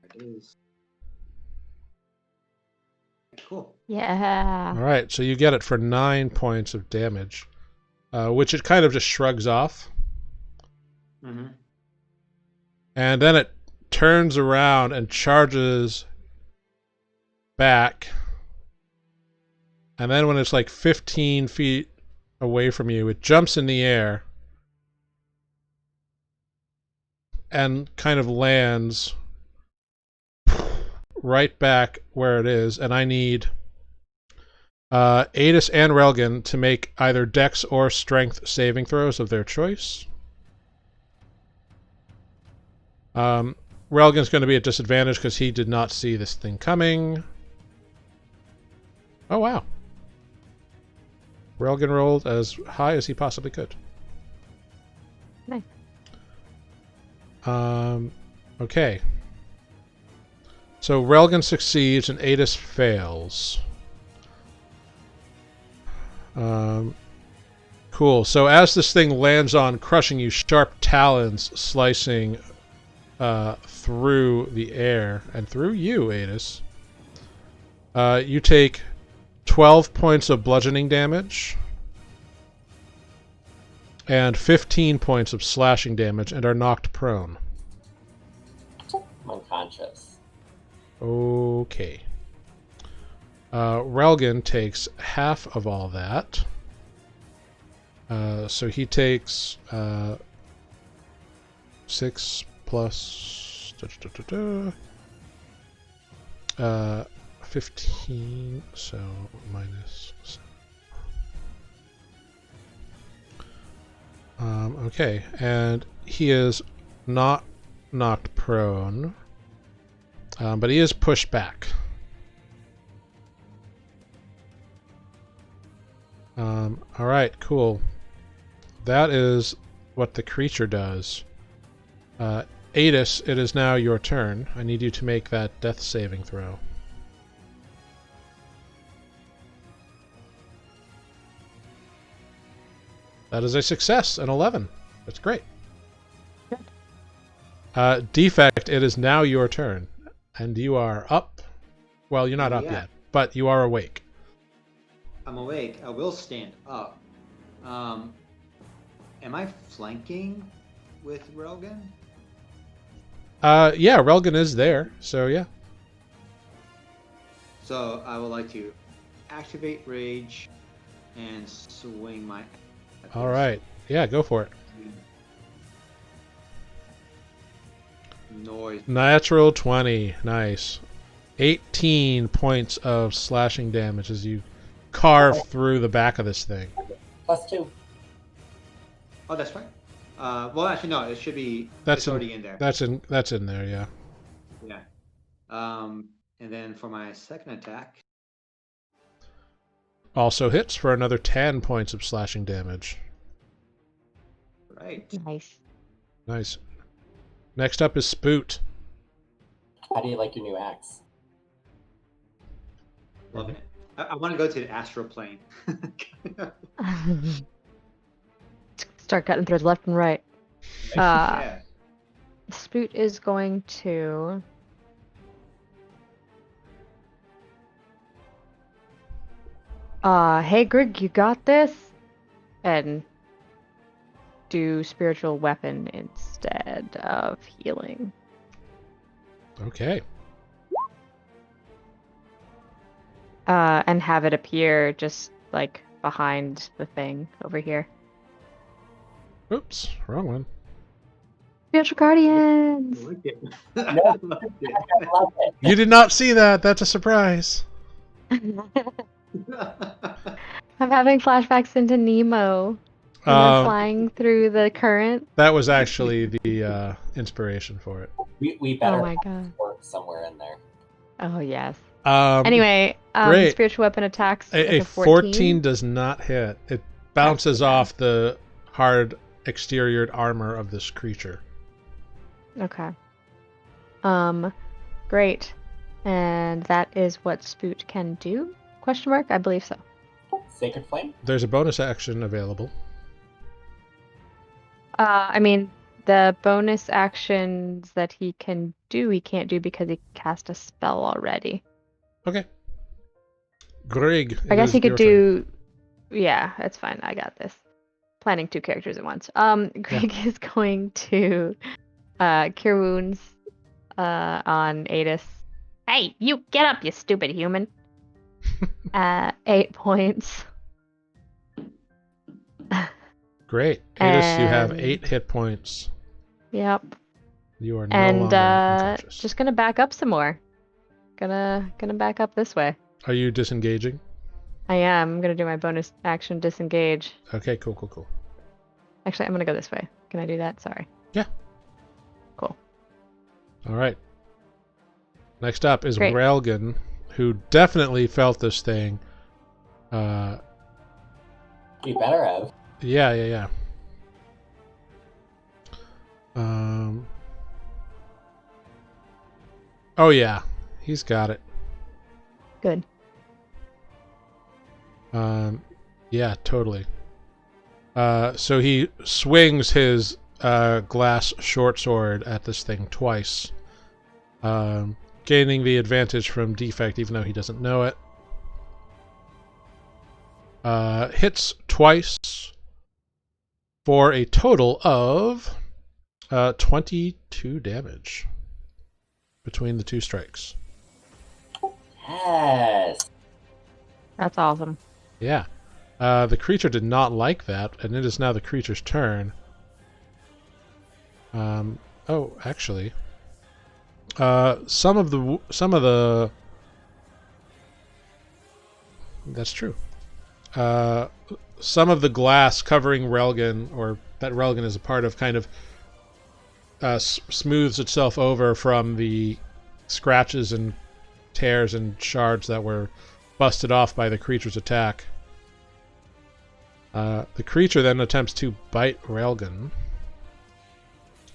[SPEAKER 3] There it is. Cool.
[SPEAKER 4] Yeah.
[SPEAKER 1] All right, so you get it for 9 points of damage, which it kind of just shrugs off.
[SPEAKER 3] Mm-hmm.
[SPEAKER 1] And then it turns around and charges back. And then when it's like 15 feet away from you, it jumps in the air and kind of lands right back where it is. And I need Aetis and Relgan to make either Dex or Strength saving throws of their choice. Relgan's going to be at disadvantage because he did not see this thing coming. Oh, wow. Relgan rolled as high as he possibly could.
[SPEAKER 4] Nice.
[SPEAKER 1] Okay. So Relgan succeeds and Aetis fails. Cool. So as this thing lands on, crushing you, sharp talons slicing through the air and through you, Aetis. You take 12 points of bludgeoning damage and 15 points of slashing damage and are knocked prone.
[SPEAKER 2] I'm unconscious.
[SPEAKER 1] Okay. Relgan takes half of all that. So he takes 6 plus 15, so minus 7. Okay, and he is not knocked prone, but he is pushed back. Alright, cool. That is what the creature does. Aetis, it is now your turn. I need you to make that death saving throw. That is a success, an 11. That's great. Defect, it is now your turn. And you are up. Well, you're not up yet, but you are awake.
[SPEAKER 3] I'm awake. I will stand up. Am I flanking with Relgan?
[SPEAKER 1] Yeah, Relgan is there, so yeah.
[SPEAKER 3] So I would like to activate Rage and swing my...
[SPEAKER 1] All right. Yeah, go for it.
[SPEAKER 3] Noise.
[SPEAKER 1] Natural 20. Nice. 18 points of slashing damage as you carve through the back of this thing.
[SPEAKER 2] +2.
[SPEAKER 3] Oh, that's right. Well, actually, no. It should be.
[SPEAKER 1] That's
[SPEAKER 3] it's already in there.
[SPEAKER 1] That's in there, yeah.
[SPEAKER 3] Yeah. And then for my second attack.
[SPEAKER 1] Also hits for another 10 points of slashing damage.
[SPEAKER 3] Right.
[SPEAKER 4] Nice.
[SPEAKER 1] Nice. Next up is Spoot.
[SPEAKER 2] How do you like your new axe?
[SPEAKER 3] Loving it. I want to go to the astral plane.
[SPEAKER 4] Start cutting threads left and right.
[SPEAKER 3] Yeah.
[SPEAKER 4] Spoot is going to... hey Grrrig, you got this? And do spiritual weapon instead of healing.
[SPEAKER 1] Okay.
[SPEAKER 4] And have it appear just like behind the thing over here.
[SPEAKER 1] Oops, wrong one.
[SPEAKER 4] Spiritual guardians.
[SPEAKER 3] I like it.
[SPEAKER 2] No.
[SPEAKER 3] I like it.
[SPEAKER 2] I love it.
[SPEAKER 1] You did not see that. That's a surprise.
[SPEAKER 4] I'm having flashbacks into Nemo. And they're flying through the current.
[SPEAKER 1] That was actually the inspiration for it.
[SPEAKER 2] We better
[SPEAKER 4] Oh my
[SPEAKER 2] have
[SPEAKER 4] god.
[SPEAKER 2] work somewhere in there.
[SPEAKER 4] Oh yes. Anyway,
[SPEAKER 1] great.
[SPEAKER 4] spiritual weapon attacks
[SPEAKER 1] A
[SPEAKER 4] with a 14.
[SPEAKER 1] 14 does not hit. It bounces off the hard exteriored armor of this creature.
[SPEAKER 4] Okay. Great. And that is what Spoot can do? Question mark? I believe so.
[SPEAKER 2] Sacred Flame?
[SPEAKER 1] There's a bonus action available.
[SPEAKER 4] I mean, the bonus actions that he can do, he can't do because he cast a spell already.
[SPEAKER 1] Okay. Grrrig,
[SPEAKER 4] I guess
[SPEAKER 1] it
[SPEAKER 4] he
[SPEAKER 1] is
[SPEAKER 4] could
[SPEAKER 1] your turn.
[SPEAKER 4] do. Yeah, that's fine. I got this. Planning 2 characters at once. Grrrig is going to cure wounds on Aetis. Hey, you get up, you stupid human. 8 points.
[SPEAKER 1] Great. Aetis, you have
[SPEAKER 4] And-
[SPEAKER 1] 8 hit points.
[SPEAKER 4] Yep.
[SPEAKER 1] You are no
[SPEAKER 4] And
[SPEAKER 1] longer unconscious.
[SPEAKER 4] just gonna back up some more. Gonna back up this way.
[SPEAKER 1] Are you disengaging?
[SPEAKER 4] I am. I'm gonna do my bonus action disengage.
[SPEAKER 1] Okay, cool.
[SPEAKER 4] Actually, I'm gonna go this way. Can I do that? Sorry.
[SPEAKER 1] Yeah.
[SPEAKER 4] Cool.
[SPEAKER 1] All right. Next up is
[SPEAKER 4] Great.
[SPEAKER 1] Relgan, who definitely felt this thing.
[SPEAKER 2] You better have.
[SPEAKER 1] Yeah. Oh yeah, he's got it.
[SPEAKER 4] Good.
[SPEAKER 1] Yeah, totally. So he swings his glass short sword at this thing twice, gaining the advantage from Defect, even though he doesn't know it. Hits twice for a total of 22 damage between the 2 strikes.
[SPEAKER 2] Yes.
[SPEAKER 4] That's awesome.
[SPEAKER 1] Yeah. The creature did not like that, and it is now the creature's turn. Oh, actually, some of the. That's true. Some of the glass covering Relgan, or that Relgan is a part of, kind of smooths itself over from the scratches and tears and shards that were busted off by the creature's attack. The creature then attempts to bite Relgan.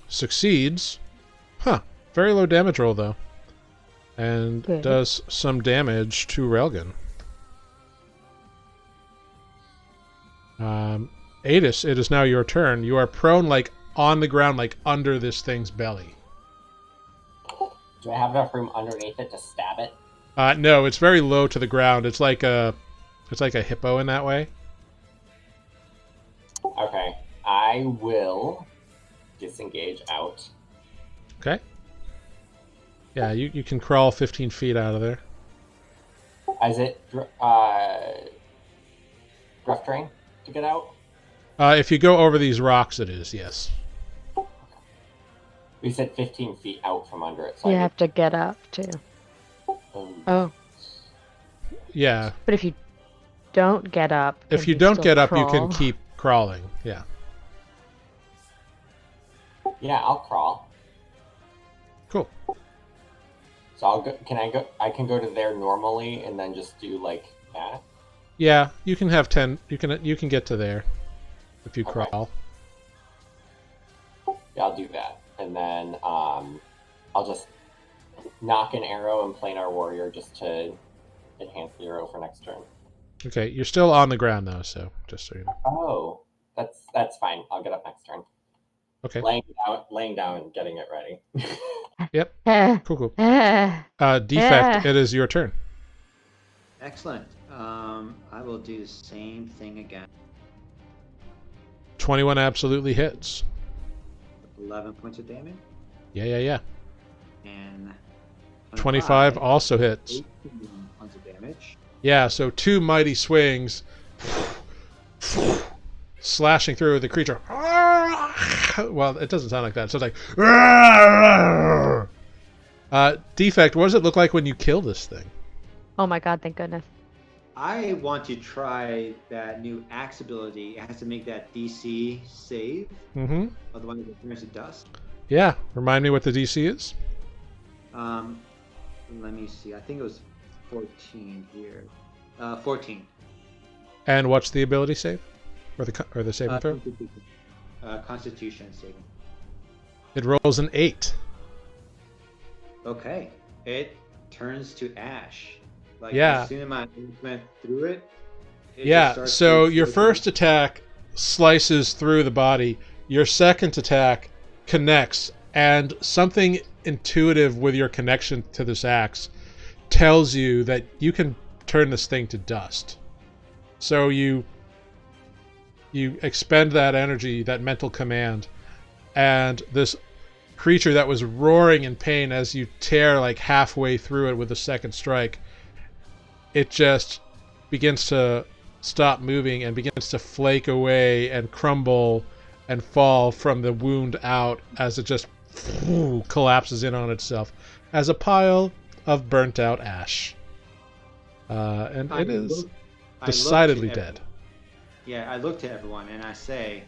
[SPEAKER 1] Succeeds. Very low damage roll, though. And
[SPEAKER 4] Good.
[SPEAKER 1] does some damage to Relgan. Aetis, it is now your turn. You are prone, like, on the ground, like, under this thing's belly.
[SPEAKER 2] Do I have enough room underneath it to stab it?
[SPEAKER 1] No, it's very low to the ground. It's like a hippo in that way.
[SPEAKER 2] Okay. I will disengage out.
[SPEAKER 1] Okay. Yeah, you can crawl 15 feet out of there.
[SPEAKER 2] Is it rough terrain to get out?
[SPEAKER 1] If you go over these rocks, it is, yes.
[SPEAKER 2] We said 15 feet out from under it. So
[SPEAKER 4] You
[SPEAKER 2] I
[SPEAKER 4] have to get up too. Oh,
[SPEAKER 1] Yeah.
[SPEAKER 4] but if you don't get up,
[SPEAKER 1] If
[SPEAKER 4] can
[SPEAKER 1] you don't
[SPEAKER 4] still
[SPEAKER 1] get up, you
[SPEAKER 4] crawl?
[SPEAKER 1] can keep crawling. Yeah.
[SPEAKER 2] Yeah, I'll crawl.
[SPEAKER 1] Cool.
[SPEAKER 2] So I'll go. Can I go? I can go to there normally and then just do like that.
[SPEAKER 1] Yeah, you can have 10. You can get to there if you
[SPEAKER 2] Okay.
[SPEAKER 1] crawl.
[SPEAKER 2] Yeah, I'll do that, and then I'll just knock an arrow and planar warrior just to enhance the arrow for next turn.
[SPEAKER 1] Okay, you're still on the ground though, so just so you know.
[SPEAKER 2] Oh, that's fine. I'll get up next turn.
[SPEAKER 1] Okay.
[SPEAKER 2] Laying down and getting it ready.
[SPEAKER 1] Yep.
[SPEAKER 4] Eh,
[SPEAKER 1] Cool.
[SPEAKER 4] eh.
[SPEAKER 1] Defect.
[SPEAKER 4] Yeah.
[SPEAKER 1] It is your turn.
[SPEAKER 3] Excellent. I will do the same thing again.
[SPEAKER 1] 21 absolutely hits.
[SPEAKER 3] 11 points of damage.
[SPEAKER 1] Yeah.
[SPEAKER 3] And
[SPEAKER 1] 25 also hits.
[SPEAKER 3] 18 points of damage.
[SPEAKER 1] Yeah, so 2 mighty swings slashing through the creature. Well, it doesn't sound like that. So it's like Defect, what does it look like when you kill this thing?
[SPEAKER 4] Oh my god, thank goodness.
[SPEAKER 3] I want to try that new axe ability. It has to make that DC save,
[SPEAKER 1] Mm-hmm.
[SPEAKER 3] otherwise it turns to dust.
[SPEAKER 1] Yeah, remind me what the DC is.
[SPEAKER 3] Let me see. I think it was 14 here. 14.
[SPEAKER 1] And what's the ability save? Or the saving throw?
[SPEAKER 3] Constitution saving.
[SPEAKER 1] It rolls an 8.
[SPEAKER 3] Okay. It turns to ash. Like,
[SPEAKER 1] Yeah.
[SPEAKER 3] as soon as my went through it, it
[SPEAKER 1] Yeah,
[SPEAKER 3] just starts
[SPEAKER 1] so
[SPEAKER 3] to
[SPEAKER 1] your
[SPEAKER 3] flicker.
[SPEAKER 1] first attack slices through the body. Your second attack connects, and something intuitive with your connection to this axe tells you that you can turn this thing to dust. So you expend that energy, that mental command, and this creature that was roaring in pain as you tear like halfway through it with the second strike, it just begins to stop moving and begins to flake away and crumble and fall from the wound out as it just collapses in on itself as a pile of burnt out ash. And it is decidedly dead.
[SPEAKER 3] Yeah, I look to everyone and I say,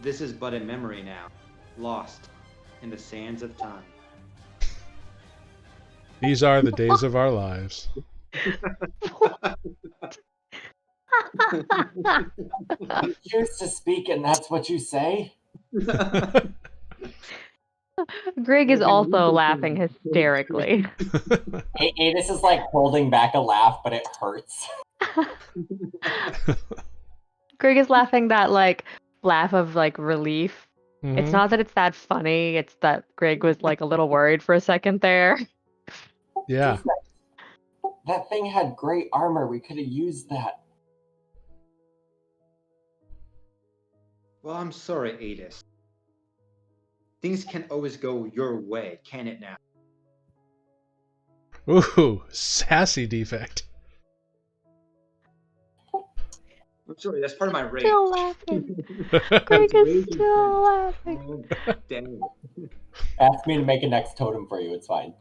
[SPEAKER 3] this is but a memory now, lost in the sands of time.
[SPEAKER 1] These are the days of our lives.
[SPEAKER 2] You choose to speak, and that's what you say?
[SPEAKER 4] Greg is also laughing hysterically.
[SPEAKER 2] Aetis is like holding back a laugh, but it hurts.
[SPEAKER 4] Greg is laughing that like laugh of like relief. It's
[SPEAKER 1] Mhm.
[SPEAKER 4] not that it's that funny, it's that Greg was like a little worried for a second there.
[SPEAKER 1] Yeah.
[SPEAKER 2] That thing had great armor. We could have used that.
[SPEAKER 3] Well, I'm sorry, Aetis. Things can't always go your way, can it now?
[SPEAKER 1] Ooh, sassy Defect.
[SPEAKER 3] I'm sorry, that's part of my rage.
[SPEAKER 4] Still laughing. Greg is still laughing.
[SPEAKER 3] Oh, damn
[SPEAKER 2] Ask me to make a next totem for you. It's fine.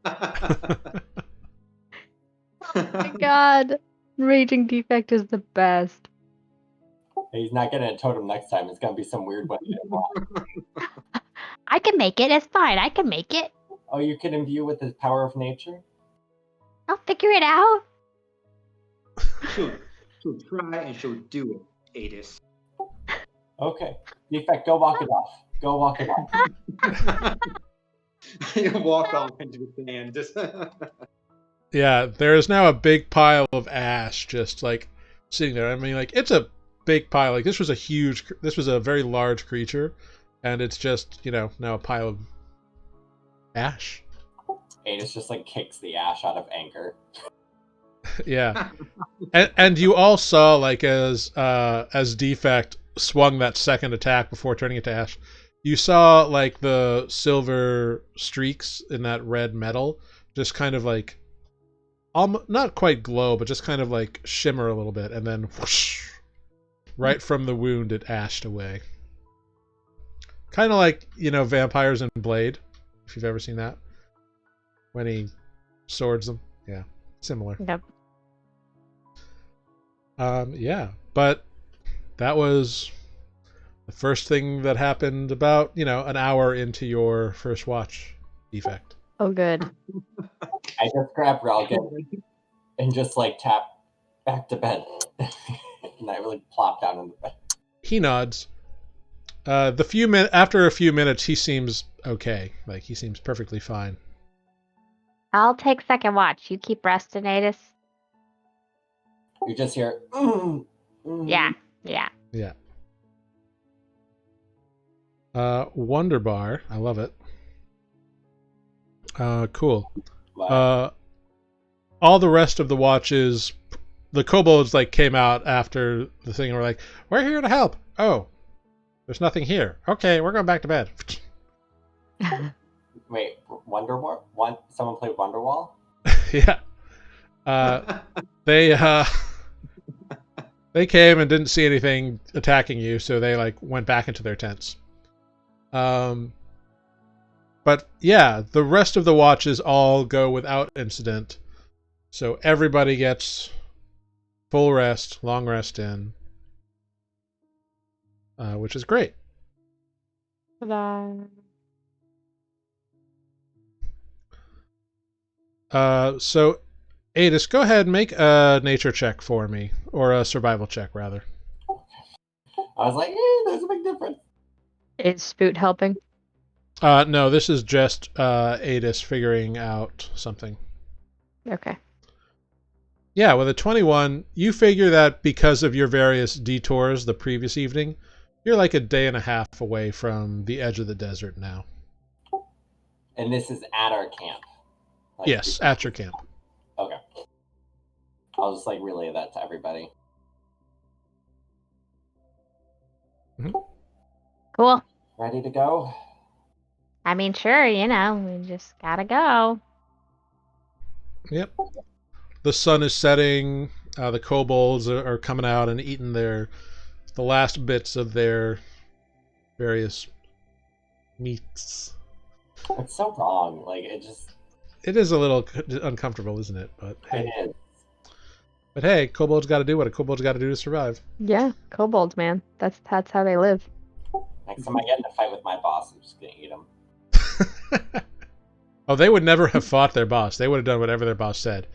[SPEAKER 3] it.
[SPEAKER 4] Oh my god. Raging Defect is the best.
[SPEAKER 2] He's not getting a totem next time. It's gonna be some weird one.
[SPEAKER 5] I can make it. It's fine. I can make it.
[SPEAKER 2] Oh, you can imbue with the power of nature?
[SPEAKER 5] I'll figure it out.
[SPEAKER 3] She'll try and she'll do it, Aetis.
[SPEAKER 2] Okay. Defect, go walk it off. Go walk it off.
[SPEAKER 3] You walk off into the sand. Just
[SPEAKER 1] Yeah, there is now a big pile of ash just like sitting there. I mean, like, it's a big pile. Like, this was a very large creature, and it's just, now a pile of ash.
[SPEAKER 2] Aetis just like kicks the ash out of anger.
[SPEAKER 1] Yeah. And you all saw, like, as Defect swung that second attack before turning it to ash, you saw like the silver streaks in that red metal just kind of like not quite glow, but just kind of like shimmer a little bit, and then whoosh, right from the wound it ashed away. Kind of like, vampires in Blade, if you've ever seen that, when he swords them. Yeah, similar.
[SPEAKER 4] Yep.
[SPEAKER 1] Yeah, but that was the first thing that happened about, an hour into your first watch, Defect.
[SPEAKER 4] Oh, good.
[SPEAKER 2] I just grab Relgan and just like tap back to bed. And I really plop down in the bed.
[SPEAKER 1] He nods. After a few minutes, he seems okay. Like, he seems perfectly fine.
[SPEAKER 5] I'll take second watch. You keep resting, Aetis.
[SPEAKER 2] You just hear,
[SPEAKER 5] Yeah.
[SPEAKER 1] Yeah. Wonderbar. I love it. Cool. All the rest of the watches, the kobolds like came out after the thing and were like, "We're here to help." Oh, there's nothing here. Okay, we're going back to bed.
[SPEAKER 2] Wait, Wonderwall? Someone played Wonderwall?
[SPEAKER 1] Yeah. They came and didn't see anything attacking you, so they like went back into their tents. But yeah, the rest of the watches all go without incident. So everybody gets full rest, long rest in, which is great.
[SPEAKER 4] Ta-da.
[SPEAKER 1] So Aetis, go ahead and make a nature check for me, or a survival check, rather.
[SPEAKER 2] I was like, there's a big difference.
[SPEAKER 4] Is Spoot helping?
[SPEAKER 1] No, this is just Aetis figuring out something.
[SPEAKER 4] Okay.
[SPEAKER 1] Yeah, with a 21, you figure that because of your various detours the previous evening, you're like a day and a half away from the edge of the desert now.
[SPEAKER 2] And this is at our camp. Like,
[SPEAKER 1] Yes, at your camp.
[SPEAKER 2] Okay. I'll just like relay that to everybody.
[SPEAKER 5] Cool.
[SPEAKER 2] Ready to go?
[SPEAKER 5] I mean, sure, we just gotta go.
[SPEAKER 1] Yep. The sun is setting. The kobolds are coming out and eating the last bits of their various meats.
[SPEAKER 2] It's so wrong. Like
[SPEAKER 1] It is a little uncomfortable, isn't it? But hey.
[SPEAKER 2] It is.
[SPEAKER 1] But hey, kobolds got to do what a kobold's got to do to survive.
[SPEAKER 4] Yeah, kobolds, man. That's how they live.
[SPEAKER 2] Next time I get in a fight with my boss, I'm just gonna eat him.
[SPEAKER 1] Oh, they would never have fought their boss. They would have done whatever their boss said.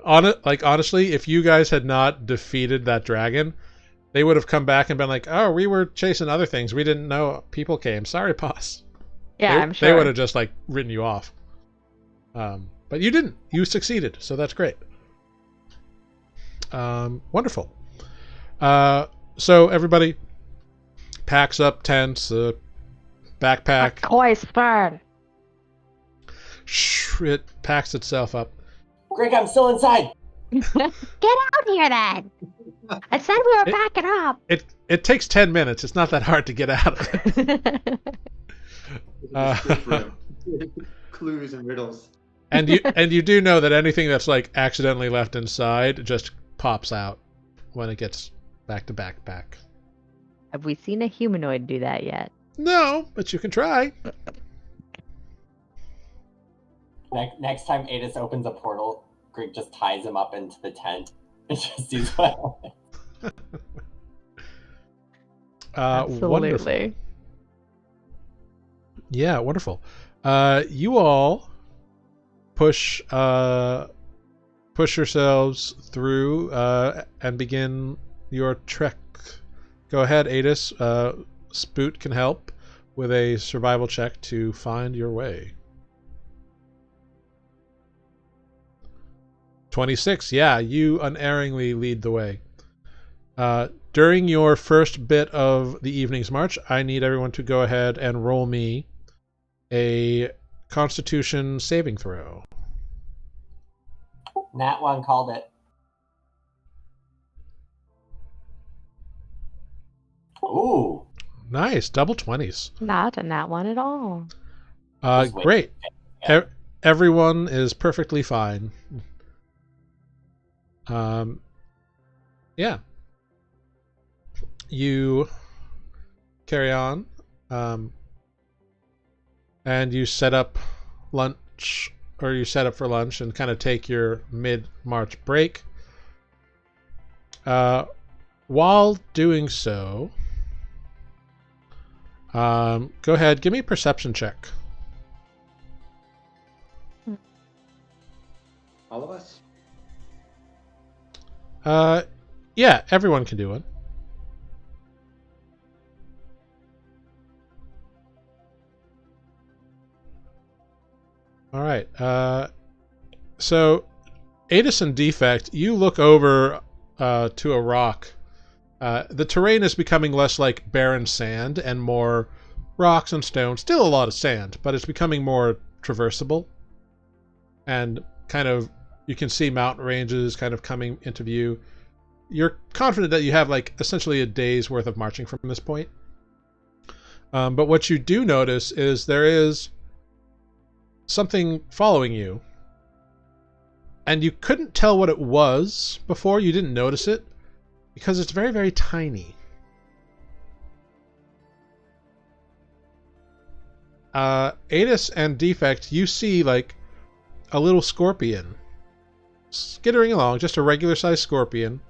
[SPEAKER 1] Honestly, if you guys had not defeated that dragon, they would have come back and been like, "Oh, we were chasing other things. We didn't know people came. Sorry, boss."
[SPEAKER 4] Yeah, I'm sure.
[SPEAKER 1] They would have just like written you off. But you didn't. You succeeded, so that's great. Wonderful. So everybody packs up tents, backpack.
[SPEAKER 4] Coisburn.
[SPEAKER 1] It packs itself up.
[SPEAKER 2] Greg, I'm still inside.
[SPEAKER 5] Get out here then. I said we were backing up.
[SPEAKER 1] It takes 10 minutes. It's not that hard to get out of it.
[SPEAKER 3] Clues and riddles.
[SPEAKER 1] And you do know that anything that's like accidentally left inside just pops out when it gets back to backpack.
[SPEAKER 4] Have we seen a humanoid do that yet?
[SPEAKER 1] No, but you can try.
[SPEAKER 2] Next time Aetis opens a portal, Greg just ties him up into the tent and just sees what
[SPEAKER 4] Absolutely.
[SPEAKER 1] Wonderful. Yeah, wonderful. You all push yourselves through and begin your trek. Go ahead, Aetis. Spoot can help with a survival check to find your way. 26. Yeah, you unerringly lead the way. During your first bit of the evening's march, I need everyone to go ahead and roll me a Constitution saving throw.
[SPEAKER 2] Nat 1 called it. Ooh.
[SPEAKER 1] Nice, double 20s.
[SPEAKER 4] Not a nat one at all.
[SPEAKER 1] Great. Everyone is perfectly fine. Yeah. You carry on, and you set up lunch, or you set up for lunch and kind of take your mid-March break. While doing so, go ahead, give me a perception check.
[SPEAKER 3] All of us?
[SPEAKER 1] Yeah, everyone can do one. All right. So, Aetis and Defect, you look over to a rock. The terrain is becoming less like barren sand and more rocks and stones. Still a lot of sand, but it's becoming more traversable. And kind of, you can see mountain ranges kind of coming into view. You're confident that you have like essentially a day's worth of marching from this point. But what you do notice is there is something following you. And you couldn't tell what it was before. You didn't notice it because it's very, very tiny. Aetis and Defect, you see like a little scorpion skittering along, just a regular sized scorpion,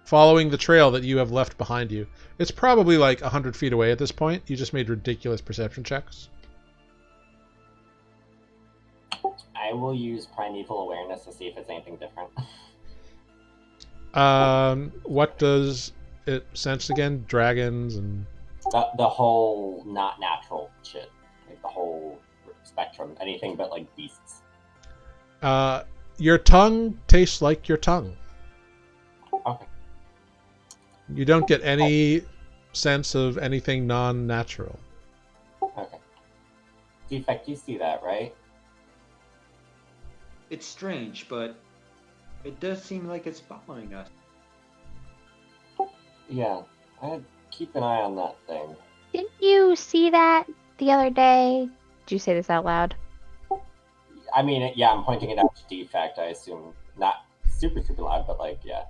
[SPEAKER 1] following the trail that you have left behind you. It's probably like 100 feet away at this point. You just made ridiculous perception checks.
[SPEAKER 2] I I will use primeval awareness to see if it's anything different.
[SPEAKER 1] What does it sense again? Dragons and
[SPEAKER 2] The whole not natural shit, like the whole spectrum, anything but like beasts.
[SPEAKER 1] your tongue tastes like your tongue.
[SPEAKER 2] Okay.
[SPEAKER 1] You don't get any sense of anything non-natural.
[SPEAKER 2] Okay. Defect, you see that, right?
[SPEAKER 3] It's strange, but it does seem like it's following us.
[SPEAKER 2] Yeah. I'd keep an eye on that thing.
[SPEAKER 5] Didn't you see that the other day?
[SPEAKER 4] Did you say this out loud?
[SPEAKER 2] I mean, yeah, I'm pointing it out to Defect, I assume. Not super, super loud, but like, yeah.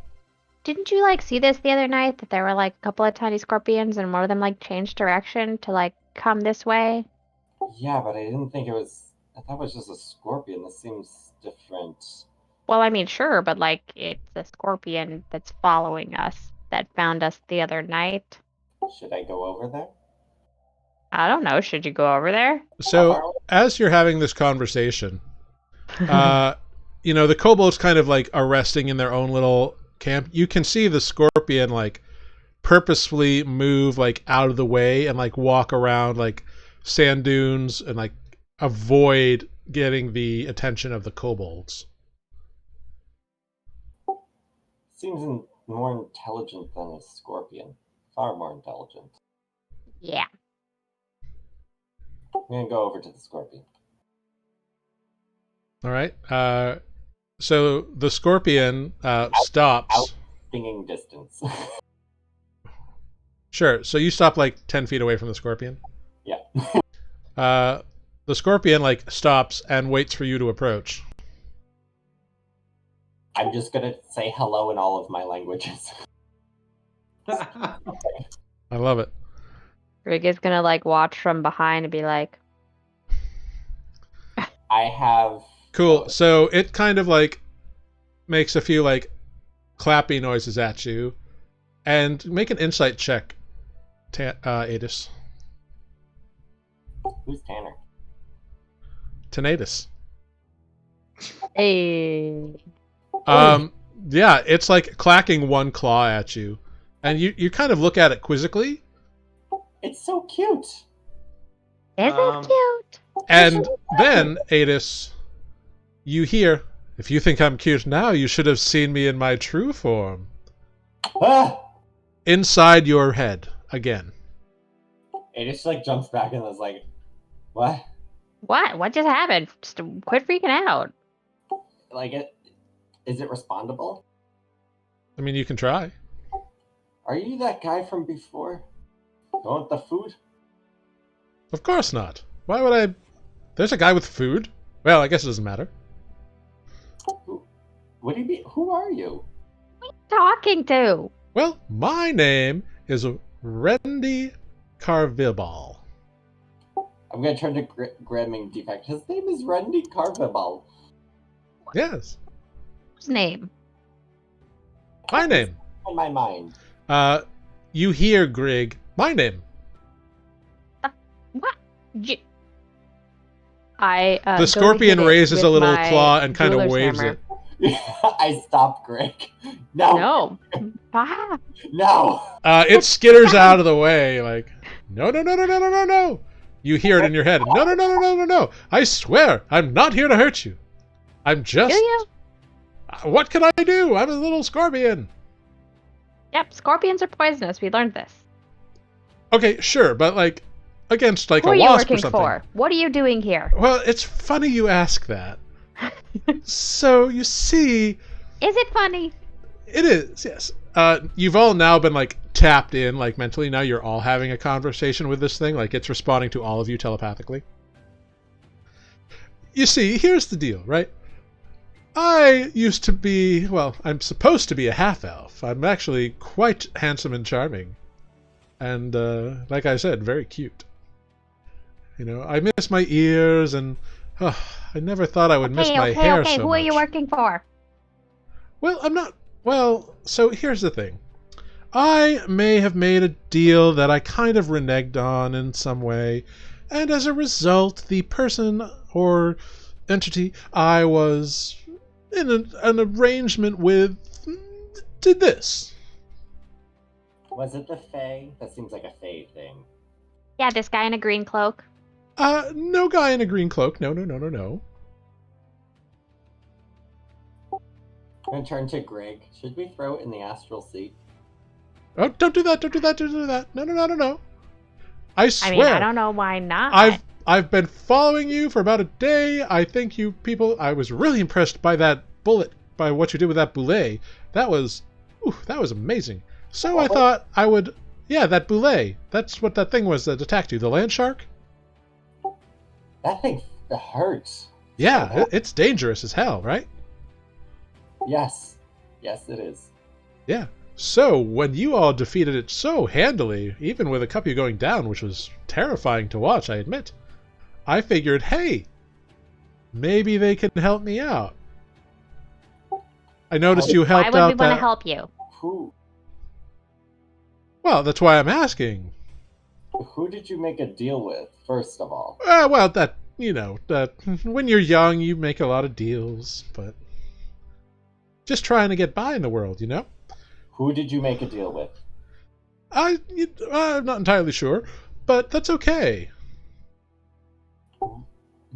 [SPEAKER 5] Didn't you like see this the other night? That there were like a couple of tiny scorpions, and one of them like changed direction to like come this way.
[SPEAKER 2] Yeah, but I didn't think it was... I thought it was just a scorpion. This seems different.
[SPEAKER 5] Well, I mean, sure, but like it's a scorpion that's following us that found us the other night.
[SPEAKER 2] Should I go over there?
[SPEAKER 5] I don't know. Should you go over there?
[SPEAKER 1] So, as you're having this conversation, you know, the kobolds kind of like are resting in their own little camp. You can see the scorpion like purposefully move like out of the way and like walk around like sand dunes and like avoid getting the attention of the kobolds.
[SPEAKER 2] Seems more intelligent than a scorpion. Far more intelligent.
[SPEAKER 5] Yeah.
[SPEAKER 2] I'm gonna go over to the scorpion.
[SPEAKER 1] All right. So the scorpion stops.
[SPEAKER 2] Out stinging distance.
[SPEAKER 1] Sure. So you stop like 10 feet away from the scorpion?
[SPEAKER 2] Yeah.
[SPEAKER 1] The scorpion like stops and waits for you to approach.
[SPEAKER 2] I'm just gonna say hello in all of my languages.
[SPEAKER 1] I love it.
[SPEAKER 4] Grrrig is gonna like watch from behind and be like,
[SPEAKER 2] I have...
[SPEAKER 1] Cool. So it kind of like makes a few like clappy noises at you, and make an insight check, Aetis.
[SPEAKER 2] Who's Tanner?
[SPEAKER 1] Tenatus.
[SPEAKER 4] "Hey."
[SPEAKER 1] Yeah, it's like clacking one claw at you, and you kind of look at it quizzically,
[SPEAKER 2] It's so cute!
[SPEAKER 5] Is it cute?
[SPEAKER 1] and then Aetis, you hear, "If you think I'm cute now, you should have seen me in my true form."
[SPEAKER 2] Ah!
[SPEAKER 1] Inside your head again.
[SPEAKER 2] It just like jumps back and is like, what?
[SPEAKER 4] What? What just happened? Just quit freaking out.
[SPEAKER 2] Like, is it respondable?
[SPEAKER 1] I mean, you can try.
[SPEAKER 2] Are you that guy from before? You want the food?
[SPEAKER 1] Of course not. Why would I? There's a guy with food. Well, I guess it doesn't matter.
[SPEAKER 2] What do you mean? Who are you?
[SPEAKER 5] Talking to?
[SPEAKER 1] Well, my name is Rendy Carvibal.
[SPEAKER 2] I'm gonna turn to Gramming Defect. His name is Rendy Carvibal.
[SPEAKER 1] Yes,
[SPEAKER 5] Whose name?
[SPEAKER 1] my name.
[SPEAKER 2] In my mind.
[SPEAKER 1] You hear, Grrrig, my name.
[SPEAKER 5] What?
[SPEAKER 4] I
[SPEAKER 1] The
[SPEAKER 4] go to
[SPEAKER 1] scorpion
[SPEAKER 4] hit it
[SPEAKER 1] raises a
[SPEAKER 4] with
[SPEAKER 1] little
[SPEAKER 4] my
[SPEAKER 1] claw and kind of
[SPEAKER 4] jeweler's
[SPEAKER 1] waves
[SPEAKER 4] hammer.
[SPEAKER 1] it.
[SPEAKER 2] I stopped Greg. No.
[SPEAKER 4] No. Ah.
[SPEAKER 2] No.
[SPEAKER 1] It skitters out of the way, like, no, no, no, no, no, no, no, no. You hear it in your head. No, no, no, no, no, no, no. I swear, I'm not here to hurt you. I'm just...
[SPEAKER 5] Do you?
[SPEAKER 1] What can I do? I'm a little scorpion.
[SPEAKER 4] Yep, scorpions are poisonous. We learned this.
[SPEAKER 1] Okay, sure, but like, against like
[SPEAKER 4] Who
[SPEAKER 1] a
[SPEAKER 4] are you
[SPEAKER 1] wasp or
[SPEAKER 4] working
[SPEAKER 1] something.
[SPEAKER 4] for? What are you doing here?
[SPEAKER 1] Well, it's funny you ask that. So, you see...
[SPEAKER 5] Is it funny?
[SPEAKER 1] It is, yes. You've all now been like tapped in, like mentally. Now you're all having a conversation with this thing. Like it's responding to all of you telepathically. You see, here's the deal, right? I used to be, well, I'm supposed to be a half-elf. I'm actually quite handsome and charming. And, like I said, very cute. You know, I miss my ears and, I never thought I would miss my hair so
[SPEAKER 5] Who
[SPEAKER 1] much.
[SPEAKER 5] are you working for?
[SPEAKER 1] Well, I'm not... Well, so here's the thing. I may have made a deal that I kind of reneged on in some way, and as a result, the person or entity I was in an arrangement with did this.
[SPEAKER 2] Was it the Fae? That seems like a Fae thing.
[SPEAKER 5] Yeah, this guy in a green cloak.
[SPEAKER 1] No guy in a green cloak. No.
[SPEAKER 2] I'm gonna turn to Grrrig. Should we throw it in the astral sea?
[SPEAKER 1] Oh, don't do that. No. I swear.
[SPEAKER 5] I mean, I don't know why not.
[SPEAKER 1] I've been following you for about a day. I think you people... I was really impressed by that bullet, by what you did with that boulet. That was amazing. So I thought I would... Yeah, that boulet. That's what that thing was that attacked you. The land shark?
[SPEAKER 2] That thing hurts.
[SPEAKER 1] Yeah, it's dangerous as hell, right?
[SPEAKER 2] Yes. Yes, it is.
[SPEAKER 1] Yeah. So, when you all defeated it so handily, even with a couple going down, which was terrifying to watch, I admit, I figured, hey, maybe they can help me out. I noticed you helped out
[SPEAKER 5] Why would we want to help you?
[SPEAKER 2] Who
[SPEAKER 1] Well, that's why I'm asking.
[SPEAKER 2] did you make a deal with, first of all?
[SPEAKER 1] Well, that when you're young, you make a lot of deals, but just trying to get by in the world,
[SPEAKER 2] Who did you make a deal with?
[SPEAKER 1] I'm not entirely sure, but that's okay.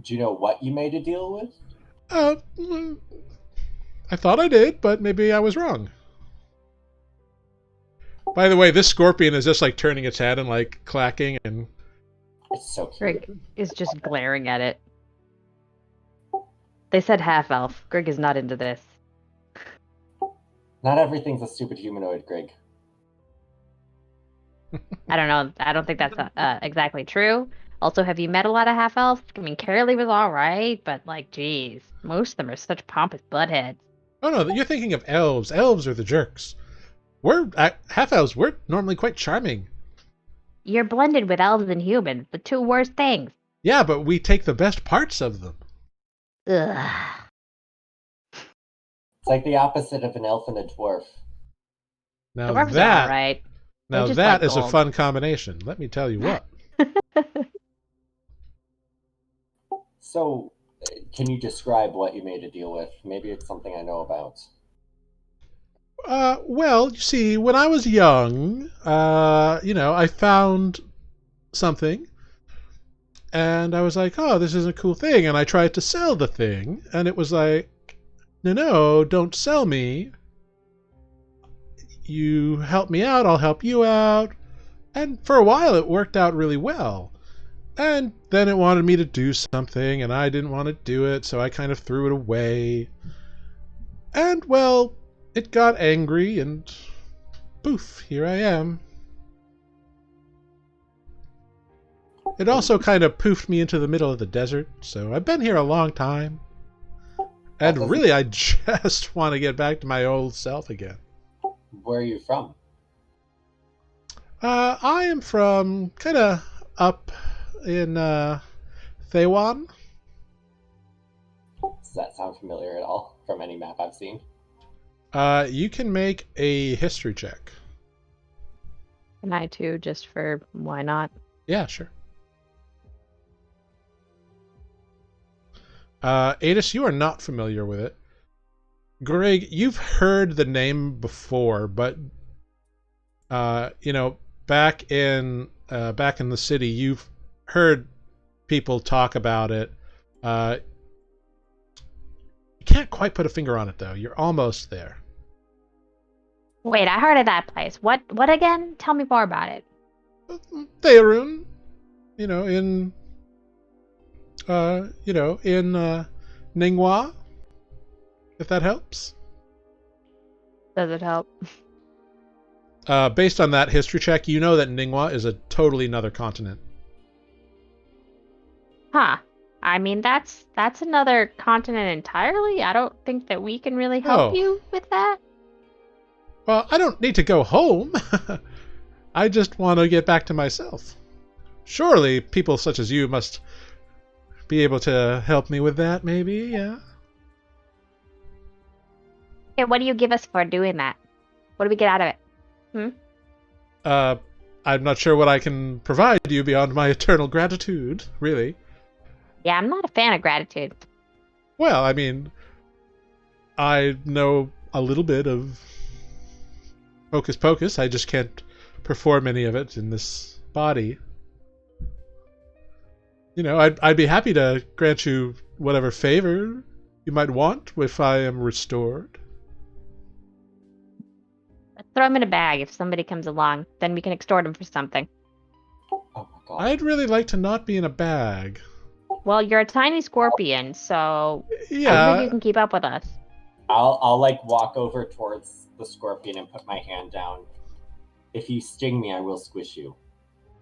[SPEAKER 2] Do you know what you made a deal with?
[SPEAKER 1] I thought I did, but maybe I was wrong. By the way, this scorpion is just like turning its head and like clacking, and
[SPEAKER 2] It's so cute.
[SPEAKER 4] Grrrig is just glaring at it. They said half elf. Grrrig is not into this.
[SPEAKER 2] Not everything's a stupid humanoid, Grrrig.
[SPEAKER 4] I don't know. I don't think that's exactly true. Also, have you met a lot of half elves? I mean, Kaerlie was all right, but like, geez, most of them are such pompous buttheads.
[SPEAKER 1] oh no, you're thinking of elves. Elves are the jerks. We're half elves. We're normally quite charming.
[SPEAKER 5] You're blended with elves and humans, the two worst things.
[SPEAKER 1] Yeah, but we take the best parts of them.
[SPEAKER 5] Ugh.
[SPEAKER 2] It's like the opposite of an elf and a dwarf.
[SPEAKER 1] Now
[SPEAKER 5] Dwarves are
[SPEAKER 1] that
[SPEAKER 5] all right.
[SPEAKER 1] now
[SPEAKER 5] just
[SPEAKER 1] that
[SPEAKER 5] like
[SPEAKER 1] is a
[SPEAKER 5] gold.
[SPEAKER 1] fun combination. Let me tell you what.
[SPEAKER 2] So, can you describe what you made a deal with? Maybe it's something I know about.
[SPEAKER 1] Well, you see, when I was young, I found something, and I was like, oh, this is a cool thing, and I tried to sell the thing, and it was like, no, don't sell me. You help me out, I'll help you out. And for a while, it worked out really well. And then it wanted me to do something, and I didn't want to do it, so I kind of threw it away. And, well, it got angry, and poof, here I am. It also kind of poofed me into the middle of the desert, so I've been here a long time. And really, I just want to get back to my old self again.
[SPEAKER 2] Where are you from?
[SPEAKER 1] I am from kind of up in Thawan.
[SPEAKER 2] Does that sound familiar at all from any map I've seen?
[SPEAKER 1] You can make a history check.
[SPEAKER 4] And I too, just for why not?
[SPEAKER 1] Yeah, sure. Aetis, you are not familiar with it. Grrrig, you've heard the name before, but back in the city, you've heard people talk about it. You can't quite put a finger on it though. You're almost there.
[SPEAKER 5] Wait, I heard of that place. What again? Tell me more about it.
[SPEAKER 1] Theorun, in Ningwa, if that helps.
[SPEAKER 4] Does it help?
[SPEAKER 1] Based on that history check, you know that Ningwa is a totally another continent.
[SPEAKER 5] Huh. I mean, that's another continent entirely. I don't think that we can really help
[SPEAKER 1] Oh.
[SPEAKER 5] you with that.
[SPEAKER 1] Well, I don't need to go home. I just want to get back to myself. Surely people such as you must be able to help me with that, maybe, yeah?
[SPEAKER 5] Okay, what do you give us for doing that? What do we get out of it?
[SPEAKER 1] I'm not sure what I can provide you beyond my eternal gratitude, really.
[SPEAKER 5] Yeah, I'm not a fan of gratitude.
[SPEAKER 1] Well, I mean, I know a little bit of hocus pocus. I just can't perform any of it in this body. You know, I'd be happy to grant you whatever favor you might want if I am restored.
[SPEAKER 5] Let's throw him in a bag if somebody comes along. Then we can extort him for something.
[SPEAKER 2] Oh my god.
[SPEAKER 1] I'd really like to not be in a bag.
[SPEAKER 5] Well, you're a tiny scorpion, so I don't think
[SPEAKER 1] Yeah,
[SPEAKER 5] you can keep up with us.
[SPEAKER 2] I'll like walk over towards the scorpion and put my hand down. If you sting me, I will squish you.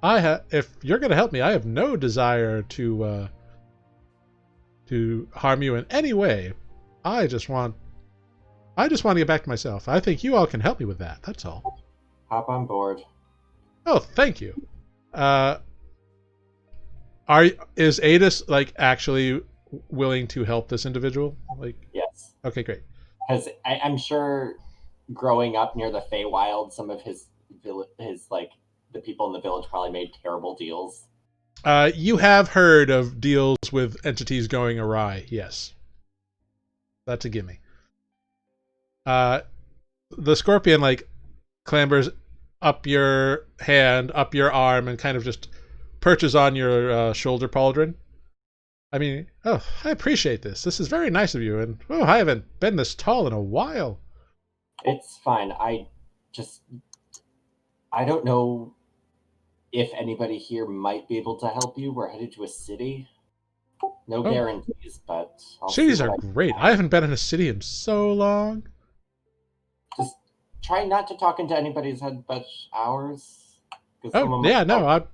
[SPEAKER 1] if you're going to help me, I have no desire to harm you in any way. I just want to get back to myself. I think you all can help me with that. That's all.
[SPEAKER 2] Hop on board.
[SPEAKER 1] Oh, thank you. Is Aetis like actually willing to help this individual? Like,
[SPEAKER 2] Yes.
[SPEAKER 1] okay, great.
[SPEAKER 2] Because I'm sure growing up near the Feywild, some of his like the people in the village probably made terrible deals.
[SPEAKER 1] You have heard of deals with entities going awry, yes. That's a gimme. The scorpion like clambers up your hand, up your arm, and kind of just perches on your shoulder pauldron. I mean, oh, I appreciate this. This is very nice of you, and oh, I haven't been this tall in a while.
[SPEAKER 2] It's fine. I don't know if anybody here might be able to help you. We're headed to a city. No guarantees, but
[SPEAKER 1] Cities are great. I haven't been in a city in so long.
[SPEAKER 2] Just try not to talk into anybody's head but ours.
[SPEAKER 1] Oh, yeah, no,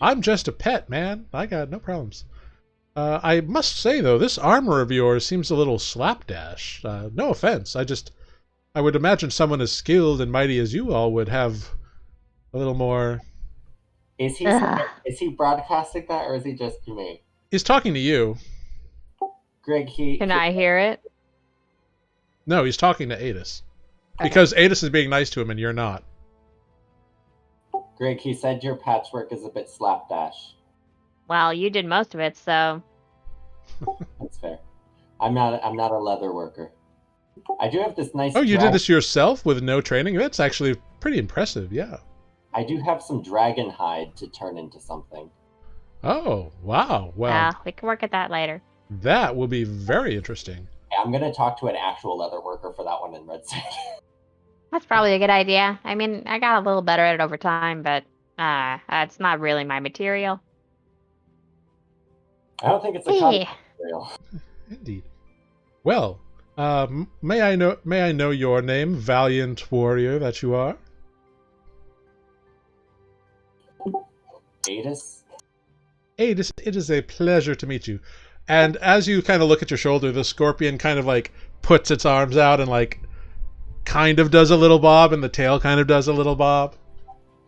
[SPEAKER 1] I'm just a pet, man. I got no problems. I must say, though, this armor of yours seems a little slapdash. No offense. I would imagine someone as skilled and mighty as you all would have a little more...
[SPEAKER 2] Is he broadcasting that, or is he just to me?
[SPEAKER 1] He's talking to you.
[SPEAKER 2] Greg,
[SPEAKER 5] Can I hear it?
[SPEAKER 1] No, he's talking to Aetis. Because Aetis is being nice to him and you're not.
[SPEAKER 2] Greg, he said your patchwork is a bit slapdash.
[SPEAKER 5] Well, you did most of it, so
[SPEAKER 2] That's fair. I'm not a leather worker. I do have this nice...
[SPEAKER 1] Oh, you did this yourself with no training? That's actually pretty impressive, yeah.
[SPEAKER 2] I do have some dragon hide to turn into something.
[SPEAKER 1] Oh, wow. Well,
[SPEAKER 5] we can work at that later.
[SPEAKER 1] that will be very interesting.
[SPEAKER 2] Yeah, I'm going to talk to an actual leather worker for that one in Redsand.
[SPEAKER 5] That's probably a good idea. I mean, I got a little better at it over time, but it's not really my material.
[SPEAKER 2] I don't think it's a common material.
[SPEAKER 1] Indeed. Well, may I know your name, valiant warrior that you are?
[SPEAKER 2] Aetis?
[SPEAKER 1] Aetis, it is a pleasure to meet you. And as you kind of look at your shoulder, the scorpion kind of like puts its arms out and like kind of does a little bob, and the tail kind of does a little bob.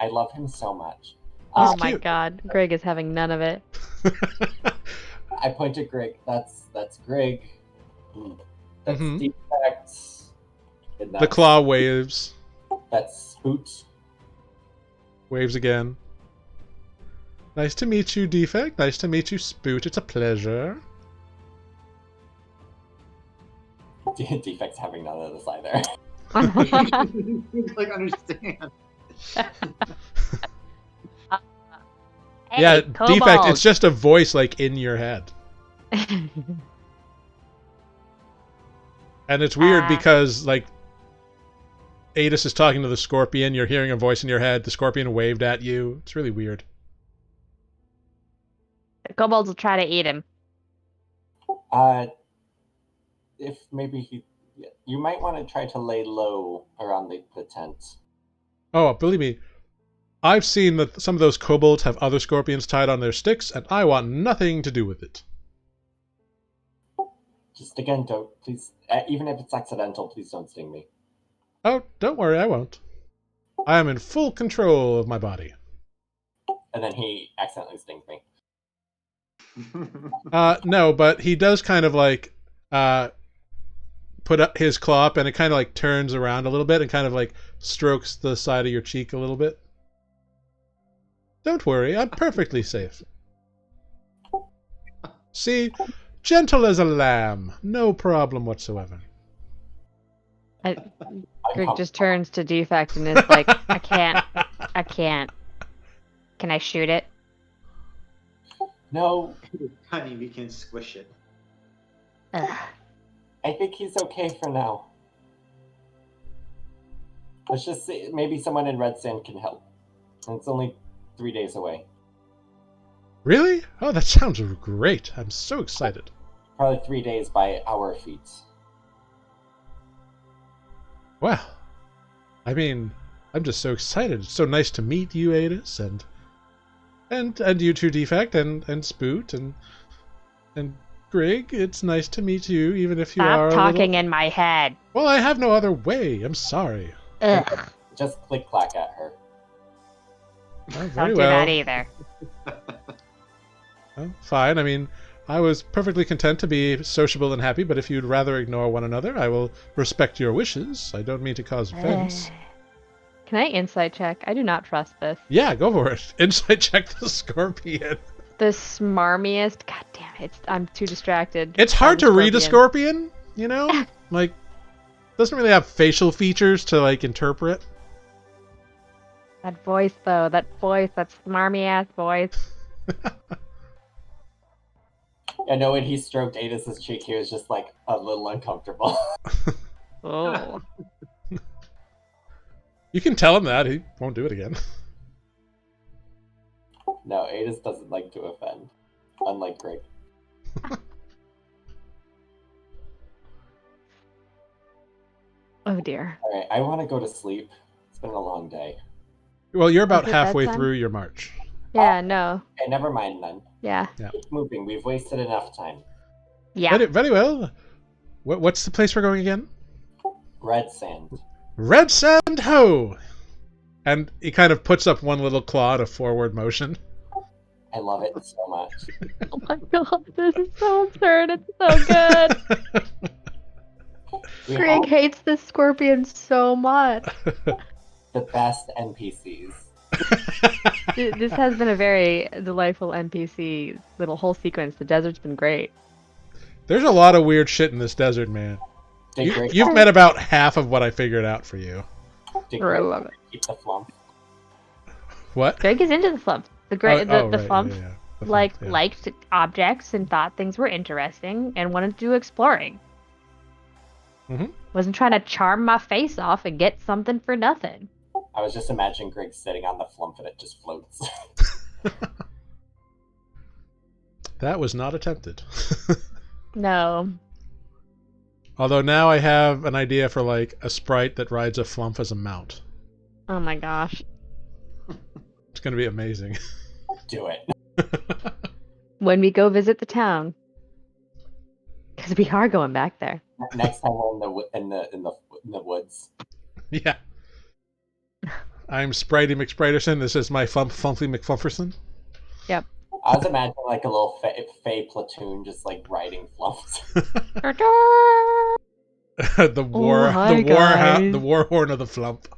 [SPEAKER 2] I love him so much.
[SPEAKER 5] Oh my
[SPEAKER 1] cute.
[SPEAKER 5] god, Greg is having none of it.
[SPEAKER 2] I point to Greg. That's Greg. That's
[SPEAKER 1] Mhm.
[SPEAKER 2] Defect. And
[SPEAKER 1] The
[SPEAKER 2] that's,
[SPEAKER 1] claw waves.
[SPEAKER 2] That's Spoot.
[SPEAKER 1] Waves again. Nice to meet you, Defect. Nice to meet you, Spoot. It's a pleasure.
[SPEAKER 2] Defect's having none of this either.
[SPEAKER 3] Like, understand.
[SPEAKER 5] Hey,
[SPEAKER 1] Yeah, Defect,
[SPEAKER 5] kobolds.
[SPEAKER 1] it's just a voice like in your head. And it's weird because like Aetis is talking to the scorpion, you're hearing a voice in your head, the scorpion waved at you. It's really weird.
[SPEAKER 5] The kobolds will try to eat him.
[SPEAKER 2] If maybe you might want to try to lay low around the tent.
[SPEAKER 1] Oh, believe me, I've seen that some of those kobolds have other scorpions tied on their sticks, and I want nothing to do with it.
[SPEAKER 2] Just again, don't please. Even if it's accidental, please don't sting me.
[SPEAKER 1] Oh, don't worry, I won't. I am in full control of my body.
[SPEAKER 2] And then he accidentally stings me.
[SPEAKER 1] No, but he does kind of like put up his claw up, and it kind of like turns around a little bit and kind of like strokes the side of your cheek a little bit. Don't worry, I'm perfectly safe. See, Gentle as a lamb. No problem whatsoever.
[SPEAKER 4] Grrrig just turns to Defect and is like, I can't. Can I shoot it?
[SPEAKER 2] No,
[SPEAKER 3] Honey, we can squish it.
[SPEAKER 4] Ugh.
[SPEAKER 2] I think he's okay for now. Let's just see. Maybe someone in Redsand can help. And it's only 3 days away.
[SPEAKER 1] Really? Oh, that sounds great. I'm so excited.
[SPEAKER 2] Probably 3 days by our feet.
[SPEAKER 1] Well, I mean, I'm just so excited. It's so nice to meet you, Aetis, and you two, Defect, and Spoot, and Grrrig. It's nice to meet you, even if you are
[SPEAKER 4] Stop talking
[SPEAKER 1] a little...
[SPEAKER 4] in my head.
[SPEAKER 1] Well, I have no other way. I'm sorry.
[SPEAKER 4] Ugh.
[SPEAKER 2] Just click clack at her.
[SPEAKER 1] Oh, very
[SPEAKER 4] Don't do
[SPEAKER 1] well.
[SPEAKER 4] that either.
[SPEAKER 1] Well, fine. I mean, I was perfectly content to be sociable and happy, but if you'd rather ignore one another, I will respect your wishes. I don't mean to cause offense.
[SPEAKER 4] Can I insight check? I do not trust this.
[SPEAKER 1] Yeah, go for it. Insight check the scorpion.
[SPEAKER 4] The smarmiest. God damn it! I'm too distracted.
[SPEAKER 1] It's hard to read a scorpion, you know? Like, doesn't really have facial features to, like, interpret.
[SPEAKER 4] That voice, though. That smarmy ass voice.
[SPEAKER 2] I know when he stroked Aetis' cheek, he was just like a little uncomfortable.
[SPEAKER 4] Oh.
[SPEAKER 1] You can tell him that. He won't do it again.
[SPEAKER 2] No, Aetis doesn't like to offend. Unlike Grrrig.
[SPEAKER 4] Oh dear.
[SPEAKER 2] Alright, I want to go to sleep. It's been a long day.
[SPEAKER 1] Well, you're about
[SPEAKER 4] Is it
[SPEAKER 1] halfway
[SPEAKER 4] bedtime?
[SPEAKER 1] through your march.
[SPEAKER 4] Yeah. No.
[SPEAKER 2] Okay, never mind then.
[SPEAKER 4] Yeah.
[SPEAKER 2] Keep moving. We've wasted enough time.
[SPEAKER 4] Yeah.
[SPEAKER 1] Very, very well. What's the place we're going again?
[SPEAKER 2] Redsand.
[SPEAKER 1] Redsand ho! And he kind of puts up one little claw to forward motion.
[SPEAKER 2] I love it so much.
[SPEAKER 4] Oh my god, this is so absurd. It's so good.
[SPEAKER 2] We
[SPEAKER 4] Grrrig
[SPEAKER 2] have
[SPEAKER 4] hates this scorpion so much.
[SPEAKER 2] the best NPCs.
[SPEAKER 4] This has been a very delightful NPC little whole sequence. The desert's been great.
[SPEAKER 1] There's a lot of weird shit in this desert, man.
[SPEAKER 2] Did Grrrig
[SPEAKER 1] You've met about half of what I figured out for you.
[SPEAKER 2] did
[SPEAKER 4] I
[SPEAKER 2] Grrrig
[SPEAKER 4] love it.
[SPEAKER 2] keep the flump?
[SPEAKER 1] What?
[SPEAKER 4] Grrrig is into the flump. The
[SPEAKER 1] right,
[SPEAKER 4] flump
[SPEAKER 1] yeah. The
[SPEAKER 4] liked
[SPEAKER 1] flump, yeah.
[SPEAKER 4] objects and thought things were interesting and wanted to do exploring.
[SPEAKER 1] Mhm.
[SPEAKER 4] Wasn't trying to charm my face off and get something for nothing.
[SPEAKER 2] I was just imagining Grrrig sitting on the flump and it just floats.
[SPEAKER 1] That was not attempted.
[SPEAKER 4] No.
[SPEAKER 1] Although now I have an idea for, like, a sprite that rides a flump as a mount.
[SPEAKER 4] Oh my gosh.
[SPEAKER 1] It's going to be amazing.
[SPEAKER 2] Do it.
[SPEAKER 4] When we go visit the town. Because we are going back there.
[SPEAKER 2] Next time we're in the woods.
[SPEAKER 1] Yeah. I'm Spritey McSpriterson. This is my Flumpy McFlumperson.
[SPEAKER 4] Yep.
[SPEAKER 2] I was imagining like a little Fey platoon just like riding flumps.
[SPEAKER 1] the war horn of the flump.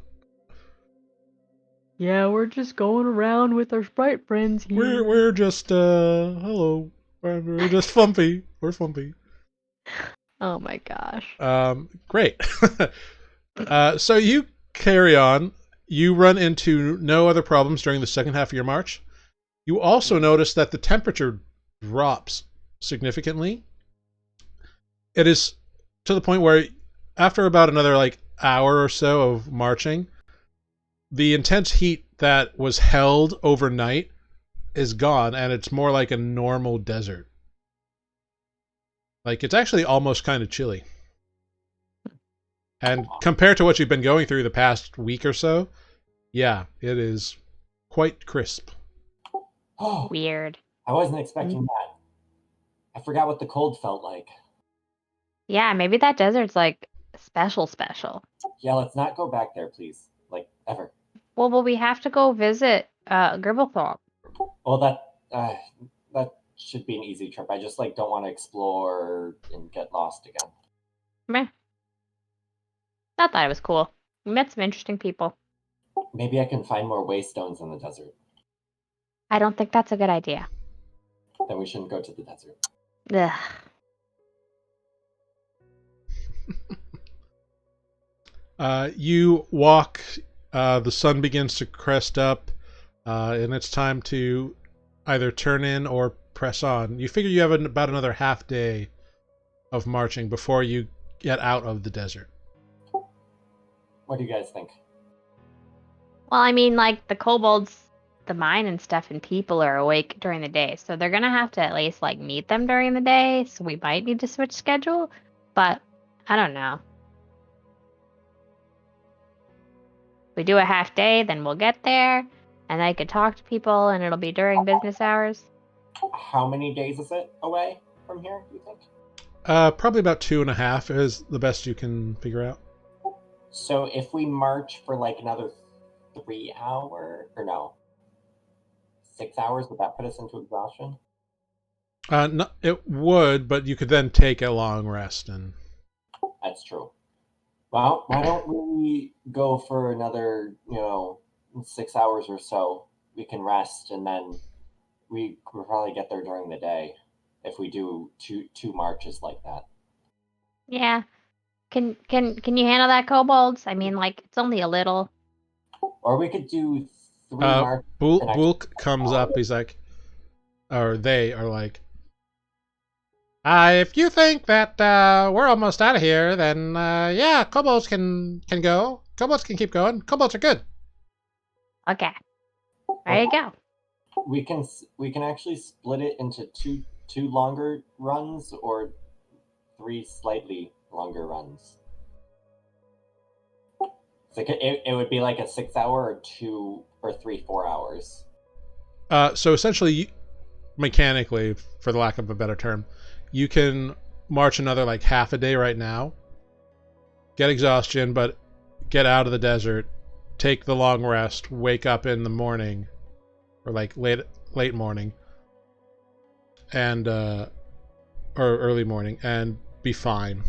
[SPEAKER 4] Yeah, we're just going around with our sprite friends here.
[SPEAKER 1] We're just hello. We're just Flumpy. We're Flumpy.
[SPEAKER 4] Oh my gosh.
[SPEAKER 1] Great. So you carry on. You run into no other problems during the second half of your march. You also notice that the temperature drops significantly. It is to the point where after about another like hour or so of marching, the intense heat that was held overnight is gone, and it's more like a normal desert. Like, it's actually almost kind of chilly. And compared to what you've been going through the past week or so, yeah, it is quite crisp.
[SPEAKER 2] Oh,
[SPEAKER 4] Weird.
[SPEAKER 2] I wasn't expecting that. I forgot what the cold felt like.
[SPEAKER 4] Yeah, maybe that desert's like special.
[SPEAKER 2] Yeah, let's not go back there, please. Like, ever.
[SPEAKER 4] Well, we have to go visit Gribblethorpe.
[SPEAKER 2] Well, that should be an easy trip. I just, like, don't want to explore and get lost again.
[SPEAKER 4] Meh. I thought it was cool. We met some interesting people.
[SPEAKER 2] Maybe I can find more waystones in the desert.
[SPEAKER 4] I don't think that's a good idea.
[SPEAKER 2] Then we shouldn't go to the desert.
[SPEAKER 4] Ugh.
[SPEAKER 1] You walk, the sun begins to crest up, and it's time to either turn in or press on. You figure you have about another half day of marching before you get out of the desert.
[SPEAKER 2] What do you guys think?
[SPEAKER 5] Well, I mean, like, the kobolds, the mine and stuff, and people are awake during the day, so they're gonna have to at least, like, meet them during the day, so we might need to switch schedule, but I don't know. We do a half day, then we'll get there, and I could talk to people, and it'll be during business hours.
[SPEAKER 2] How many days is it away from here, do you think?
[SPEAKER 1] Probably about 2.5 is the best you can figure out.
[SPEAKER 2] So if we march for like another 3 hour, or no, 6 hours, would that put us into exhaustion?
[SPEAKER 1] No, it would, but you could then take a long rest. And
[SPEAKER 2] That's true. Well, why don't we go for another, 6 hours or so? We can rest, and then we could probably get there during the day if we do two marches like that.
[SPEAKER 5] Yeah. Can you handle that, kobolds? I mean, like, it's only a little.
[SPEAKER 2] Or we could do 3 marches.
[SPEAKER 1] Bulk comes up. He's like, or they are like, if you think that we're almost out of here, then yeah, kobolds can go. Kobolds can keep going. Kobolds are good.
[SPEAKER 5] Okay. There you go.
[SPEAKER 2] We can actually split it into two longer runs or 3 slightly longer runs. So it would be like a 6 hour or 2 or 3 4 hours.
[SPEAKER 1] So essentially, mechanically, for the lack of a better term, you can march another like half a day right now, get exhaustion, but get out of the desert, take the long rest, wake up in the morning, or like late morning, and or early morning, and be fine.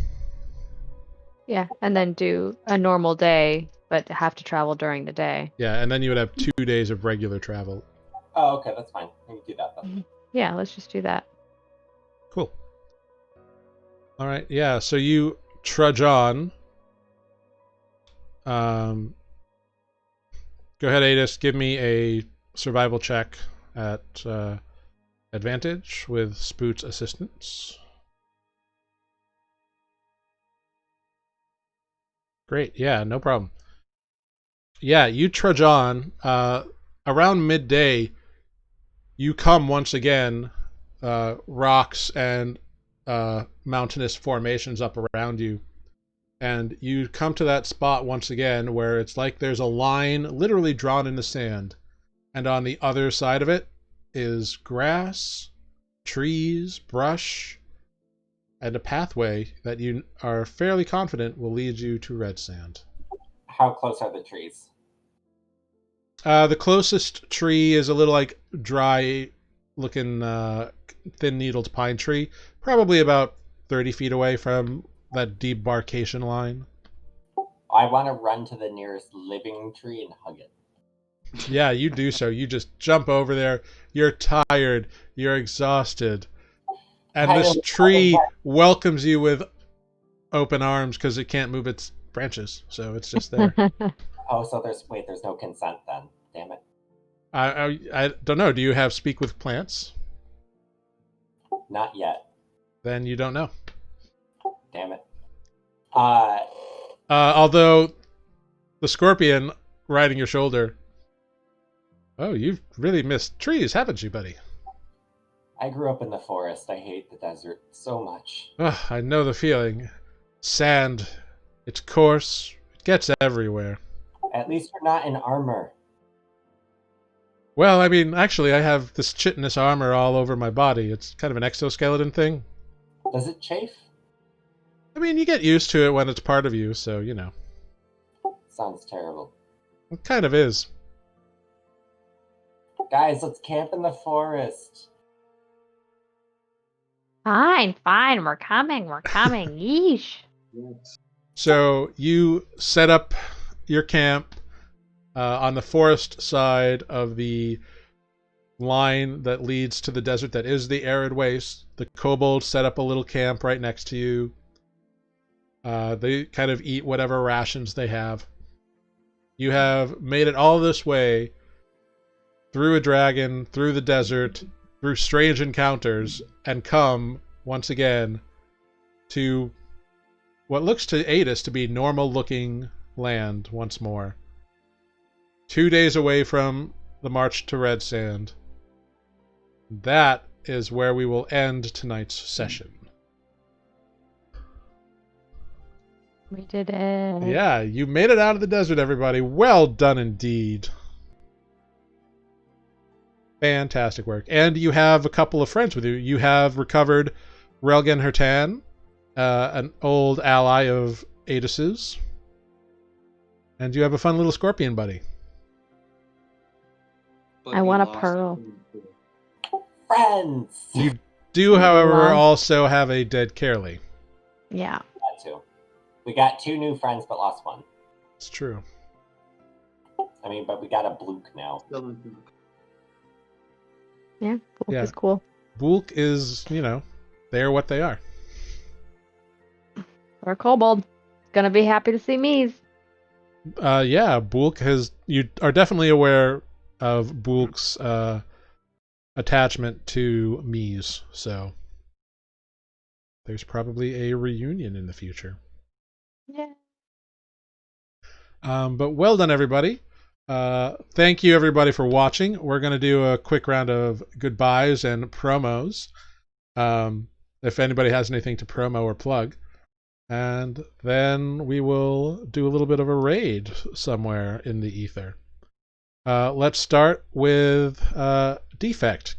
[SPEAKER 4] Yeah, and then do a normal day, but have to travel during the day.
[SPEAKER 1] Yeah, and then you would have 2 days of regular travel.
[SPEAKER 2] Oh, okay, that's fine. We can do that then.
[SPEAKER 4] Yeah, let's just do that.
[SPEAKER 1] Cool. All right, yeah, so you trudge on. Go ahead, Aetis, give me a survival check at advantage with Spoot's assistance. Great, yeah, no problem. Yeah, you trudge on. Around midday, you come once again, rocks and mountainous formations up around you. And you come to that spot once again where it's like there's a line literally drawn in the sand. And on the other side of it is grass, trees, brush, and a pathway that you are fairly confident will lead you to Redsand.
[SPEAKER 2] How close are the trees?
[SPEAKER 1] The closest tree is a little like dry looking thin-needled pine tree, probably about 30 feet away from that debarkation line.
[SPEAKER 2] I want to run to the nearest living tree and hug it.
[SPEAKER 1] Yeah, you do so. You just jump over there. You're tired. You're exhausted. And this tree welcomes you with open arms because it can't move its branches. So it's just there.
[SPEAKER 2] Oh, so there's no consent then. Damn it.
[SPEAKER 1] I don't know. Do you have speak with plants?
[SPEAKER 2] Not yet.
[SPEAKER 1] Then you don't know.
[SPEAKER 2] Damn it.
[SPEAKER 1] Although the scorpion riding your shoulder. Oh, you've really missed trees, haven't you, buddy?
[SPEAKER 2] I grew up in the forest. I hate the desert so much.
[SPEAKER 1] Oh, I know the feeling. Sand. It's coarse. It gets everywhere.
[SPEAKER 2] At least you're not in armor.
[SPEAKER 1] Well, I mean, actually, I have this chitinous armor all over my body. It's kind of an exoskeleton thing.
[SPEAKER 2] Does it chafe?
[SPEAKER 1] I mean, you get used to it when it's part of you, so, you know.
[SPEAKER 2] Sounds terrible.
[SPEAKER 1] It kind of is.
[SPEAKER 2] Guys, let's camp in the forest.
[SPEAKER 5] Fine, we're coming, yeesh.
[SPEAKER 1] So you set up your camp on the forest side of the line that leads to the desert that is the Arid Wastes. The kobolds set up a little camp right next to you. They kind of eat whatever rations they have. You have made it all this way through a dragon, through the desert, through strange encounters, and come, once again, to what looks to Aetis to be normal-looking land once more. 2 days away from the march to Redsand. That is where we will end tonight's session.
[SPEAKER 4] We did it.
[SPEAKER 1] Yeah, you made it out of the desert, everybody. Well done indeed. Fantastic work. And you have a couple of friends with you. You have recovered Relgan Hertan, an old ally of Aetis's. And you have a fun little scorpion buddy.
[SPEAKER 3] But
[SPEAKER 4] I
[SPEAKER 3] we
[SPEAKER 4] want a
[SPEAKER 3] lost
[SPEAKER 4] pearl.
[SPEAKER 2] Friends.
[SPEAKER 1] You do, however,
[SPEAKER 4] Wow.
[SPEAKER 1] also have a dead Kaerlie.
[SPEAKER 4] Yeah.
[SPEAKER 2] Got two. We got 2 new friends, but lost one.
[SPEAKER 1] It's true.
[SPEAKER 2] I mean, but we got a Blook now.
[SPEAKER 3] Still in Blook.
[SPEAKER 4] Yeah. Wolf
[SPEAKER 1] Yeah.
[SPEAKER 4] is cool.
[SPEAKER 1] Bulk is, they're what they are.
[SPEAKER 4] Or a kobold. Gonna be happy to see me.
[SPEAKER 1] Yeah, Bulk has. You are definitely aware of Bulk's attachment to Mies, so there's probably a reunion in the future.
[SPEAKER 4] Yeah.
[SPEAKER 1] But well done, everybody. Thank you, everybody, for watching. We're going to do a quick round of goodbyes and promos. If anybody has anything to promo or plug. And then we will do a little bit of a raid somewhere in the ether. Let's start with Defect.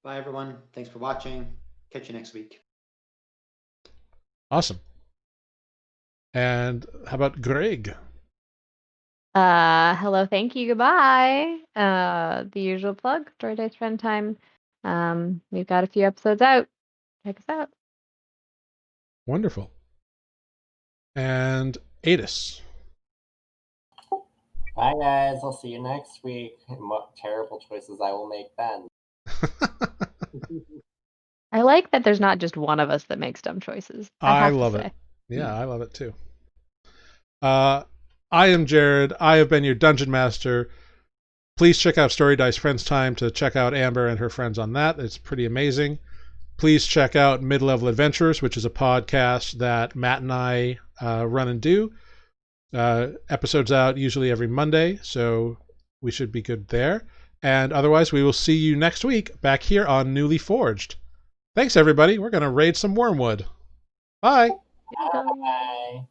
[SPEAKER 3] Bye, everyone. Thanks for watching. Catch you next week.
[SPEAKER 1] Awesome. And how about Grrrig?
[SPEAKER 4] Hello, thank you, goodbye. The usual plug, Story Dice Friend Time. We've got a few episodes out. Check us out.
[SPEAKER 1] Wonderful. And Aetis.
[SPEAKER 2] Bye, guys. I'll see you next week. And what terrible choices I will make then.
[SPEAKER 4] I like that there's not just one of us that makes dumb choices.
[SPEAKER 1] I
[SPEAKER 4] have to
[SPEAKER 1] love
[SPEAKER 4] say.
[SPEAKER 1] it. Yeah, I love it too. I am Jared. I have been your Dungeon Master. Please check out Story Dice Friends Time to check out Amber and her friends on that. It's pretty amazing. Please check out Mid-Level Adventurers, which is a podcast that Matt and I run and do. Episodes out usually every Monday, so we should be good there. And otherwise, we will see you next week back here on Nuuli Forged. Thanks, everybody. We're going to raid some Wormwood. Bye.
[SPEAKER 2] Bye.